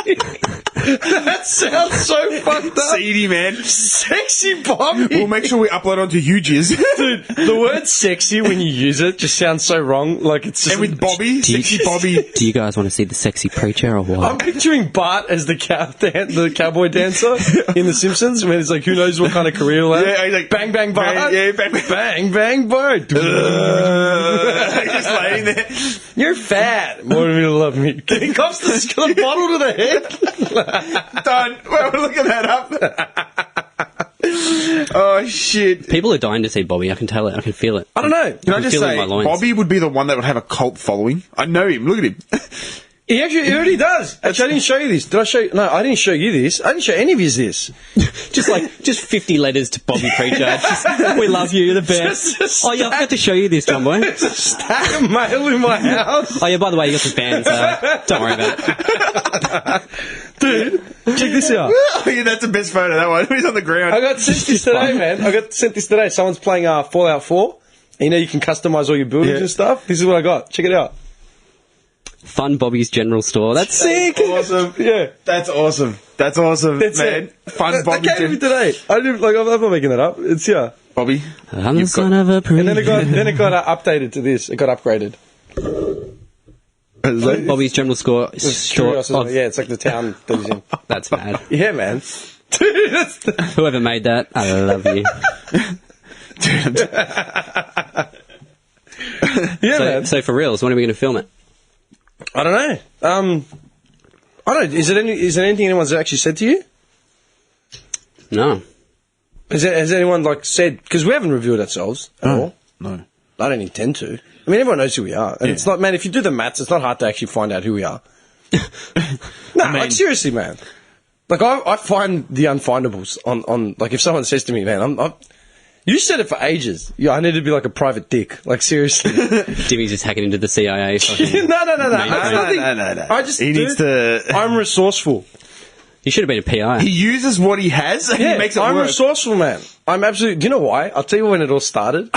That sounds so fucked up. Seedy, man. Sexy Bobby? We'll make sure we upload onto Huges. Dude, the word sexy when you use it just sounds so wrong. Like it's just. And with Bobby, sexy Bobby. Do you guys want to see the sexy preacher or what? I'm picturing Bart as the cowboy dancer in The Simpsons when it's like, who knows what kind of career he'll have. Yeah, he's like, bang, bang, Bart. Yeah, bang, bang. Bang, bang, Bart. Just laying there. You're fat. More than me to love me. He cops the bottle to the head. Done. We're looking that up. Oh, shit. People are dying to see Bobby. I can tell it. I can feel it. I don't know. Can I I'm just feeling say, my loins. Bobby would be the one that would have a cult following. I know him. Look at him. He already does. Actually, I didn't show you this. Did I show you? No, I didn't show you this. I didn't show any of you this. just 50 letters to Bobby Preacher. We love you. You're the best. Just Oh, yeah, I forgot to show you this, John Boy. There's a stack of mail in my house. Oh, yeah, by the way, you got some fans. Don't worry about it. Dude, check this out. Oh, yeah, that's the best photo, that one. He's on the ground. I got sent this today, man. I got sent this today. Someone's playing Fallout 4. And you know you can customize all your buildings and stuff. This is what I got. Check it out. Fun Bobby's General Store. That's sick. Awesome. Yeah. That's awesome. That's awesome, That's man. it. Fun Bobby. That came to me today. I didn't, I'm not making that up. It's here. Bobby. I'm the son of a preacher. And then it got updated to this. It got upgraded. Bobby's General Store. Curious, Oh, yeah, it's like the town that he's in. that's mad. Yeah, man. Dude, that's Whoever made that, I love you. yeah, man. So for reals, when are we going to film it? I don't know. I don't. Is there anything anyone's actually said to you? No. Has anyone like said? Because we haven't revealed ourselves at all. No. I don't intend to. I mean, everyone knows who we are, and it's not, man. If you do the maths, it's not hard to actually find out who we are. No, like seriously, man. Like I find the unfindables on like if someone says to me, man, I'm you said it for ages. Yeah, I need to be like a private dick. Like seriously. Jimmy's just hacking into the CIA. No. No. I just He needs to. I'm resourceful. You should have been a PI. He uses what he has and he makes it I'm work. resourceful, man. I'm absolutely. Do you know why? I'll tell you when it all started.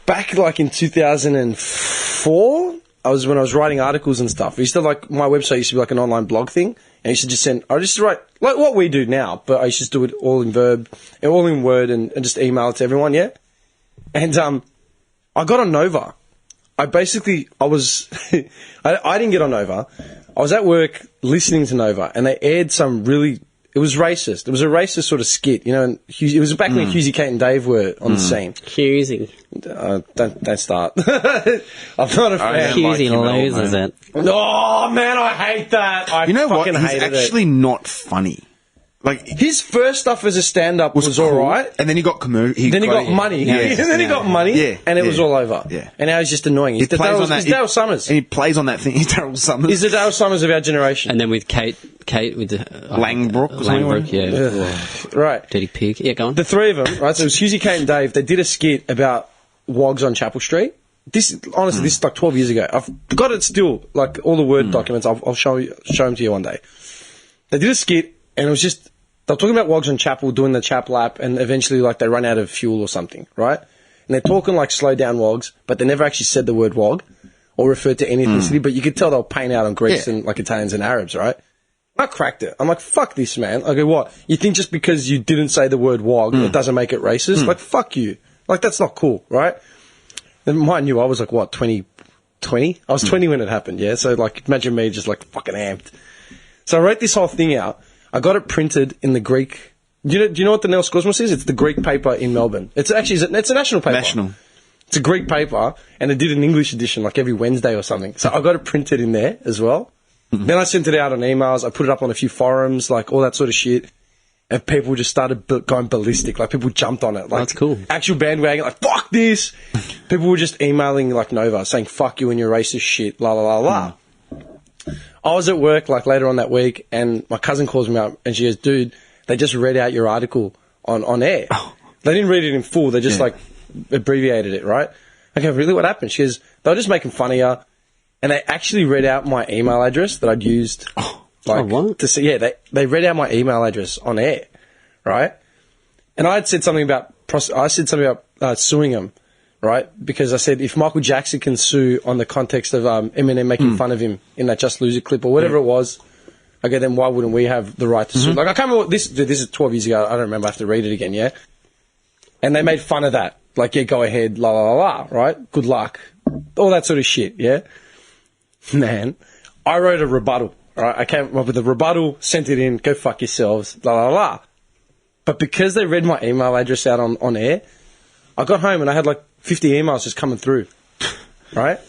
Back like in 2004, when I was writing articles and stuff. I used to like my website used to be like an online blog thing, and I used to just send. I used to write like what we do now, but I used to just do it all in verb, and all in Word, and just email it to everyone. Yeah, and I got on Nova. I was I didn't get on Nova. I was at work listening to Nova, and they aired some really. It was racist. It was a racist sort of skit, you know. And it was back when Husey, Kate, and Dave were on the scene. Husey. Don't start. I'm not a fan. Husey loses it. Oh man, I hate that. I You know what? fucking He's hated actually not funny. Like His first stuff as a stand-up was cool, all right. and then he got Then he got money. Yeah. And then he got money. Yeah. And it was Yeah. all over. Yeah. And now he's just annoying. He's He plays on that. He's Dale Summers. And he plays on that thing. He's Daryl Summers. He's the Dale Summers of our generation. And then with Kate with the, Langbrook or something Langbrook, yeah. Right. Dirty pig. Yeah, go on. The three of them, right? So it was Husey, Kate, and Dave. They did a skit about wogs on Chapel Street. This, honestly, this is like 12 years ago. I've got it still, like all the Word documents. I'll show them to you one day. They did a skit, and it was just they were talking about wogs on Chapel, doing the chap lap, and eventually, like, they run out of fuel or something, right? And they're talking like slow down wogs, but they never actually said the word wog or referred to any ethnicity. But you could tell they were paying out on Greeks and like Italians and Arabs, right? I cracked it. I'm like, fuck this, man. I go, what? You think just because you didn't say the word wog, it doesn't make it racist? Like, fuck you. Like, that's not cool, right? And mind you, I was like, what, 20? I was 20 when it happened, yeah? So, like, imagine me just, like, fucking amped. So I wrote this whole thing out. I got it printed in the Greek... Do you know what the Nels Cosmos is? It's the Greek paper in Melbourne. It's actually... It's a national paper. National. It's a Greek paper, and they did an English edition, like, every Wednesday or something. So I got it printed in there as well. Then I sent it out on emails. I put it up on a few forums, like, all that sort of shit. And people just started going ballistic. Like, people jumped on it. Like, that's cool. Actual bandwagon, like, fuck this! People were just emailing, like, Nova, saying, fuck you and your racist shit, la la la la. I was at work, like, later on that week, and my cousin calls me up, and she goes, dude, they just read out your article on air. They didn't read it in full. They just like abbreviated it, right? I go, really? What happened? She goes, they were just making fun of you, and they actually read out my email address that I'd used. What? To see, yeah, they read out my email address on air, right? And I had said something about suing them, right? Because I said if Michael Jackson can sue on the context of Eminem making fun of him in that Just Loser clip or whatever it was, okay, then why wouldn't we have the right to sue? Like I can't remember this is 12 years ago. I don't remember. I have to read it again. Yeah, and they made fun of that. Like, yeah, go ahead, la la la la, right? Good luck, all that sort of shit. Yeah, man, I wrote a rebuttal. Right, I came up with a rebuttal, sent it in, go fuck yourselves, la la la. But because they read my email address out on air, I got home and I had like 50 emails just coming through, right?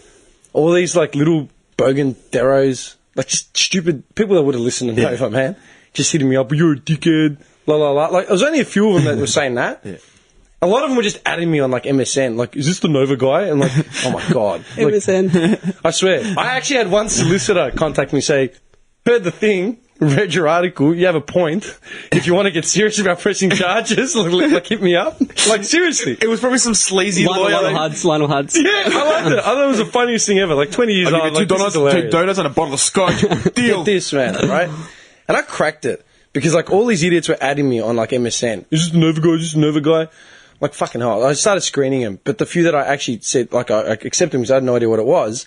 All these like little bogan deros, like just stupid people that would have listened to Nova, man, just hitting me up, you're a dickhead, la la la. Like, there was only a few of them that were saying that. Yeah. A lot of them were just adding me on like MSN, like, is this the Nova guy? And like, oh my God. Like, MSN. I swear. I actually had one solicitor contact me say, heard the thing, read your article, you have a point. If you want to get serious about pressing charges, like hit me up. Like, seriously. It was probably some sleazy lawyer. Lionel Huds. Yeah, I liked it. I thought it was the funniest thing ever. Like, 20 years old. Like, two donuts and a bottle of scotch. Deal. Get this, man, right? And I cracked it. Because, like, all these idiots were adding me on, like, MSN. Is this the Nova guy? Is this the Nova guy? Like, fucking hell. I started screening them. But the few that I actually said, like, I accepted them because I had no idea what it was,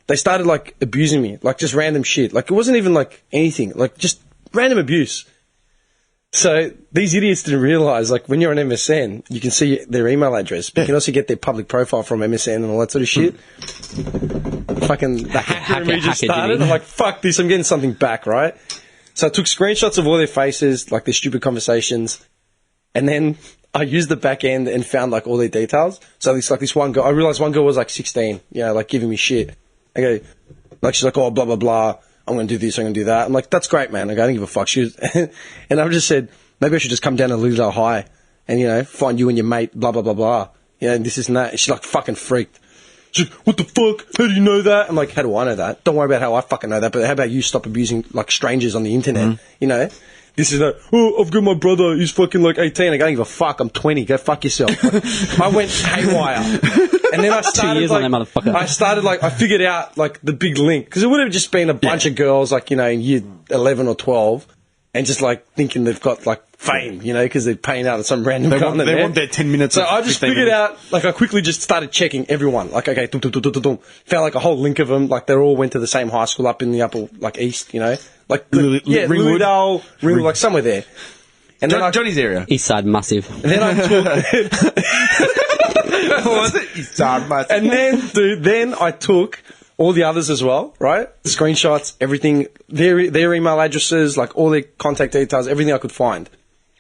they started, like, abusing me. Like, just random shit. Like, it wasn't even, like, anything. Like, just random abuse. So, these idiots didn't realise, like, when you're on MSN, you can see their email address, but you can also get their public profile from MSN and all that sort of shit. Fucking, the hacker in me just started. I'm like, fuck this, I'm getting something back, right? So, I took screenshots of all their faces, like, their stupid conversations, and then I used the back end and found, like, all their details. So, it's like this one girl, I realised one girl was, like, 16, you know, like, giving me shit. I go, like, she's like, oh, blah, blah, blah. I'm going to do this, I'm going to do that. I'm like, that's great, man. I go, I don't give a fuck. She was, and I just said, maybe I should just come down to Lilydale High and, you know, find you and your mate, blah, blah, blah, blah. You know, and this, and that. And she's like, fucking freaked. She's like, what the fuck? How do you know that? I'm like, how do I know that? Don't worry about how I fucking know that, but how about you stop abusing, like, strangers on the internet? You know? This is oh, I've got my brother, he's fucking like 18. I don't give a fuck, I'm 20, go fuck yourself. I went haywire. And then I started, 2 years on that motherfucker. I figured out, like, the big link. Because it would have just been a bunch of girls, like, you know, in year 11 or 12, and just, like, thinking they've got, like, fame, you know, because they're paying out at some random company. They want their 10 minutes. So I just figured out, like, I quickly just started checking everyone. Like, okay, found, like, a whole link of them. Like, they all went to the same high school up in the upper, like, east, you know. Like, Ringwood, like, somewhere there. And then Johnny's area. East Side Massive. And then I took... Was it? East Side Massive. And then, dude, I took all the others as well, right? Screenshots, everything, their email addresses, like, all their contact details, everything I could find.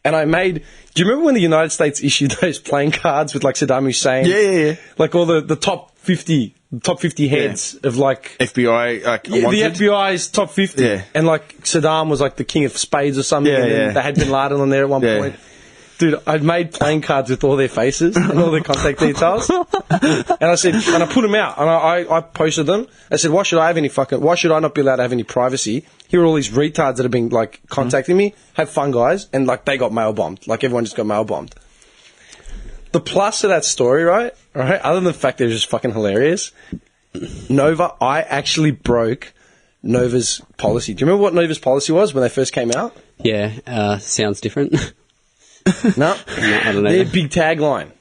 And I made... Do you remember when the United States issued those playing cards with, like, Saddam Hussein? Yeah. Like, all the top 50... The top 50 heads of, like... FBI, like, the FBI's top 50. Yeah. And, like, Saddam was, like, the king of spades or something. Yeah, and then they had Bin Laden on there at one point. Dude, I'd made playing cards with all their faces and all their contact details. And I said... And I put them out. And I posted them. I said, why should I not be allowed to have any privacy? Here are all these retards that have been, like, contacting me. Have fun, guys. And, like, they got mail bombed. Like, everyone just got mail bombed. The plus of that story, right, other than the fact that it was just fucking hilarious, Nova, I actually broke Nova's policy. Do you remember what Nova's policy was when they first came out? Yeah, sounds different. No, I don't know. Their big tagline,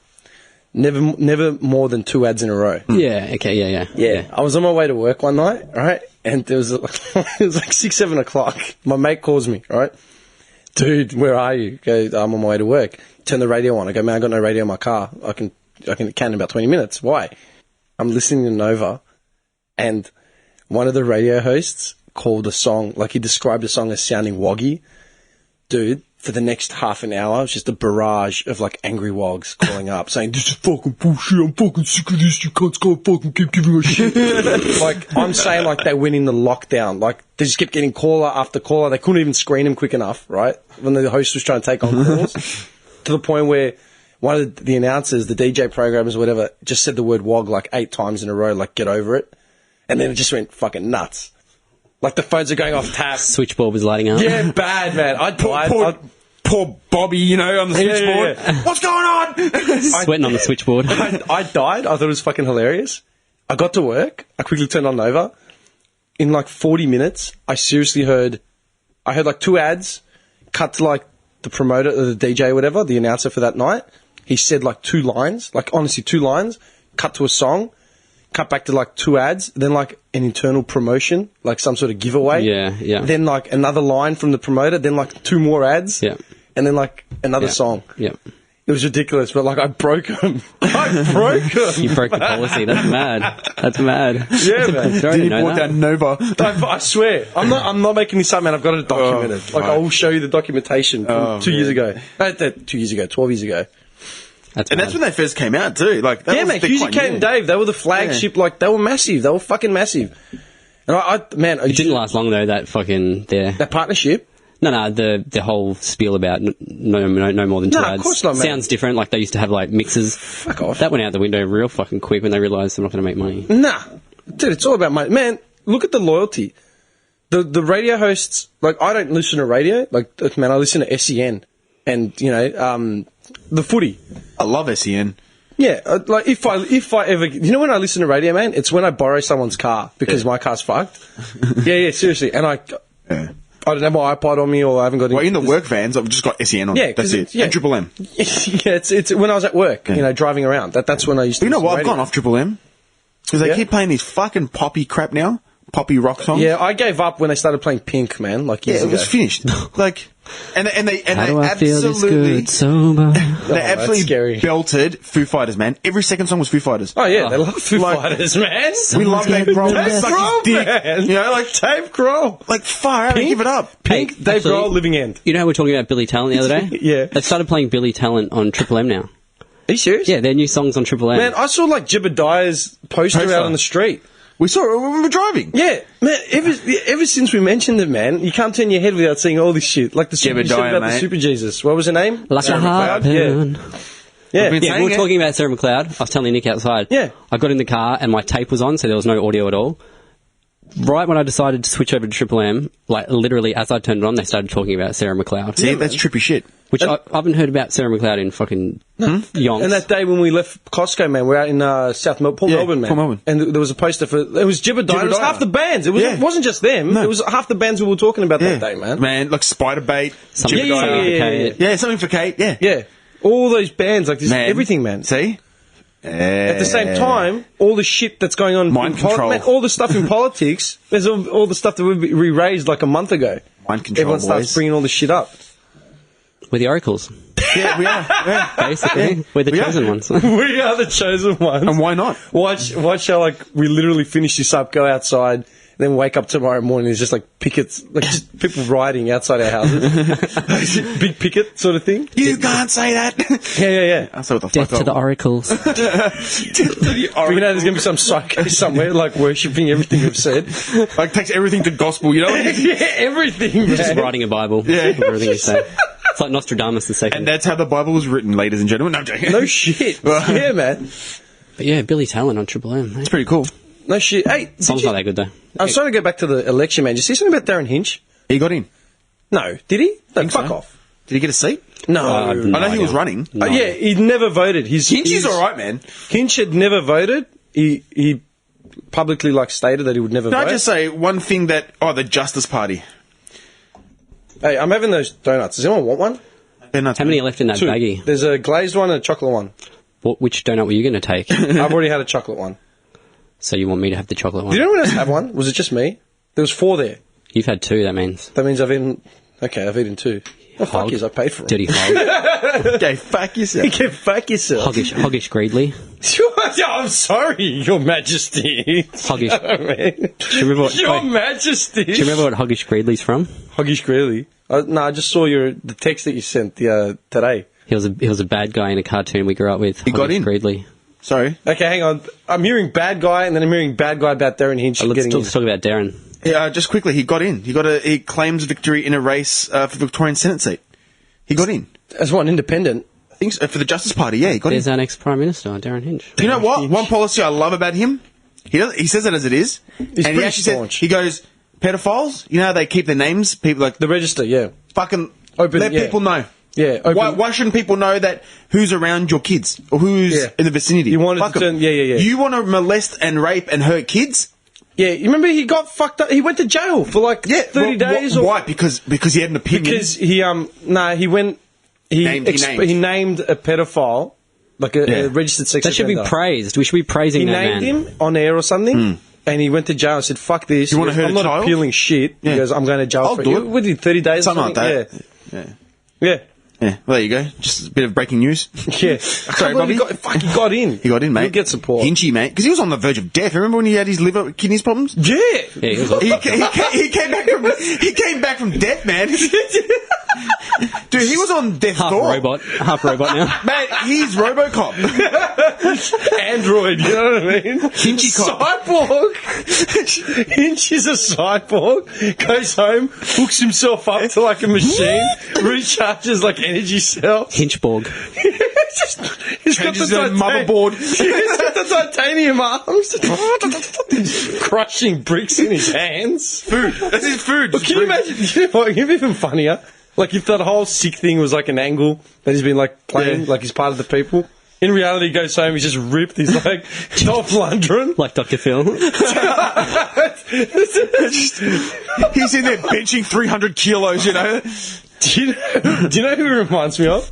never more than 2 ads in a row. Yeah, okay, yeah. I was on my way to work one night, right, and it was like 6, 7 o'clock. My mate calls me, right? Dude, where are you? Go, I'm on my way to work. Turn the radio on. I go, man, I got no radio in my car. I can in about 20 minutes. Why? I'm listening to Nova, and one of the radio hosts called a song, like, he described a song as sounding woggy. Dude, for the next half an hour, it was just a barrage of, like, angry wogs calling up, saying, this is fucking bullshit, I'm fucking sick of this, you cunts can't fucking keep giving us shit. Like, I'm saying, like, they went in the lockdown. Like, they just kept getting caller after caller. They couldn't even screen them quick enough, right? When the host was trying to take on calls. To the point where one of the announcers, the DJ programmers or whatever, just said the word wog, like, 8 times in a row, like, get over it. And then it just went fucking nuts. Like, the phones are going off tap. Switchboard was lighting up. Yeah, bad, man. I died. poor Bobby, you know, on the Yeah, switchboard. yeah. What's going on? Sweating on the switchboard. I died. I thought it was fucking hilarious. I got to work. I quickly turned on Nova. In like 40 minutes, I seriously heard like 2 ads, cut to like the promoter or the DJ or whatever, the announcer for that night. He said like 2 lines, like honestly 2 lines, cut to a song, cut back to like 2 ads, then like an internal promotion, like some sort of giveaway. Yeah, yeah. Then like another line from the promoter, then like 2 more ads. Yeah. And then like another Yeah. song. Yeah. It was ridiculous, but like I broke him. I broke him. You broke the policy. That's mad. That's mad. Yeah, man. I Did he didn't know walk that. down Nova? I swear, I'm not making this up, man. I've got it documented. Like I will show you the documentation from 2 years ago. 2 years ago, 12 years ago. That's And mad. that's when they first came out too. Like, that Yeah, was, man. they're Hughes quite Kate and new. Dave, they were the flagship. Like they were massive. They were fucking massive. And It didn't last long though. That fucking that partnership. No, the whole spiel about no more than 2 No, ads. of course not, man. Sounds different. Like they used to have like mixes. Fuck off. That went out the window real fucking quick when they realised they're not going to make money. Nah, dude, it's all about money. Man, look at the loyalty. The radio hosts, like, I don't listen to radio. Like, man, I listen to SEN and, you know, the footy. I love SEN. Yeah, like, if I ever, you know when I listen to radio, man, it's when I borrow someone's car because my car's fucked. yeah, seriously. And I don't have my iPod on me or I haven't got Well, in the work vans, I've just got SEN on. Yeah, 'cause that's it. yeah. And Triple M. yeah, it's when I was at work, you know, driving around. That's when I used to You know listen to what? I've radio. gone off Triple M. Because they Yeah? keep playing these fucking poppy crap now. Poppy rock songs. Yeah, I gave up when they started playing Pink, man, like Yeah, years it ago. was finished. Like, and they How do I feel this absolutely, good sober? they that's absolutely scary. belted Foo Fighters, man. Every second song was Foo Fighters. Oh, yeah, they love Foo Like- Fighters, man. We love Dave Grohl. Dave Suck Grohl, his dick. man. You know, like, Dave Grohl. like far out. Give it up. Pink, Hey, Dave actually- Grohl, Living End. You know how we're talking about Billy Talent the other day? Yeah. They've started playing Billy Talent on Triple M now. Are you serious? Yeah, their new songs on Triple M. Man, I saw like Jebediah's poster out on the street. We saw it when we were driving. Yeah, man. Ever since we mentioned it, man, you can't turn your head without seeing all this shit. Like the super, you said Jebediah, about the mate. Super Jesus. What was her name? like Sarah a McLeod? harpoon. Yeah, I've been Yeah, we were saying it. talking about Sarah McLeod. I was telling Nick outside. Yeah. I got in the car and my tape was on, so there was no audio at all. Right when I decided to switch over to Triple M, like literally as I turned it on, they started talking about Sarah McLeod. See, that's trippy shit. Which I haven't heard about Sarah McLeod in fucking yonks. And that day when we left Costco, man, we're out in Port Melbourne, man. Port Melbourne. And there was a poster for it was Jebediah. It was Jebediah. half the bands. It wasn't just them. No. It was half the bands we were talking about that day, man. Man, like Spider Bait. Something Yeah, something yeah, for yeah, Kate. Yeah, something for Kate. Yeah. Yeah, all those bands, like this, Man. everything, man. See? At the same time, all the shit that's going on, Mind in control. man, all the stuff in politics, there's all the stuff that we raised like a month ago. Mind control, Everyone starts boys. bringing all this shit up. We're the oracles, Yeah, we are. Yeah. basically. We're the We are. chosen ones. We are the chosen ones. And why not? Watch how like we literally finish this up, go outside, then wake up tomorrow morning. There's just like pickets, like just people rioting outside our houses, big picket sort of thing. You can't say that. Yeah. I said, what the Death fuck? to the oracles. You know, there's gonna be some psycho somewhere like worshipping everything we've said. Like, takes everything to gospel, you know? Yeah, everything. Just Man. writing a Bible. Yeah. Everything you say. It's like Nostradamus the second. And that's how the Bible was written, ladies and gentlemen. No, I'm joking. No shit. Yeah, man. But yeah, Billy Talent on Triple M. It's pretty cool. No shit. Hey, did Song's you- not that good though. I was trying to go back to the election, man. Did you see something about Darren Hinch? He got in. No, did he? No, fuck so. off. Did he get a seat? No. I I No know he idea. was running. Yeah, he never voted. Hinch is alright, man. Hinch had never voted. He publicly like stated that he would never Can vote. I just say one thing that... Oh, the Justice Party. Hey, I'm having those donuts. Does anyone want one? They're nuts, How many are man. left in that 2. baggie? There's a glazed one and a chocolate one. Which donut were you going to take? I've already had a chocolate one. So you want me to have the chocolate one? Did anyone else have one? Was it just me? There was 4 there. You've had 2, that means. That means I've eaten... Okay, I've eaten 2. Oh, fuck Hog. yes, I paid for them. Dirty hog. Okay, fuck yourself. Get fuck yourself. Hoggish Greedley. I'm sorry, Your Majesty. Hoggish. Man. Do you remember what, Your wait, Majesty. do you remember what Hoggish Greedley's from? Hoggish Greeley. No, I just saw the text that you sent today. He was a bad guy in a cartoon we grew up with. He got Hoggish in. Greedley. Sorry. Okay, hang on. I'm hearing bad guy, and then I'm hearing bad guy about Darren Hinch Let's getting in. talk about Darren. Yeah, just quickly, he got in. He claims victory in a race for the Victorian Senate seat. He got in. As one independent. I think so, for the Justice Party, yeah, he got There's in. our next Prime Minister, Darren Hinch. You know what? One policy I love about him, he says it as it is. And he pretty actually said, staunch. he goes, pedophiles, you know how they keep their names? People like, The register, yeah. fucking Open, let yeah. people know. Yeah, open- Why shouldn't people know that who's around your kids or who's Yeah. in the vicinity? You wanted Fuck to 'em. turn- yeah. You want to molest and rape and hurt kids? Yeah, you remember he got fucked up? He went to jail for like 30 days. Or Why? Because he had an opinion. Because he he went he named a pedophile, like a registered sex That should be offender. praised. We should be praising He that named man. him on air or something, and he went to jail and said, "Fuck this." You wanna He goes, hurt I'm a not child? appealing shit. Yeah. He goes, "I'm going to jail I'll for do it. What did he, 30 days? or Something like something? that. Yeah. Yeah, well, there you go. Just a bit of breaking news. Yeah. Sorry, Bobby. Bobby. He got in. He got in, mate. He'll get support. Hinchy, mate. Because he was on the verge of death. Remember when he had his liver kidneys problems? Yeah. Yeah, he was He came back from death, man. Dude, he was on death's half door. robot now. Man, he's RoboCop. Android, you know what I mean? Hinchy cop. Cyborg. Hinch is a cyborg. Goes home, hooks himself up to like a machine, recharges like energy cells. Hinchborg. He's got Changes the motherboard. He's got the titanium arms. Crushing bricks in his hands. Food. That's his food. But can you imagine? You know what? It'd be even funnier. Like if that whole sick thing was like an angle that he's been like playing, like he's part of the people. In reality, he goes home, he's just ripped. He's like Dolph Lundgren. Like Dr. Phil. He's in there benching 300 kilos, you know? Do you know who he reminds me of?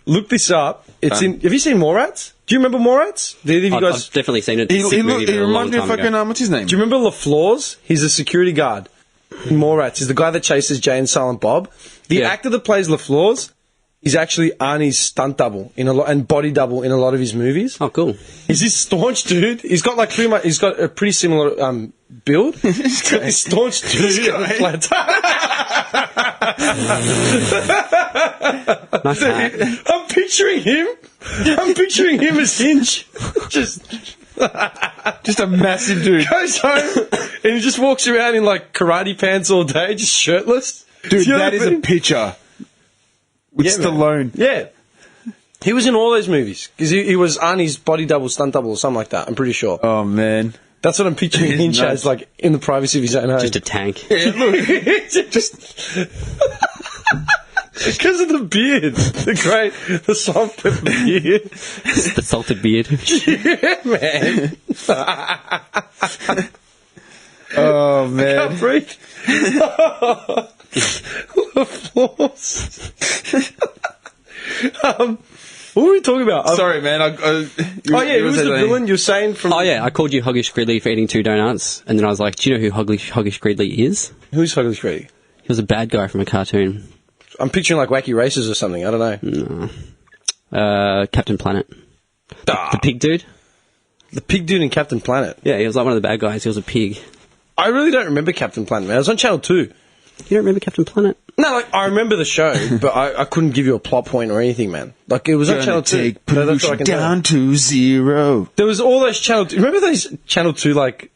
Look this up. It's in. Have you seen Mallrats? Do you remember Mallrats? Did either of you I've guys? definitely seen it. He Sick movie, but a long reminds me of time ago. fucking, what's his name? Do you remember LaFleur's? He's a security guard in Mallrats. He's the guy that chases Jay and Silent Bob. The Yeah. actor that plays LaFleur's is actually Arnie's stunt double in a lot and body double in a lot of his movies. Oh, cool. He's this staunch dude. He's got like he's got a pretty similar build. He's got this staunch dude. Nice hat. I'm picturing him as Hinch. Just Just a massive dude. goes home and he just walks around in like karate pants all day, just shirtless. Dude, You know that what is I a mean? picture. With Yeah, man. Stallone. Yeah. He was in all those movies because he was Arnie's body double, stunt double, or something like that. I'm pretty sure. Oh, man. That's what I'm picturing Hinch nuts. as, like in the privacy of his own home. Just a tank. Yeah, look. just because of the beard, the soft pepper beard. The salted beard. Yeah, man. Oh, Can't man. breathe. The floors. What were we talking about? Sorry, man. Oh yeah, who was the villain? You're saying from? Oh, yeah, I called you Hoggish Gridley for eating 2 donuts, and then I was like, do you know who Hoggish Gridley is? Who's Huggley Cree? He was a bad guy from a cartoon. I'm picturing like Wacky Races or something. I don't know. Captain Planet. Ah, The pig dude? the pig dude in Captain Planet. Yeah, he was like one of the bad guys. He was a pig. I really don't remember Captain Planet, man. I was on Channel 2. You don't remember Captain Planet? No, like, I remember the show, but I couldn't give you a plot point or anything, man. Like, it was on Channel 2. Take No, that's what I pollution can tell. down to 0. There was all those Channel 2. Remember those Channel 2, like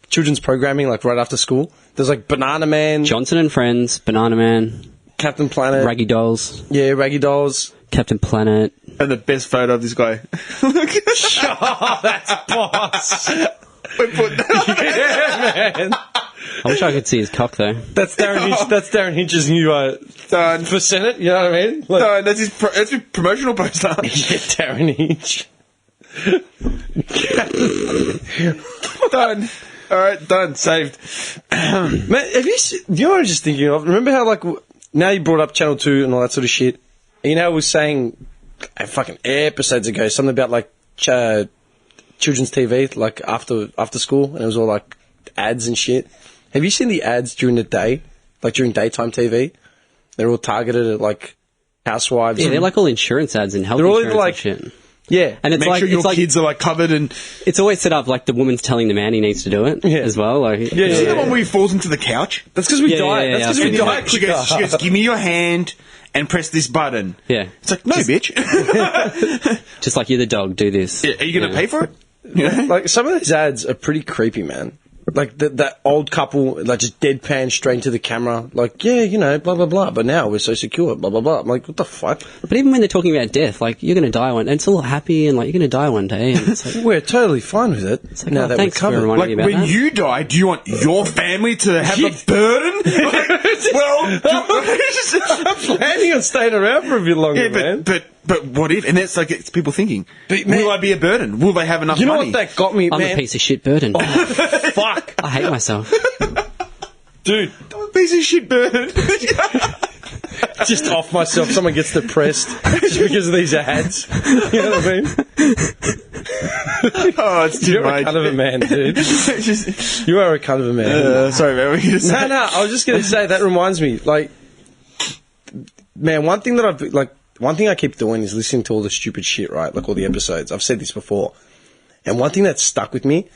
children's programming, like, right after school? There's, like, Banana Man, Johnson and Friends, Banana Man, Captain Planet. Raggy Dolls, Yeah, Raggy Dolls. Captain Planet. And the best photo of this guy. Oh, that's boss. Yeah, man. I wish I could see his cock, though. That's Darren Hinch. That's Darren Hinch's new Done. for Senate. You know what I mean? Like, No, that's his promotional poster. yeah, Darren Hinch. Done. All right, done. Saved. Man, have you? You know what I was just thinking of? Remember how like now you brought up Channel 2 and all that sort of shit. You know, I was saying fucking episodes ago something about like children's TV, like after school, and it was all like ads and shit. Have you seen the ads during the day, like during daytime TV? They're all targeted at like housewives. Yeah, and- they're like all insurance ads and health They're all insurance like- and shit. yeah, And it's Make like, sure your it's like, kids are like covered and. it's always set up like the woman's telling the man he needs to do it Yeah. as well. Like, Yeah, You see yeah. the one where he falls into the couch? that's because we Yeah, died. yeah, That's yeah, because we I've died. She goes, "Give me your hand and press this button." Yeah. It's like, no, bitch. Just like you're the dog, do this. Are you going to pay for it? Like some of these ads are pretty creepy, man. like that old couple, like just deadpan straight into the camera, like, yeah, you know, blah blah blah. But now we're so secure, blah blah blah. I'm like, what the fuck? But even when they're talking about death, like you're going to die one, and it's all happy and like you're going to die one day, and it's like, We're totally fine with it. it's like, now oh, that thanks we're for covered. reminding Like me about when that. you die, do you want your family to have the burden? I'm planning on staying around for a bit longer, man. But what if? And that's like it's people thinking. But, man, will I be a burden? Will they have enough You know money? what that got me, I'm man? a piece of shit burden. Fuck, I hate myself. dude. I'm a piece of shit burden. Just off myself. Someone gets depressed just because of these ads. You know what I mean? Oh, it's too You're a much. kind of a man, dude. You are a kind of a man. Sorry, man. What were you gonna say? No, I was just going to say, that reminds me, like, man, one thing I keep doing is listening to all the stupid shit, right? Like all the episodes. I've said this before. And one thing that stuck with me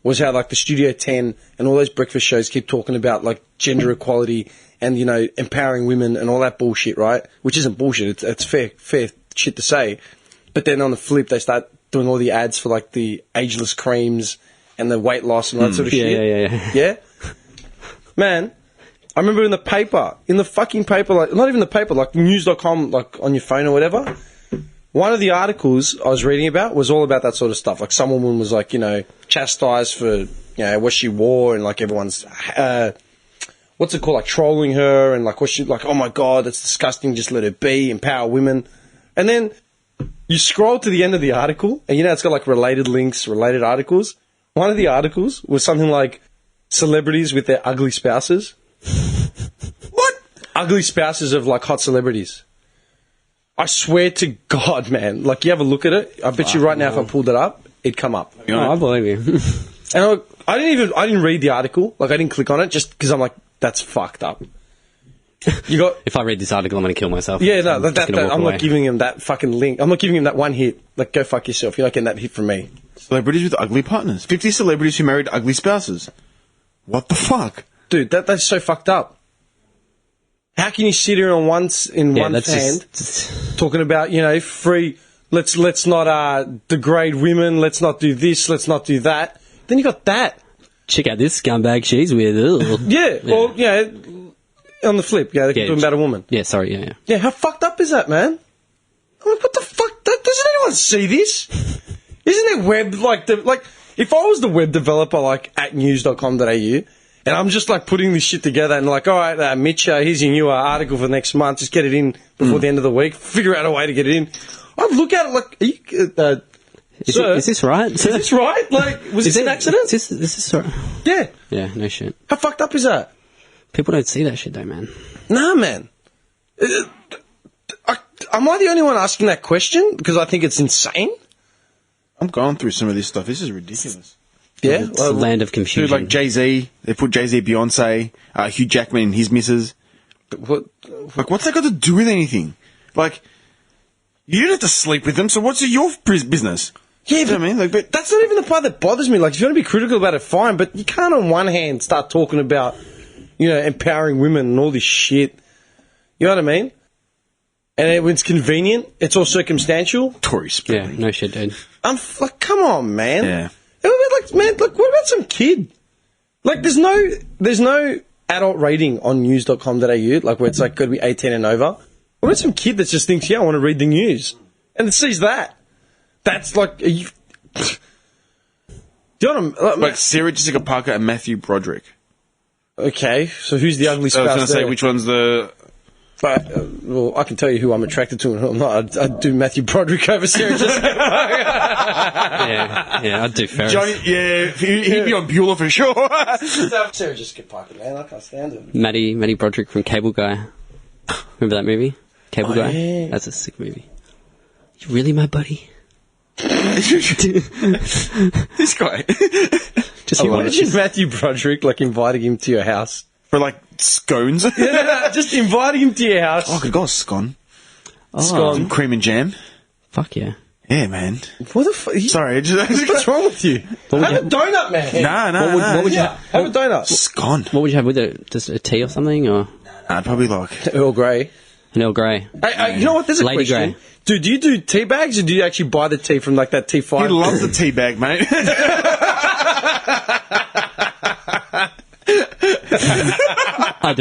was how, like, the Studio 10 and all those breakfast shows keep talking about, like, gender equality and, you know, empowering women and all that bullshit, right? Which isn't bullshit. It's fair shit to say. But then on the flip, they start doing all the ads for, like, the ageless creams and the weight loss and all that sort of shit. Yeah. Yeah? Man, I remember in the fucking paper, like, not even the paper, like news.com, like on your phone or whatever, one of the articles I was reading about was all about that sort of stuff. Like, some woman was, like, you know, chastised for, you know, what she wore, and, like, everyone's, what's it called, like, trolling her, and, like, what she, like, oh my god, that's disgusting, just let her be, empower women. And then you scroll to the end of the article, and, you know, it's got, like, related links, related articles. One of the articles was something like celebrities with their ugly spouses. What? Ugly spouses of, like, hot celebrities. I swear to God, man. Like, you have a look at it. I bet you right now, if I pulled it up, it'd come up. Oh, I believe you. And I didn't read the article. Like, I didn't click on it just because I'm like, that's fucked up. You got. If I read this article, I'm going to kill myself. Yeah, no, I'm just gonna walk I'm away. not giving him that fucking link. I'm not giving him that one hit. Like, go fuck yourself. You're not getting that hit from me. Celebrities with ugly partners. 50 celebrities who married ugly spouses. What the fuck? Dude, that's so fucked up. How can you sit here on one that's hand just talking about, you know, free, let's not degrade women, let's not do this, let's not do that. Then you got that. check out this scumbag she's with. Ugh. Yeah, well, yeah, on the flip, yeah, they keep talking about a woman. Yeah, sorry, yeah. Yeah, how fucked up is that, man? I'm like, what the fuck? Doesn't anyone see this? Isn't there web, like, if I was the web developer, like, at news.com.au, and I'm just, like, putting this shit together and, like, all right, Mitch, here's your new article for next month, just get it in before the end of the week, figure out a way to get it in. I'd look at it like, are you, Is this right? Is this right? Like, was this an accident? Is this right? Yeah. Yeah, no shit. How fucked up is that? People don't see that shit though, man. Nah, man. Am I the only one asking that question? Because I think it's insane. I'm going through some of this stuff. This is ridiculous. Yeah. It's a land of confusion. Dude, like Jay-Z, they put Jay-Z, Beyonce, Hugh Jackman and his missus. What? Like, what's that got to do with anything? Like, you don't have to sleep with them, so what's your business? Yeah, You know but, what I mean? Like, but that's not even the part that bothers me. Like, if you want to be critical about it, fine. But you can't, on one hand, start talking about, you know, empowering women and all this shit. You know what I mean? And when it's convenient, it's all circumstantial. Tory spirit. Yeah, no shit, dude. I'm like, come on, man. Yeah. Like, man, like, what about some kid? Like, there's no adult rating on news.com.au, like, where it's like, got to be 18 and over. What about some kid that just thinks, yeah, I want to read the news? And it sees that. That's like, are you... Do you want to... Like Sarah Jessica Parker and Matthew Broderick. Okay, so who's the ugly So I was spouse going to say, there? which one's the... But, well, I can tell you who I'm attracted to and who I'm not. I'd do Matthew Broderick over Sarah Jessica. Yeah, I'd do Ferris. Johnny, yeah, he'd be on Bueller for sure. Sarah Jessica Parker, man, I can't stand her. Matty Broderick from Cable Guy. Remember that movie? Cable Guy? yeah. That's a sick movie. You really my buddy? This guy. Just Imagine Matthew Broderick, like, inviting him to your house. For like scones. Just inviting him to your house. Oh, I could go a scone. Scone. Some cream and jam. Fuck yeah. Yeah, man. What the fuck? Sorry. What's wrong with you? Have a donut, man. Nah. What would you Yeah, have a donut. Scone. What would you have with it? Just a tea or something, or Nah, probably like... Earl Grey. an Earl Grey? Hey, you know what? There's a Lady question. Grey. Dude, do you do tea bags or do you actually buy the tea from like that T5? He loves the tea bag, mate. I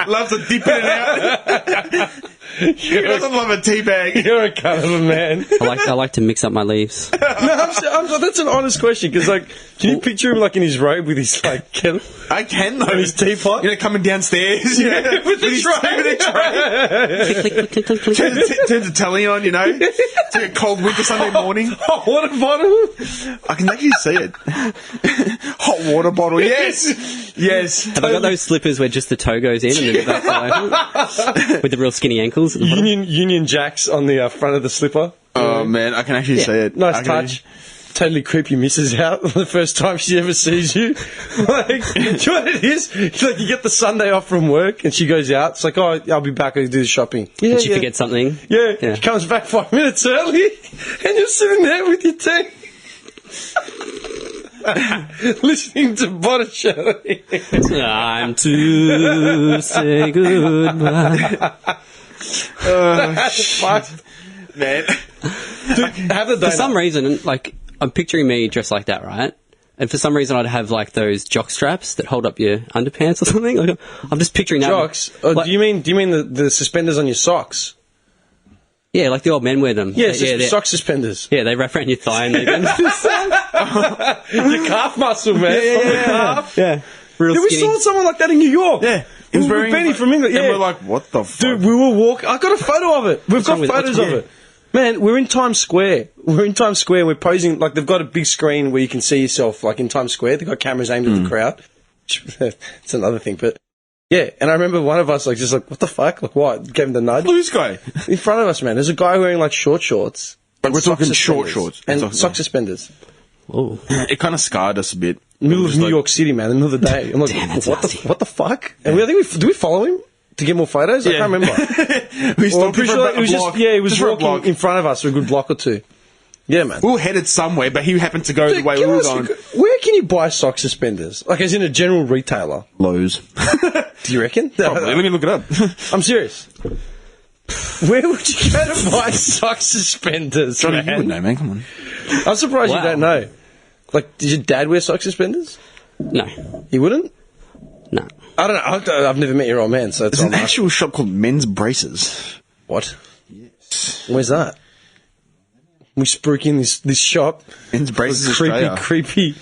do. Loves to dip in and out. He doesn't love a tea bag. You're a kind of a man. I like to mix up my leaves. No, that's an honest question, because, like, can you picture him, like, in his robe with his, like, kettle? I can, though. And his teapot? You know, coming downstairs. Yeah, with his tray. Turns the telly on, you know. It's like a cold winter Sunday morning. Hot water bottle? I can actually see it. Hot water bottle, yes. Yes. Have I got those slippers where just the toe goes in and then the back open? With the real skinny ankles at the bottom? Union Jacks on the front of the slipper. Oh, man, I can actually see it. Nice touch. Totally creep your missus out the first time she ever sees you. Like, do you know what it is? It's like you get the Sunday off from work and she goes out. It's like, oh, I'll be back. I'll do the shopping. Yeah, Did she forget something? Yeah. She comes back 5 minutes early and you're sitting there with your tea. Listening to Botticelli. Time to say goodbye. Fuck. Man. Dude, have the For some reason, like, I'm picturing me dressed like that, right? And for some reason, I'd have, like, those jock straps that hold up your underpants or something. Like, I'm just picturing that. Jocks? Oh, Like- do you mean the suspenders on your socks? Yeah, like the old men wear them. Yes, They- sock suspenders. Yeah, they wrap around your thigh and they go into the sun. Your calf muscle, man. From the calf. Yeah. Real Dude, we skinny. saw someone like that in New York. Yeah. He was with Benny from England. And Yeah. we're like, what the fuck? Dude, we were walking. I got a photo of it. We've got wrong with- photos what's- of it. Man, we're in Times Square. We're posing, like, they've got a big screen where you can see yourself, like, in Times Square. They've got cameras aimed at the crowd. It's another thing, but... Yeah, and I remember one of us, like, just like, what the fuck? Like, what? Gave him the nudge. Who's this guy? In front of us, man. There's a guy wearing, like, short shorts. Like, we're sock talking short suspenders. shorts. And Sock- sock suspenders. Oh. It kind of scarred us a bit. Middle of Just New like- York City, man. In the middle of the day. I'm like, Damn, that's what nasty. the fuck? And do we follow him to get more photos? I Yeah. can't remember. We Well, I'm stopped pretty for sure about he was a just, block. he was Just for a walking block. in front of us for a good block or two. Yeah, man. We were headed somewhere, but he happened to go the way we Can I were ask you, going. where can you buy sock suspenders? Like, as in a general retailer? Lowe's. Do you reckon? Probably. Let me look it up. I'm serious. Where would you go to buy sock suspenders, Johnny, you man? would know, man. Come on. I'm surprised you Wow. don't know. Like, did your dad wear sock suspenders? No. He wouldn't? No. I don't know. I've never met your old man, so it's There's all an actual shop called Men's Braces. What? Yes. Where's that? We spruik in this shop. Men's Braces creepy, Australia. creepy.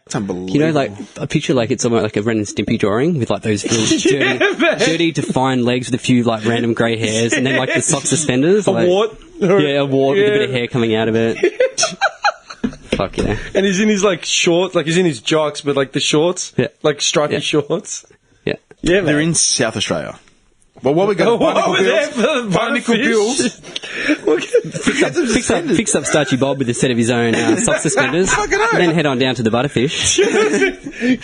It's unbelievable. You know, like, I picture, like, it's almost like a Ren and Stimpy drawing with, like, those real man. dirty, defined legs with a few, like, random grey hairs, and then, like, the sock suspenders. A like, wart? Yeah, a wart with a bit of Yeah. hair coming out of it. Fuck yeah. And he's in his, like, shorts, like, he's in his jocks, but, like, the shorts. Yeah. Like, stripy Yeah. shorts. Yeah. Yeah, man. They're in South Australia. Well, what we got? Oh, Barnacle we're there Bills. for the Barnacle Bills. Fix up Starchy Bob with a set of his own sock suspenders, Fucking hell. then head on down to the Butterfish.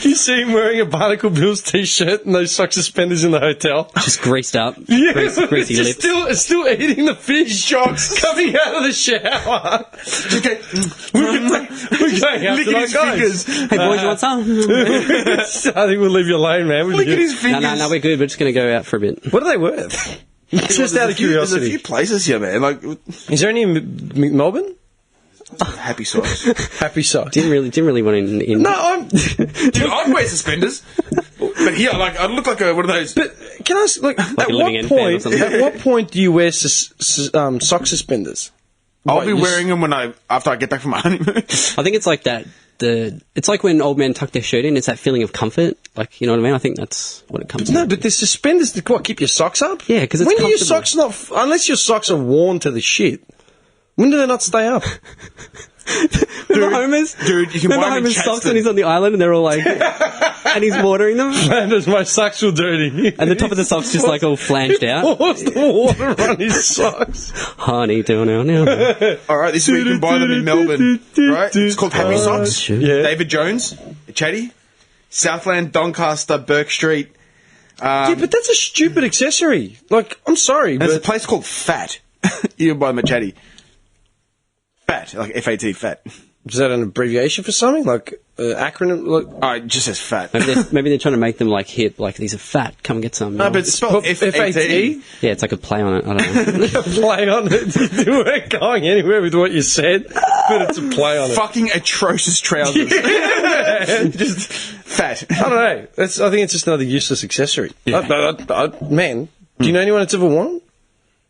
You see him wearing a Barnacle Bills t-shirt and those sock suspenders in the hotel. Just greased up, Yeah, greasy just lips. still eating the fish jocks coming out of the shower. We're going out Licking his tonight, fingers. guys. Hey boys, you want some? I think we'll leave you alone, man. Look at his fingers. No, we're good. We're just going to go out for a bit. What are they worth? Just out of There's a curiosity. few places here, man. Like Is there any in Melbourne? Happy Sauce. Happy socks. Didn't really want in. No, I'm. Dude, I'd wear suspenders, but here, like, I'd look like one of those. But can I ask, like, at a living what end fan or point? something. At what point do you wear sock suspenders? I'll What, be you s- wearing them after I get back from my honeymoon. I think it's like that. It's like when old men tuck their shirt in. It's that feeling of comfort. Like, you know what I mean? I think that's what it comes No, to. but the suspenders to what, keep your socks up? Yeah, 'cause it's when do your comfortable. socks not? Unless your socks are worn to the shit. When do they not stay up? Remember Homer's? dude, you can Remember buy them in Homer's socks Chatston. when he's on the island and they're all like, and he's watering them, Man, does my socks feel dirty? and the top of the socks just like all flanged out. Pours the water on his socks. Honey, do now. All right, this week you can buy them in Melbourne. Right? It's called Happy Socks. shit. Yeah. David Jones, Chatty, Southland, Doncaster, Burke Street. Yeah, but that's a stupid accessory. Like, I'm sorry, There's a but place called Fat. You can buy them at Chatty. Fat, like F-A-T, Fat. Is that an abbreviation for something? Like acronym? Like, Oh, it just says fat. Maybe they're trying to make them like hip, like these are fat. Come and get some. No, but it's spelled F-A-T. Yeah, it's like a play on it. I don't know. play on it. You weren't going anywhere with what you said, but it's a play on it. Fucking atrocious trousers. Just fat. I don't know. I think it's just another useless accessory. Yeah. Man, do you know anyone that's ever worn it?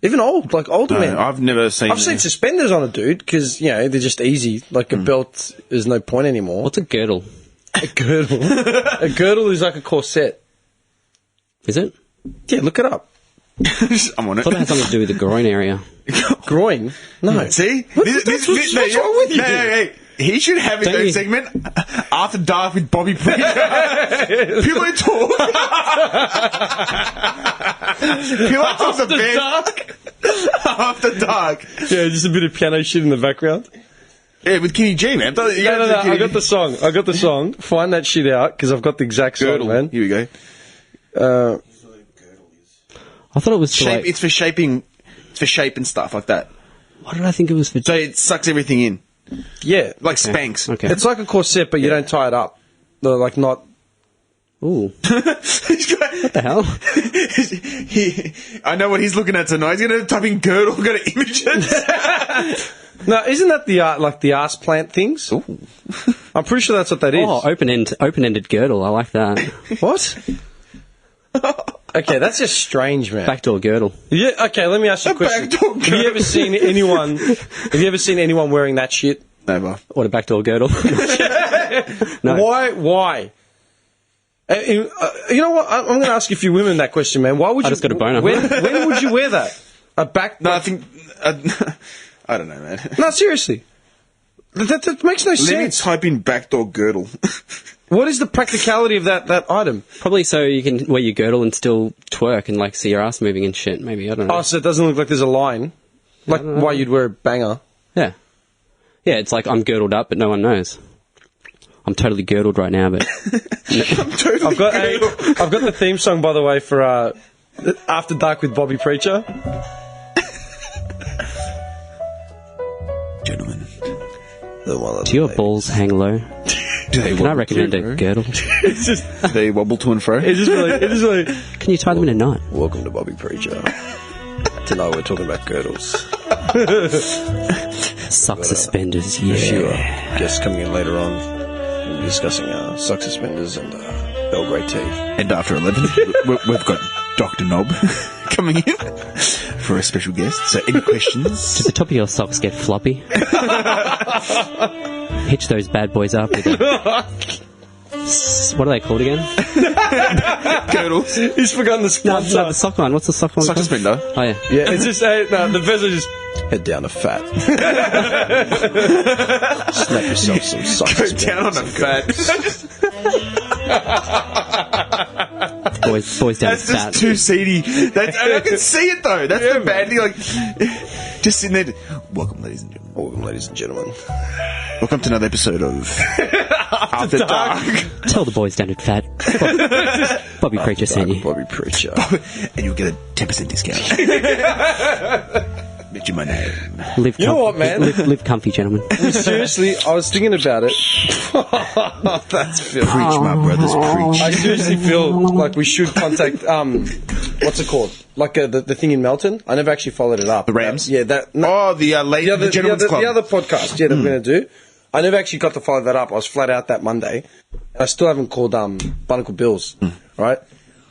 Even older men. I've never seen. I've seen suspenders on a dude because they're just easy. Like a belt is no point anymore. What's a girdle? A girdle? A girdle is like a corset. Is it? Yeah, look it up. I'm on I thought it it. had something to do with the groin area. Groin? No. See? What's wrong with you? Hey. He should have his Don't own you- segment After Dark with Bobby Preacher. People who talk. People who talk the best. Dark? After Dark. Yeah, just a bit of piano shit in the background. Yeah, with Kenny G, man. No, I got the song. Find that shit out because I've got the exact song, man. Here we go. I thought it was for, Shape. like, It's for shaping. It's for shape and stuff like that. what did I think it was for? So it sucks everything in, Yeah. like Spanx. Okay. It's like a corset, but you don't tie it up. No, like not... Ooh, what the hell? I know what he's looking at tonight. He's going to type in girdle, go to images. No, isn't that the the arse plant things? I'm pretty sure that's what that is. Oh, open-ended girdle. I like that. What? Okay, that's just strange, man. Backdoor girdle. Yeah. Okay, let me ask you a question. backdoor Have you ever seen anyone? Have you ever seen anyone wearing that shit? Never. What a backdoor girdle. No. Why? You know what? I'm going to ask a few women that question, man. Why would you? just got a boner. When would you wear that? A back? No, I think. I don't know, man. No, seriously. That makes no Let me sense. type in backdoor girdle. What is the practicality of that item? Probably so you can wear your girdle and still twerk and like see your ass moving and shit. Maybe I don't know. Oh, so it doesn't look like there's a line, like why you'd wear a banger. Yeah, it's like I'm girdled up, but no one knows. I'm totally girdled right now, but I'm totally I've got the theme song, by the way, for After Dark with Bobby Preacher. Gentlemen. do your balls hang low? Can I recommend a girdle? It's just, They wobble to and fro. it's just really. Can you tie them in a knot? Welcome to Bobby Preacher. Tonight we're talking about girdles. Sock suspenders, yeah. Sure. Guests coming in later on. We'll be discussing sock suspenders and Belgrade tea. And after 11, we've got Dr. Knob coming in for a special guest. So any questions? Does the top of your socks get floppy? Hitch those bad boys up with a... What are they called again? Girdles. He's forgotten the No, sponsor. the sock line. What's the sock line Sock called? suspender. Oh, yeah. Yeah, it's just the best is just head down to fat. Snap yourself some socks. Go down on a fat. Boys down That's fat. just too seedy. I can see it though. That's the bad thing. Like, just sitting there. Welcome, ladies and gentlemen. Welcome, ladies and gentlemen. Welcome to another episode of After Dark. Tell the boys down at fat. Bobby Preacher sent you. Bobby Preacher. And you'll get a 10% discount. Mention my name. Live You know what, man? Live comfy, gentlemen. Seriously, I was thinking about it. That's filthy. Preach, my brothers, preach. I seriously feel like we should contact what's it called? Like the thing in Melton. I never actually followed it up. The Rams? Yeah, that. No, Oh, the Gentleman's Club. the other podcast. Yeah, that we're going to do. I never actually got to follow that up. I was flat out that Monday. I still haven't called Barnacle Bills. Right?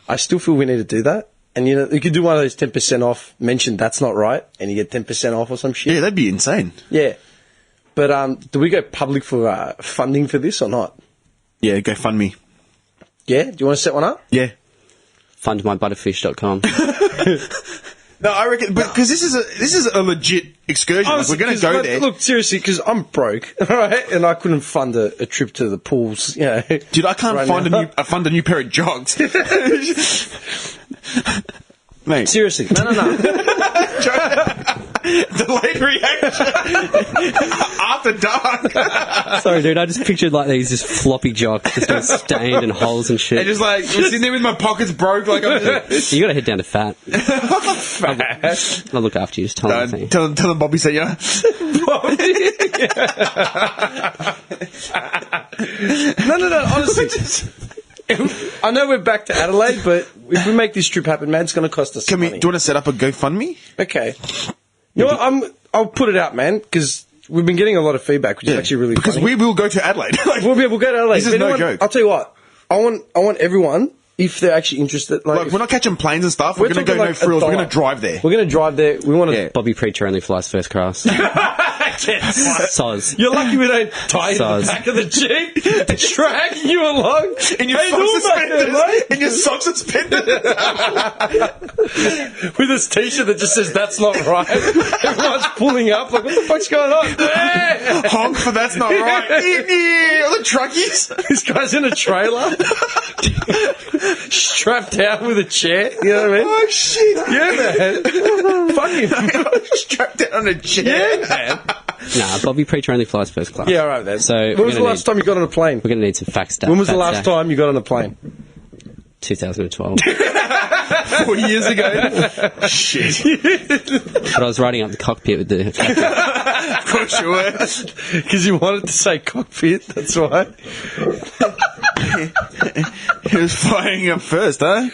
I still feel we need to do that. And you could do one of those 10% off. Mention that's not right, and you get 10% off or some shit. Yeah, that'd be insane. Yeah. But do we go public for funding for this or not? Yeah, go fund me. Yeah? Do you want to set one up? Yeah. Fundmybutterfish.com. No, I reckon, because this is a legit excursion. Like, we're going to go there. Look, seriously, because I'm broke, all right, and I couldn't fund a trip to the pools. You know, Dude, I can't right fund now. a new pair of jogs. Mate. Seriously, no. Delayed reaction. After dark. Sorry, dude. I just pictured like these just floppy jocks, just all stained and holes and shit. And just like, I'm sitting there with my pockets broke. Like, I'm just... You got to head down to fat. Fat. I'll look after you. Just tell me. Tell them Bobby sent you. No. Honestly, I know we're back to Adelaide, but if we make this trip happen, man, it's going to cost us some money. Do you want to set up a GoFundMe? Okay. You know what? I'll put it out, man, because we've been getting a lot of feedback, which is actually really because funny. we will go to Adelaide. Like, we'll go to Adelaide. This is no joke. I'll tell you what. I want everyone, if they're actually interested. Like, we're not catching planes and stuff. We're going to go talking no frills. We're going to drive there. We're going to drive there. We want to. Yeah. Bobby Preacher only flies first class. Soz. You're lucky we don't tie you in the back of the Jeep, dragging you along. And your socks suspended. And your socks suspended. With this t-shirt that just says, "That's not right." Everyone's pulling up, like, what the fuck's going on? Honk for that's not right. All the truckies. This guy's in a trailer. Strapped down with a chair. You know what I mean? Oh, shit. Yeah, man. Fuck him. Strapped down on a chair. Yeah, man. Nah, Bobby Preacher only flies first class. Yeah, all right, then. So when was the last time you got on a plane? We're going to need some fact stats. When was the last time you got on a plane? 2012. 4 years ago. Shit. But I was riding up the cockpit with the... Of course you were. Because you wanted to say cockpit, that's why. He was flying up first, huh?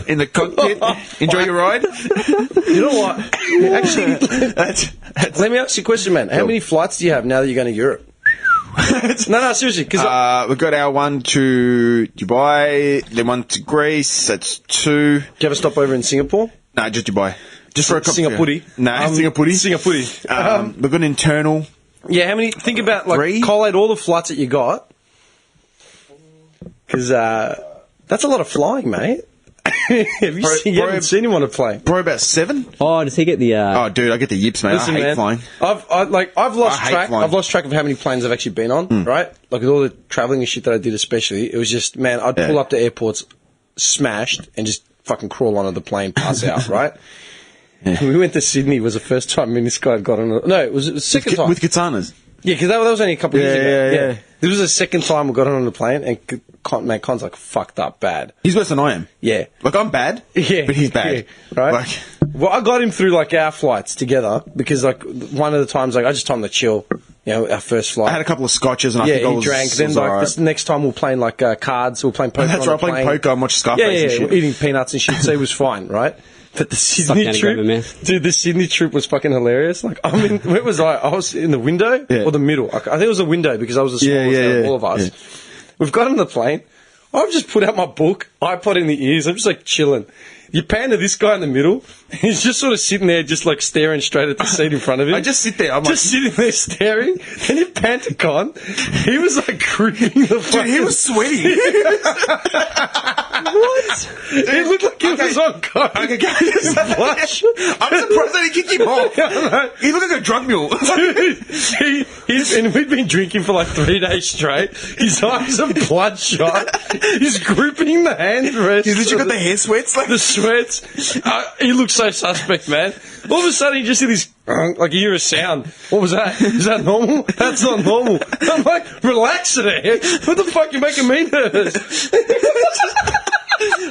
In the cockpit. Enjoy your ride. You know what? Actually, let me ask you a question, man. How many flights do you have now that you're going to Europe? No, seriously. Cause we got our one to Dubai, then one to Greece. That's 2. do you ever stop over in Singapore? No, just Dubai. Just for a couple. Singapore. Singapore. Singapore. We've got an internal. Yeah, how many? Think about, like, 3? collate all the flights that you got. Because that's a lot of flying, mate. You haven't seen him on a plane. Bro, about 7? Oh, does he get the... Oh, dude, I get the yips, mate. Listen, I hate man, flying. I've lost I hate track. flying. I've lost track of how many planes I've actually been on. Right, like with all the traveling and shit that I did, especially, it was just, man, I'd pull up to airports, smashed, and just fucking crawl onto the plane, pass out. Right. We went to Sydney. Was the first time me and this guy got on. No, it was the second time With katanas. Yeah, because that was only a couple of years ago. Yeah. This was the second time we got on the plane, and Con's like fucked up bad. He's worse than I am. Yeah. Like, I'm bad, Yeah, but he's bad. yeah, right? Like, Well, I got him through, like, our flights together because, like, one of the times, like, I just told him to chill. You know, our first flight. I had a couple of scotches, and I yeah, think I he was drank. Then, was like, alright. this next time we're playing, like, cards. We're playing poker. That's on right, the playing plane. poker, I'm watching Scarface and shit. We're eating peanuts and shit, so it was fine, right? But the Sydney down and trip, grab a mouth. dude, the Sydney trip was fucking hilarious. Like, I mean, where was I? I was in the window Yeah. or the middle. I think it was the window because I was the smallest out of all of us. Yeah. We've got on the plane. I've just put out my book, iPod in the ears. I'm just like chilling. You pan to this guy in the middle. He's just sort of sitting there, just like staring straight at the seat in front of him. I just sit there. I'm just sitting there staring. Then you pan to Con. He was like gripping the fucking... Dude, he was sweaty. What? He looked like he was on coke. Okay, Blush. I'm surprised that he kicked him off. He looked like a drug mule. And we'd been drinking for like 3 days straight. His eyes are bloodshot. He's gripping the handrest. He's literally got the hair sweats. Like, the sweats. He looks so suspect, man. All of a sudden, you just hear this, like you hear a sound. What was that? Is that normal? That's not normal. I'm like, relax there. What the fuck? You're making me nervous.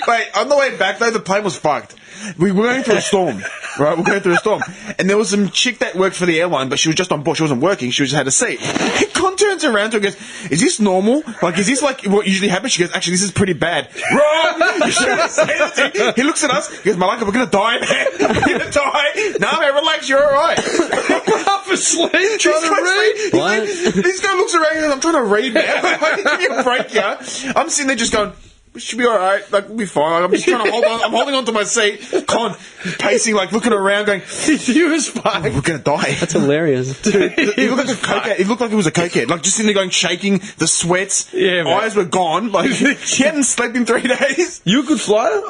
Wait, on the way back though, the plane was fucked. We were going through a storm, right? We're going through a storm. And there was some chick that worked for the airline, but she was just on board. She wasn't working. She just had a seat. And Con turns around to her and goes, is this normal? Like, is this like what usually happens? She goes, actually, this is pretty bad. Wrong! You shouldn't say that to him. He looks at us. He goes, Malaka, we're going to die, man. We're going to die. No, man, relax. You're all right. I'm half asleep trying to read. What? This guy looks around and goes, I'm trying to read now. Like, give me a break, yeah? I'm sitting there just going, we should be alright, like, we'll be fine. Like, I'm just trying to hold on, I'm holding on to my seat. Con, pacing, like, looking around, going, He was fine. we're gonna die. That's hilarious. Dude, he looked like a cokehead. He looked like he was a cokehead. Like, just sitting there going, shaking, the sweats, Yeah, man. eyes were gone. Like, he hadn't slept in 3 days. You a good flyer?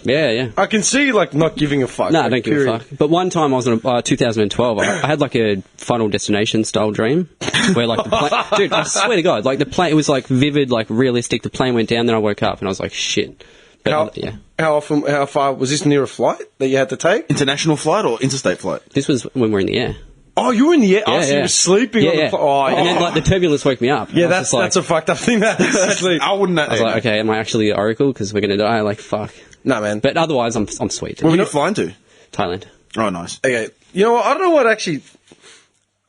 Yeah. I can see you, like, not giving a fuck. No, I like, don't give a fuck. But one time I was on 2012, I had like a Final Destination style dream where like the plane, dude, I swear to God, like the plane, it was like vivid, like realistic. The plane went down, then I woke up and I was like, shit. But yeah, How far was this near a flight that you had to take? International flight or interstate flight? this was when we're in the air. Oh, you were in the air. Yeah, So you yeah. were sleeping on the flight. Oh, and then like the turbulence woke me up. yeah, I was just that's a fucked up thing. That actually. I wouldn't. I was like, okay, am I actually at Oracle? Because we're gonna die. Like, fuck. No, man. But otherwise, I'm sweet. Where were you flying to? Thailand. Oh, nice. Okay, you know what? I don't know what actually.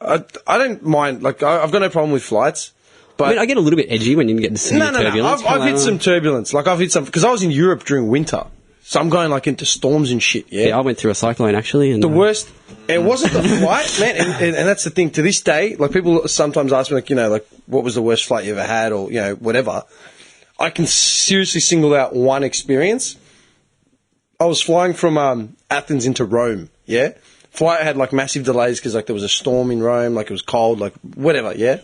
I don't mind. Like, I've got no problem with flights. But I mean, I get a little bit edgy when you get to see no. turbulence. I've hit some turbulence. Like, I've hit some because I was in Europe during winter, so I'm going like into storms and shit. Yeah. Yeah, I went through a cyclone actually. And The worst. It wasn't the flight, man, and that's the thing. To this day, like people sometimes ask me, like, you know, like what was the worst flight you ever had, or you know, whatever. I can seriously single out one experience. I was flying from Athens into Rome. Yeah, flight had like massive delays because like there was a storm in Rome, like it was cold, like whatever. Yeah,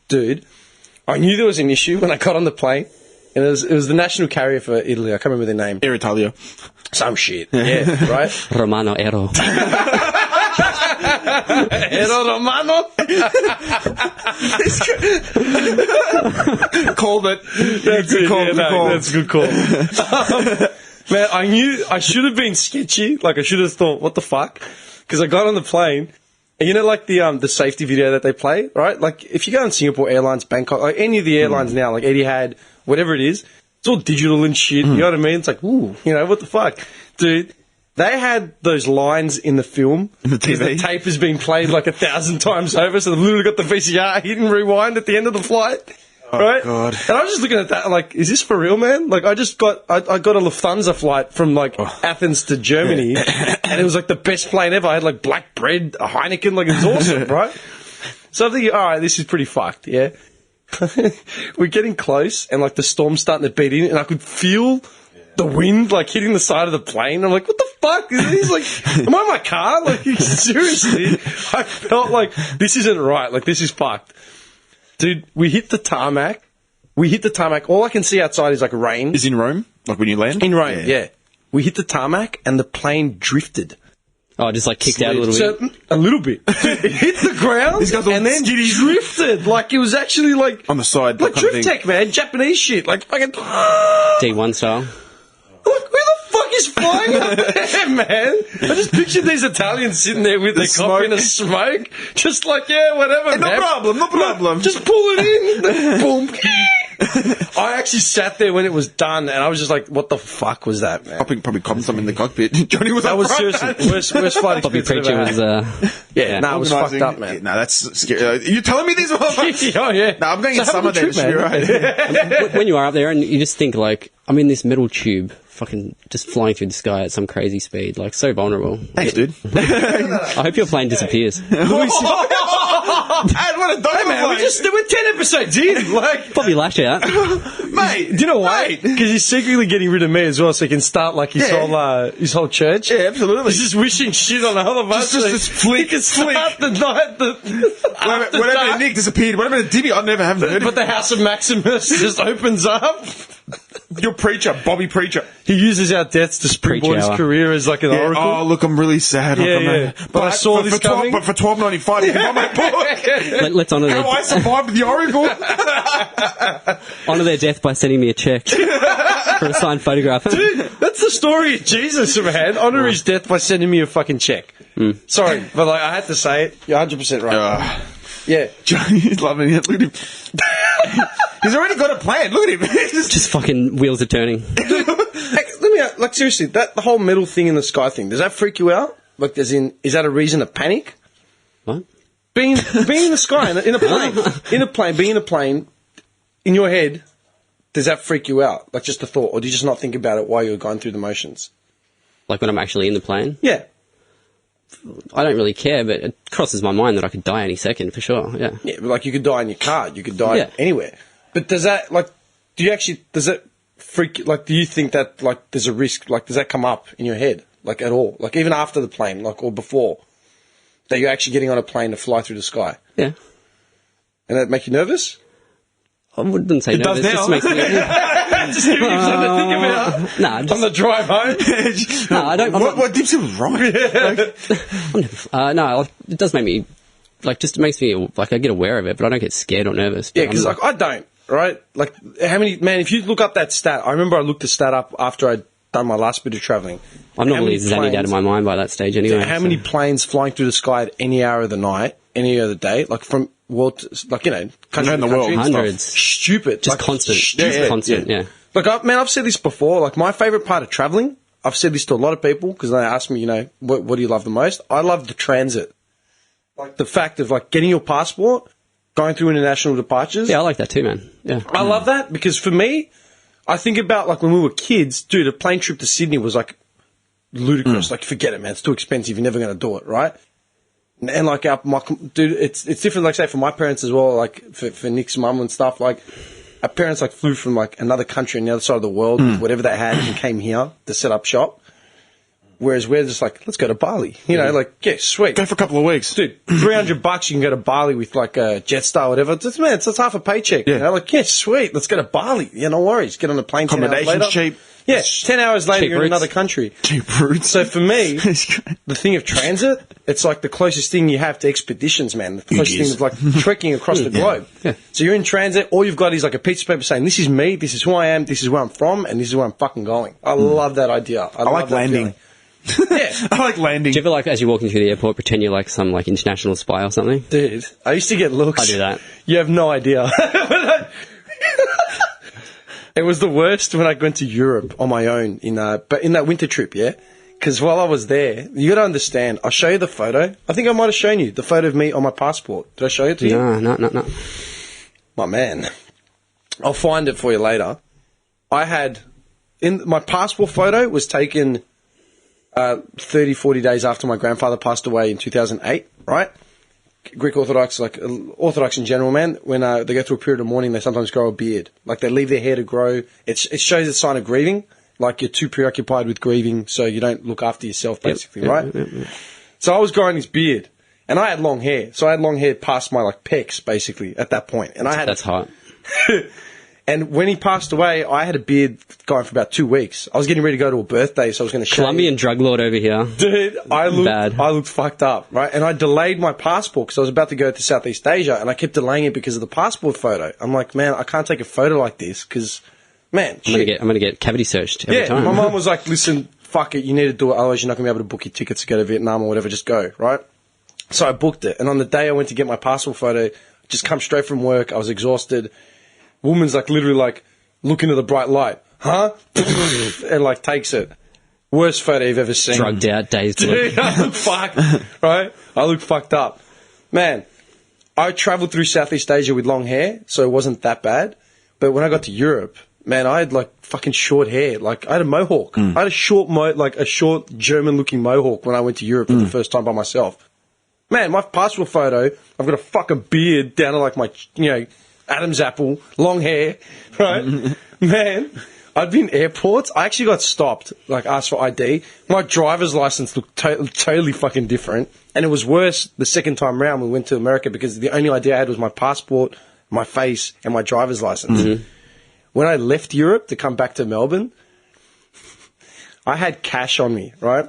dude, I knew there was an issue when I got on the plane, and it was the national carrier for Italy. I can't remember their name. Air Italia. Some shit. Yeah, right. Romano Aero. Ero Romano. Called it. That's Good it. call, Yeah, good no, call. that's a good call. Man, I knew I should have been sketchy. Like I should have thought, what the fuck? Because I got on the plane, and you know, like the safety video that they play, right? Like if you go on Singapore Airlines, Bangkok, like any of the airlines now, like Etihad, whatever it is, it's all digital and shit. You know what I mean? It's like, ooh, you know, what the fuck, dude. They had those lines in the film because the tape has been played like 1,000 times over, so they've literally got the VCR hit and rewind at the end of the flight. Right? God. And I was just looking at that, like, is this for real, man? Like, I got a Lufthansa flight from, like, Athens to Germany, and it was, like, the best plane ever. I had, like, black bread, a Heineken, like, it was awesome, right? So I'm thinking, all right, this is pretty fucked, yeah? We're getting close, and, like, the storm's starting to beat in, and I could feel the wind, like, hitting the side of the plane. I'm like, what the fuck? Is this, like, am I in my car? Like, seriously? I felt like this isn't right. Like, this is fucked. Dude, we hit the tarmac. All I can see outside is like rain. Is in Rome? Like when you land? In Rome, yeah. We hit the tarmac and the plane drifted. Oh, just like kicked out a little bit. So, a little bit. It hit the ground These guys all and then skitty. drifted. Like it was actually like On the side. like kind of drift thing. tech, man. Japanese shit. Like fucking. D1 style. Look, who the fuck is flying up there, man? I just pictured these Italians sitting there with their coffee and a smoke, just like, yeah, whatever, No man. problem, no problem. Just pull it in. Boom. I actually sat there when it was done, and I was just like, what the fuck was that, man? Probably copped some in the cockpit. Johnny was That up was front. seriously worst flight Bobby experience Preacher I've was. ever had. Yeah, no, it was fucked Organising- up, man. No, that's scary. You telling me this? Oh, yeah. No, I'm going So in have a summer good then. trip, It should be right. When you are up there and you just think like, I'm in this metal tube, fucking just flying through the sky at some crazy speed, like so vulnerable. Thanks, dude. I hope your plane disappears. I want to Hey, man, we're 10 episodes in. Like, Probably lash out. mate. do you know why? Because he's secretly getting rid of me as well, so he can start like his whole church. Yeah, absolutely. He's just wishing shit on all of us. Just so this flick, he can start the night. After Whatever dark. Nick disappeared, whatever Dimmy, I'd never have heard. But the House of Maximus just opens up. Your preacher, Bobby Preacher. He uses our deaths to springboard Preach his hour. career as like an Yeah, oracle. oh, look, I'm really sad. Yeah, Like, yeah. But I saw this coming. But for $12.95, you can buy my book. Let's honour How I their, survived the Oracle. honour their death by sending me a check for a signed photograph. Dude, that's the story of Jesus, man. Honour his death by sending me a fucking check. Sorry, but like I had to say it. You're 100% right. Yeah. Johnny's loving it. Look at him. He's already got a plan. Look at him. Just fucking wheels are turning. Hey, let me like seriously, that the whole metal thing in the sky thing, does that freak you out? Like, as in, is that a reason to panic? What? Being in the sky in a plane, being in a plane, in your head, does that freak you out? Like just the thought, or do you just not think about it while you're going through the motions? Like when I'm actually in the plane? Yeah. I don't really care, but it crosses my mind that I could die any second for sure. Yeah. Yeah, but like you could die in your car, you could die Yeah. anywhere. But does that like? Does that freak? Like, do you think that like there's a risk? Like, does that come up in your head like at all? Like even after the plane, like or before, that you're actually getting on a plane to fly through the sky, Yeah. and that make you nervous? I wouldn't say It does nervous. now. Just makes me. Just give me something to think about Nah, on just, the drive home. no, I don't. I'm not, What Dipsy was right. no, it does make me. Like, just makes me like I get aware of it, but I don't get scared or nervous. Yeah, But because I'm- like I don't. right? Like, how many, man, if you look up that stat, I remember I looked the stat up after I'd done my last bit of travelling. I'm normally zannied out of my mind by that stage anyway. How many planes flying through the sky at any hour of the night, any other day, like from world, to, like, you know, country in to the world. country and stuff. Hundreds. Stupid. Just like, constant. Stupid. Just constant, yeah. Like, man, I've said this before. Like, my favourite part of travelling, I've said this to a lot of people because they ask me, you know, what do you love the most? I love the transit. Like, the fact of, like, getting your passport, going through international departures. Yeah, I like that too, man. Yeah. I love that because for me, I think about, like, when we were kids, dude, a plane trip to Sydney was, like, ludicrous. Like, forget it, man. It's too expensive. You're never going to do it, right? And like, dude, it's different, like, say, for my parents as well, like, for Nick's mum and stuff, like, our parents, like, flew from, like, another country on the other side of the world with whatever they had and came here to set up shop. Whereas we're just like, let's go to Bali. You know, like, yeah, sweet. Go for a couple of weeks. Dude, $300 you can go to Bali with, like, a Jetstar or whatever. It's half a paycheck. Yeah. You know, like, yeah, sweet. Let's go to Bali. Yeah, no worries. Get on a plane 10 hours later. Accommodation's cheap. Yeah, 10 hours later, Cheap you're in routes. another country. Cheap routes. So for me, the thing of transit, it's like the closest thing you have to expeditions, man. The closest thing is like trekking across the globe. Yeah. So you're in transit, all you've got is like a piece of paper saying, this is me, this is who I am, this is where I'm from, and this is where I'm fucking going. I love that idea. I love like that landing. feeling. Yeah. I like landing. Do you ever, like, as you're walking through the airport, pretend you're like some, like, international spy or something? Dude, I used to get looks. I do that. You have no idea. It was the worst when I went to Europe on my own but in that winter trip, yeah? Because while I was there, you got to understand, I'll show you the photo. I think I might have shown you the photo of me on my passport. Did I show it to you? No. My man. I'll find it for you later. I had, my passport photo was taken 30, 40 days after my grandfather passed away in 2008, right? Greek Orthodox, like Orthodox in general, man, when they go through a period of mourning, they sometimes grow a beard. Like, they leave their hair to grow. It shows a sign of grieving. Like, you're too preoccupied with grieving, so you don't look after yourself, basically, right? Yep. So I was growing this beard, and I had long hair. So I had long hair past my, like, pecs, basically, at that point. And That's hot. And when he passed away, I had a beard going for about 2 weeks. I was getting ready to go to a birthday, so I was going to shave. Colombian drug lord over here. Dude, I Bad. looked fucked up, right? And I delayed my passport because I was about to go to Southeast Asia, and I kept delaying it because of the passport photo. I'm like, man, I can't take a photo like this because, man, I'm gonna get cavity searched every time. my mum was like, listen, fuck it, you need to do it, otherwise you're not going to be able to book your tickets to go to Vietnam or whatever, just go, right? So I booked it, and on the day I went to get my passport photo, just come straight from work, I was exhausted. Woman's like, literally like, looking at the bright light, huh? And like takes it. Worst photo you've ever seen. Drugged out, dazed look. Dude, I look fucked, right? I look fucked up. Man, I travelled through Southeast Asia with long hair, so it wasn't that bad. But when I got to Europe, man, I had like fucking short hair. Like, I had a mohawk. I had a short German-looking mohawk when I went to Europe for the first time by myself. Man, my passport photo, I've got a fucking beard down to like my, Adam's apple, long hair, right? Man, I'd been in airports. I actually got stopped, like, asked for ID. My driver's license looked totally fucking different. And it was worse the second time round when we went to America because the only ID I had was my passport, my face, and my driver's license. Mm-hmm. When I left Europe to come back to Melbourne, I had cash on me, right?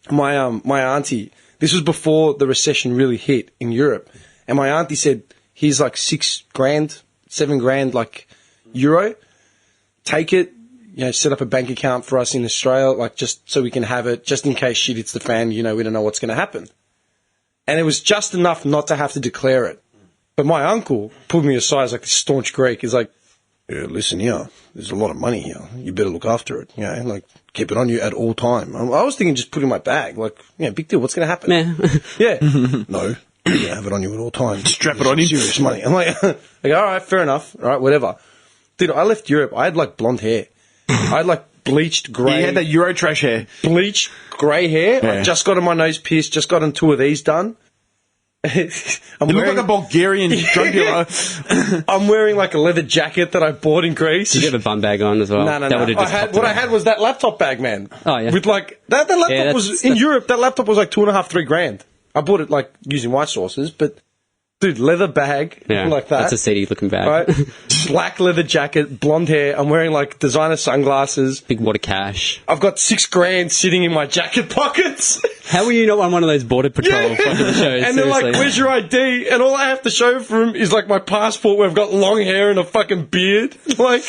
My auntie, this was before the recession really hit in Europe, and my auntie said, here's like $6,000, $7,000, like, euro. Take it, set up a bank account for us in Australia, like, just so we can have it, just in case shit hits the fan, we don't know what's going to happen. And it was just enough not to have to declare it. But my uncle pulled me aside as like this staunch Greek. He's like, yeah, listen here, there's a lot of money here. You better look after it, like, keep it on you at all time. I was thinking just put it in my bag, like, big deal, what's going to happen? Yeah. No. You're going to have it on you at all times. Strap it on you. Serious money. I'm like, all right, fair enough. All right, whatever. Dude, I left Europe. I had, like, blonde hair. I had, like, bleached grey. You had that Euro trash hair. Bleached grey hair. Yeah. I just got on my nose pierced, just got on 2 of these done. You look like a Bulgarian drug dealer. I'm wearing, like, a leather jacket that I bought in Greece. Did you have a bum bag on as well? No. That would've just What I had was that laptop bag, man. Oh, yeah. With, like, that laptop was, in Europe, that laptop was, like, $2,500, $3,000. I bought it, like, using my sources, but Dude, leather bag, Yeah, like that. That's a seedy looking bag. Right? Black leather jacket, blonde hair. I'm wearing like designer sunglasses. Big wad of cash. I've got $6,000 sitting in my jacket pockets. How were you not on one of those border patrol fucking shows? And they're like, seriously? "Where's your ID?" And all I have to show for him is like my passport where I've got long hair and a fucking beard. Like,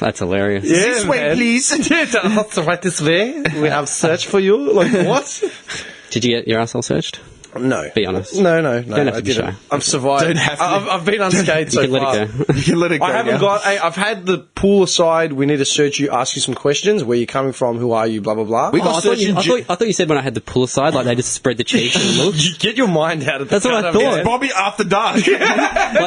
That's hilarious. yeah, This way, man. please. Yeah, right this way. We have search for you. Like, what? Did you get your asshole searched? No. Be honest. No. Don't have to I be didn't. shy. I've survived. Don't have to. I've been unscathed so You can far. let it go. You can let it go. I haven't now. got. I've had the pool aside. We need to search you, ask you some questions. Where you coming from? Who are you? Blah blah blah. We Oh, got I, thought you, searching. I thought you said when I had the pull aside, like they just spread the cheeks and look. You get your mind out of That's what I out of thought. it. Bobby after dark. Like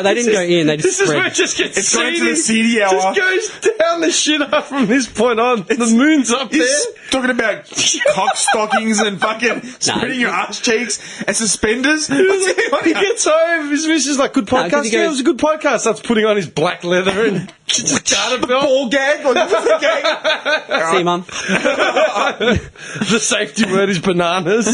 they didn't go in, they just This is where spread. it just gets It's going to seedy. the seedy hour. Just goes down the shitter from this point on. The moon's up there. He's talking about cock stockings and fucking spreading your ass cheeks and suspenders. What's going on He here? gets home. His missus is like, "Good No, 'cause podcast." he Yeah, goes- it was a good podcast. Starts putting on his black leather and starter belt. Ball gag? Like, what's the gag? See you, mum. The safety word is bananas.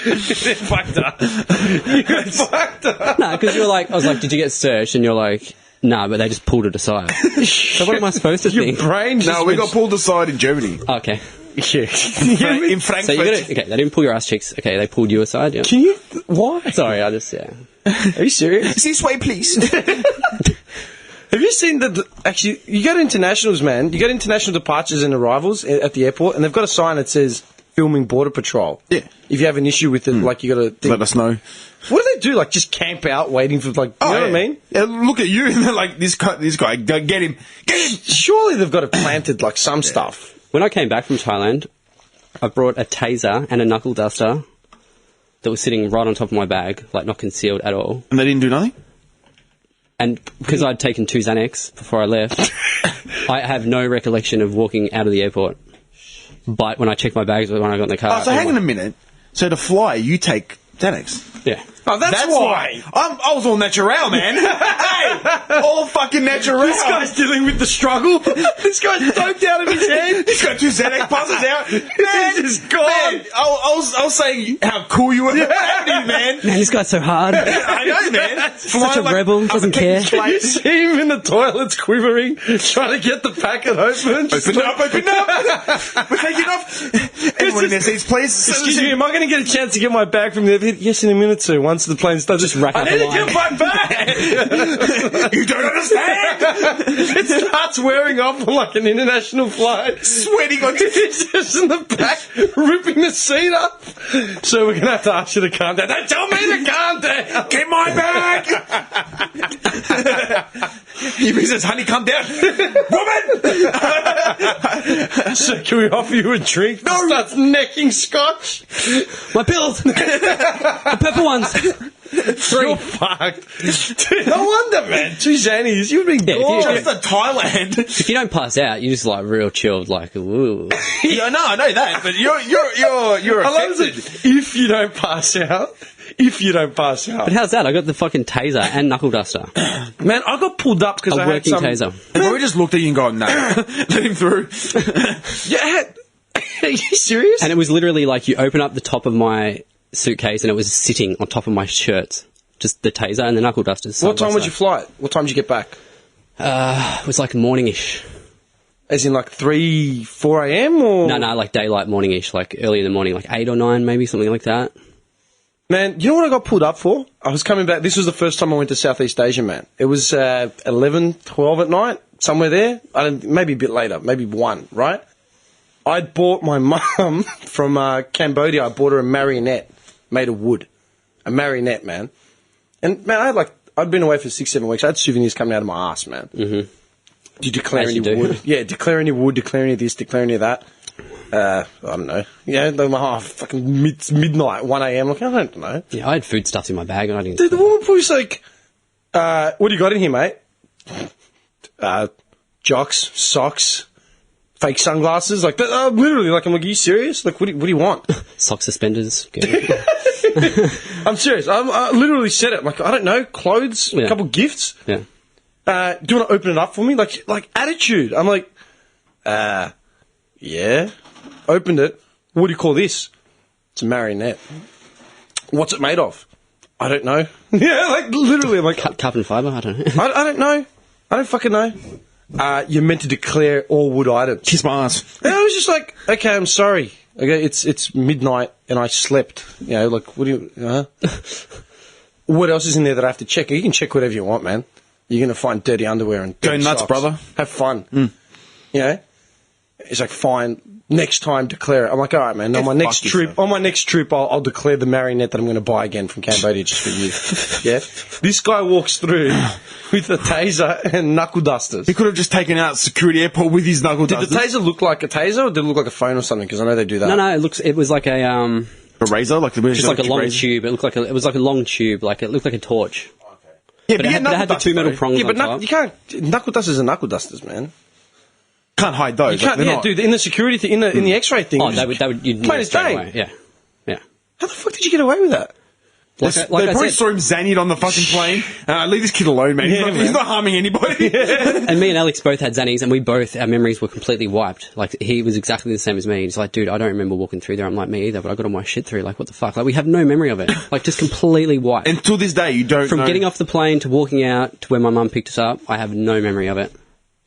You fucked up. You fucked up. No, because you were like, I was like, did you get searched? And you're like, nah, but they just pulled it aside. So what am I supposed to Your think? brain just No, we got pulled aside in Germany. Okay. Yeah. In So Frankfurt. you got it. Okay, they didn't pull your ass cheeks. Okay, they pulled you aside. Yeah. Can you? Why? Sorry, I just yeah. Are you serious? This way, please. Have you seen that? Actually, you go to internationals, man. You go to international departures and arrivals at the airport, and they've got a sign that says "Filming Border Patrol." Yeah. If you have an issue with it, like you got to think. Let us know. What do they do? Like just camp out, waiting for like. You know what I mean? Yeah, look at you and they're like, this guy, go get him. Get him. Surely they've got it planted like some stuff. When I came back from Thailand, I brought a taser and a knuckle duster that was sitting right on top of my bag, like not concealed at all. And they didn't do nothing? And because I'd taken 2 Xanax before I left, I have no recollection of walking out of the airport. But when I checked my bags when I got in the car, Oh, so hang on a minute. So to fly, you take Xanax? yeah. Oh, that's why. I was all natural, man. Hey, all fucking natural. This guy's dealing with the struggle. This guy's doped out of his head. He's got 2 Xanax passes out. Man, This is gone. man, I was saying how cool you were. What happened to you, man? Man, this guy's so hard. I know, man. Such a rebel, doesn't care. You see him in the toilets quivering, trying to get the packet open. Open up. We're taking off. Everyone in their seats, please. Excuse me, am I going to get a chance to get my bag from the airport? Yes, in a minute, sir. Once the plane starts, just rack I up need a to line. get my bag. You don't understand. It starts wearing off on like an international flight. Sweating on He's just in the back, ripping the seat up. So we're going to have to ask you to calm down. Don't tell me to calm down. Get my bag! He says, honey, come down. Woman! So can we offer you a drink? No. Starts necking scotch. My pills! The purple ones! 3. You're fucked. Dude, no wonder, man. 2 Xannies. You've been Yeah, if you- gone. Just to Thailand. If you don't pass out, you're just like real chilled, like, ooh. Yeah, no, I know that, but you're I love affected. it. If you don't pass out. If you don't pass out. But how's that? I got the fucking taser and knuckle duster. Man, I got pulled up because A I had working some... taser. They probably just looked at you and gone, no, let him through. Yeah. Are you serious? And it was literally like you open up the top of my suitcase and it was sitting on top of my shirts. Just the taser and the knuckle dusters. What time was your flight? What time did you get back? It was like morning-ish. As in like 3, 4 a.m. or? No, like daylight morning-ish, like early in the morning, like 8 or 9 maybe, something like that. Man, you know what I got pulled up for? I was coming back. This was the first time I went to Southeast Asia, man. It was 11, 12 at night, somewhere there. Maybe a bit later, maybe 1, right? I'd bought my mum from Cambodia. I bought her a marionette made of wood. A marionette, man. And, man, I'd been away for 6, 7 weeks. I had souvenirs coming out of my ass, man. Mm-hmm. Did you declare As any you do. wood? Yeah, declare any wood, declare any of this, declare any of that. I don't know. Yeah, they're like, fucking midnight, 1 a.m. Like, I don't know. Yeah, I had food stuffs in my bag and I didn't... Dude, the woman was like, what do you got in here, mate? Jocks, socks, fake sunglasses. Like, literally, like, I'm like, are you serious? Like, what do you want? Sock suspenders. Good. I'm serious. I literally said it. Like, I don't know, clothes, a Yeah. couple gifts. Yeah. Do you want to open it up for me? Like attitude. I'm like, yeah. Opened it. What do you call this? It's a marionette. What's it made of? I don't know. Yeah, like literally, I'm like, Carbon fibre? I don't know. I don't know. I don't fucking know. You're meant to declare all wood items. Kiss my ass. And I was just like, okay, I'm sorry. Okay, it's midnight and I slept. You know, like, what do you? What else is in there that I have to check? You can check whatever you want, man. You're gonna find dirty underwear and Go dirty nuts, socks. brother. Have fun. You know. It's like, fine. Next time, declare it. I'm like, all right, man. On my next trip, I'll declare the marionette that I'm going to buy again from Cambodia just for you. Yeah. This guy walks through with a taser and knuckle dusters. He could have just taken out security airport with his knuckle Did dusters. the taser look like a taser, or did it look like a phone or something? Because I know they do that. No, it was like a A razor, like just like a long tube. It was like a long tube. Like it looked like a torch. Yeah, But it had the two metal prongs Yeah, on but top. you can't. Knuckle dusters are knuckle dusters, man. Can't hide those. You can't. Yeah, dude. In the security thing, in the X-ray thing. Oh, they would. You'd know Plain as straight day. away. Yeah. How the fuck did you get away with that? Like They I probably said, saw him zannied on the fucking plane. Leave this kid alone, man. Yeah, He's not harming anybody. and me and Alex both had Xannies, and our memories were completely wiped. Like, he was exactly the same as me. He's like, dude, I don't remember walking through there. I'm like, me either, but I got all my shit through. Like, what the fuck? Like, we have no memory of it. Like, just completely wiped. And till this day, you don't From know. getting off the plane to walking out to where my mum picked us up, I have no memory of it.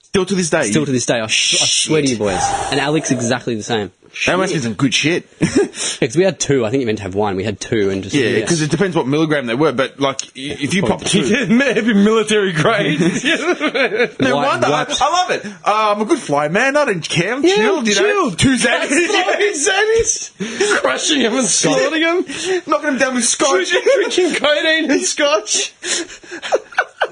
Still to this day. Still to this day, I swear to you boys. And Alex exactly the same. That must be some good shit. Because we had two. I think you meant to have one. We had two, and just Yeah, because it depends what milligram they were. But like, if you pop two, Maybe military grade. no White- wonder. white- I love it. I'm a good fly man. I don't care. I'm chilled. You know, chilled. 2 Xannies. Xannies. Crushing him and snorting him. Knocking him down with scotch. Drinking codeine and scotch.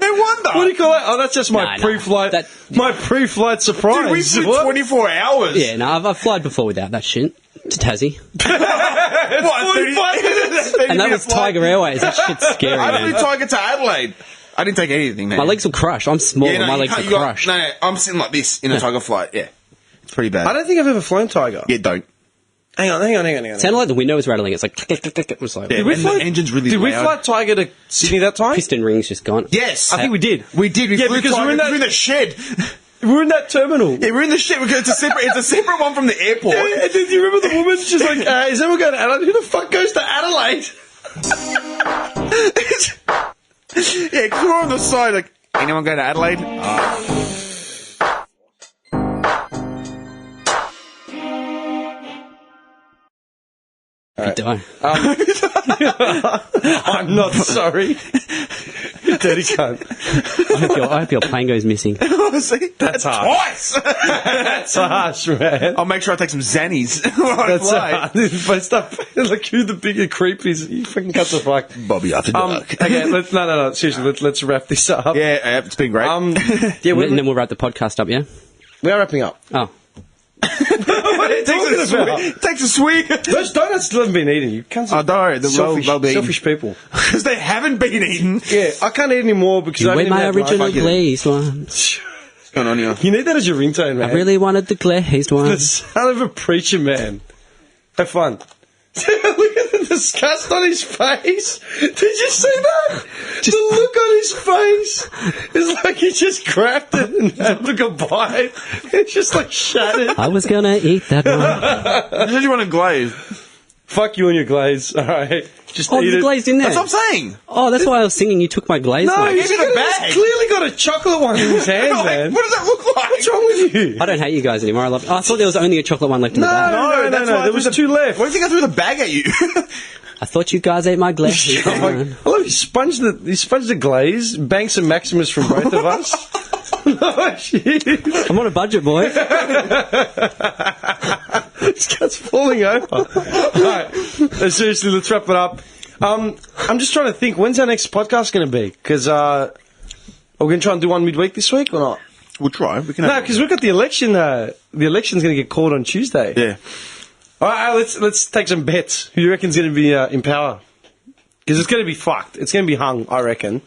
No wonder. What do you call that? Oh, that's just my Nah, pre-flight. that- My pre-flight surprise. Dude, we flew What? 24 hours. Yeah, no, I've flown before without that shit. To Tassie. What? 45 minutes. And that was Tiger Airways. That shit's scary, I man. flew Tiger to Adelaide. I didn't take anything, man. My legs will crush. I'm small, Yeah, and my you legs can't- are you got- crushed. No, I'm sitting like this in a Tiger flight. Yeah, it's pretty bad. I don't think I've ever flown Tiger. Yeah, don't. Hang on. It sounded like the window was rattling. It's like click, click, click. It was like Yeah, Did we and fly? the engine's really Did we loud. fly Tiger to Sydney that time? piston rings just gone. Yes, I think we did. We did. We Yeah, flew because Tiger we're in that- through the shed. We were in that terminal. Yeah, we're in the shed because it's a separate one from the airport. Yeah, and then you remember the woman? She's like, "Is anyone going to Adelaide? Who the fuck goes to Adelaide?" Yeah, because we're on the side. Like, anyone going to Adelaide? You die. I'm not sorry. You dirty cunt. I hope your plane goes missing. See, That's harsh. twice. That's harsh, man. I'll make sure I take some Xannies while I That's fly. harsh. But stuff like who the bigger creep is. You fucking cut the fuck. Bobby after dark. Okay, no. Seriously, let's wrap this up. Yeah, it's been great. Yeah, And then we'll wrap the podcast up, yeah? we are wrapping up. Oh. What are you talking about? Takes a swig. Those donuts still haven't been eaten. You can't. Oh, don't worry, they'll be selfish people. because they haven't been eaten. Yeah, I can't eat anymore because I With haven't my even had original lunch. glazed one. What's going on here? You need that as your ringtone, man. I really wanted the glazed one. The son of a preacher, man. Have fun. Look at the disgust on his face. Did you see that? The look on his face is like he just grabbed it and took a bite. It's just like shattered. I was gonna eat that one. I said you want a glaze. Fuck you and your glaze. All right, just Oh, eat there's it. a glazed in there. That's what I'm saying. Oh, that's why I was singing. You took my glaze. No, one. he's Give me the bag. clearly got a chocolate one in his hand, Like, man. what does that look like? What's wrong with you? I don't hate you guys anymore. I thought there was only a chocolate one left in the bag. No, that's why I there was threw the- two left. What do you think I threw the bag at you? I thought you guys ate my glazed Oh my- one. I love he sponged the glaze, banked some Maximus from both of us. Oh, shit. I'm on a budget, boy. This guy's falling over. Alright, seriously, let's wrap it up. I'm just trying to think, when's our next podcast going to be? Because are we going to try and do one midweek this week or not? We'll try. We can. No, because we've got the election. The election's going to get called on Tuesday. Yeah. All right, let's take some bets. Who do you reckon's going to be in power? Because it's going to be fucked. It's going to be hung, I reckon.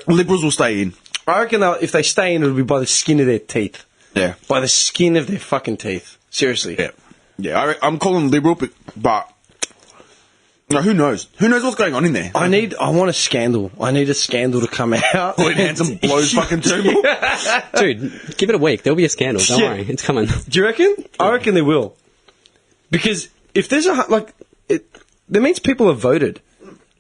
Liberals will stay in. I reckon if they stay in, it'll be by the skin of their teeth. Yeah. By the skin of their fucking teeth. Seriously. Yeah. Yeah. I'm calling Liberal, but No, who knows? Who knows what's going on in there? I want a scandal. I need a scandal to come out. Pauline Hanson blows fucking Turnbull. Dude, give it a week. There'll be a scandal. Don't Yeah. worry. It's coming. Do you reckon? I reckon there will. Because if there's that means people have voted.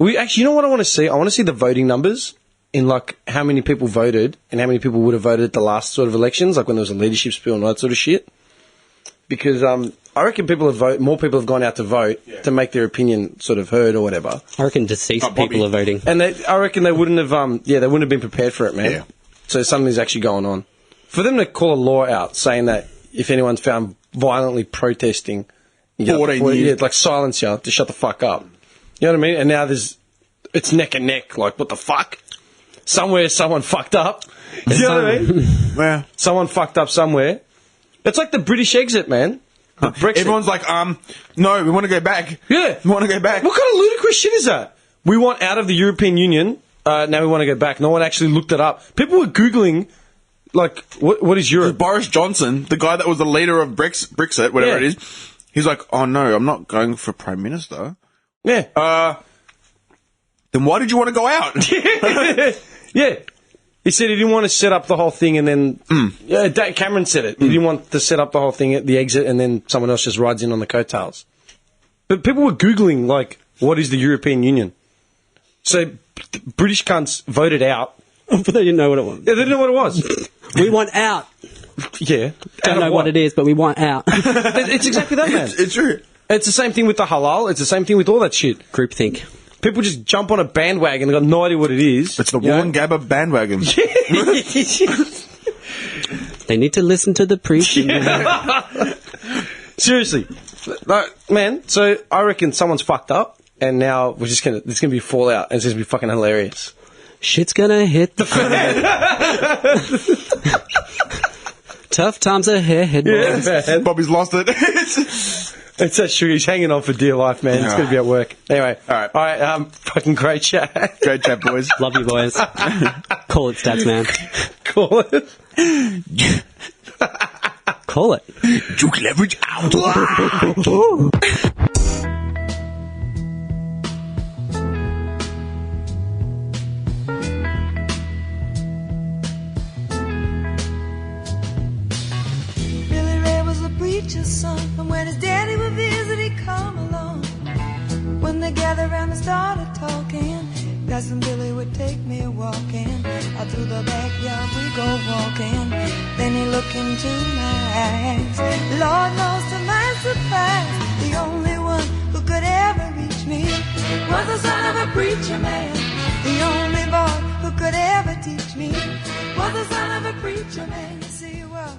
You know what I want to see? I want to see the voting numbers in like how many people voted and how many people would have voted at the last sort of elections, like when there was a leadership spill and all that sort of shit. Because I reckon more people have gone out to vote to make their opinion sort of heard or whatever. I reckon deceased people are voting. And I reckon they wouldn't have, they wouldn't have been prepared for it, man. Yeah. So something's actually going on. For them to call a law out saying that if anyone's found violently protesting, 14 years. like silence you, to shut the fuck up. You know what I mean? And now it's neck and neck, like, what the fuck? Somewhere someone fucked up. You know what I mean? Yeah. Someone fucked up somewhere. It's like the British exit, man. The Brexit. Everyone's like, no, we want to go back. Yeah. We want to go back. What kind of ludicrous shit is that? We want out of the European Union, now we want to go back. No one actually looked it up. People were Googling, like, what is Europe? Boris Johnson, the guy that was the leader of Brexit, whatever it is, he's like, oh no, I'm not going for Prime Minister. Yeah. Then why did you want to go out? Yeah. He said he didn't want to set up the whole thing and then... Yeah, Cameron said it. He didn't want to set up the whole thing at the exit and then someone else just rides in on the coattails. But people were Googling, like, what is the European Union? So, British cunts voted out. But they didn't know what it was. Yeah, they didn't know what it was. We want out. Yeah. Don't know what it is, but we want out. It's exactly that, man. It's true. It's the same thing with the halal. It's the same thing with all that shit. Groupthink. People just jump on a bandwagon and got no idea what it is. It's the Wollongabba bandwagon. They need to listen to the preaching. Seriously. Man, so I reckon someone's fucked up and now there's going to be fallout and it's going to be fucking hilarious. Shit's gonna hit the fan. Tough times ahead, boys. Man. Bobby's lost it. It's that sugar. He's hanging on for dear life, man. It's going to be at work. Anyway. All right. Fucking great chat. Great chat, boys. Love you, boys. Call it, stats man. Call it. Call it. Juke leverage out. Preacher's son, and when his daddy would visit, he'd come along. When they gathered around and started talking, Cousin Billy would take me walking. Out through the backyard we go walking. Then he looked into my eyes. Lord knows to my surprise, the only one who could ever reach me was the son of a preacher man. The only boy who could ever teach me was the son of a preacher man. You see what?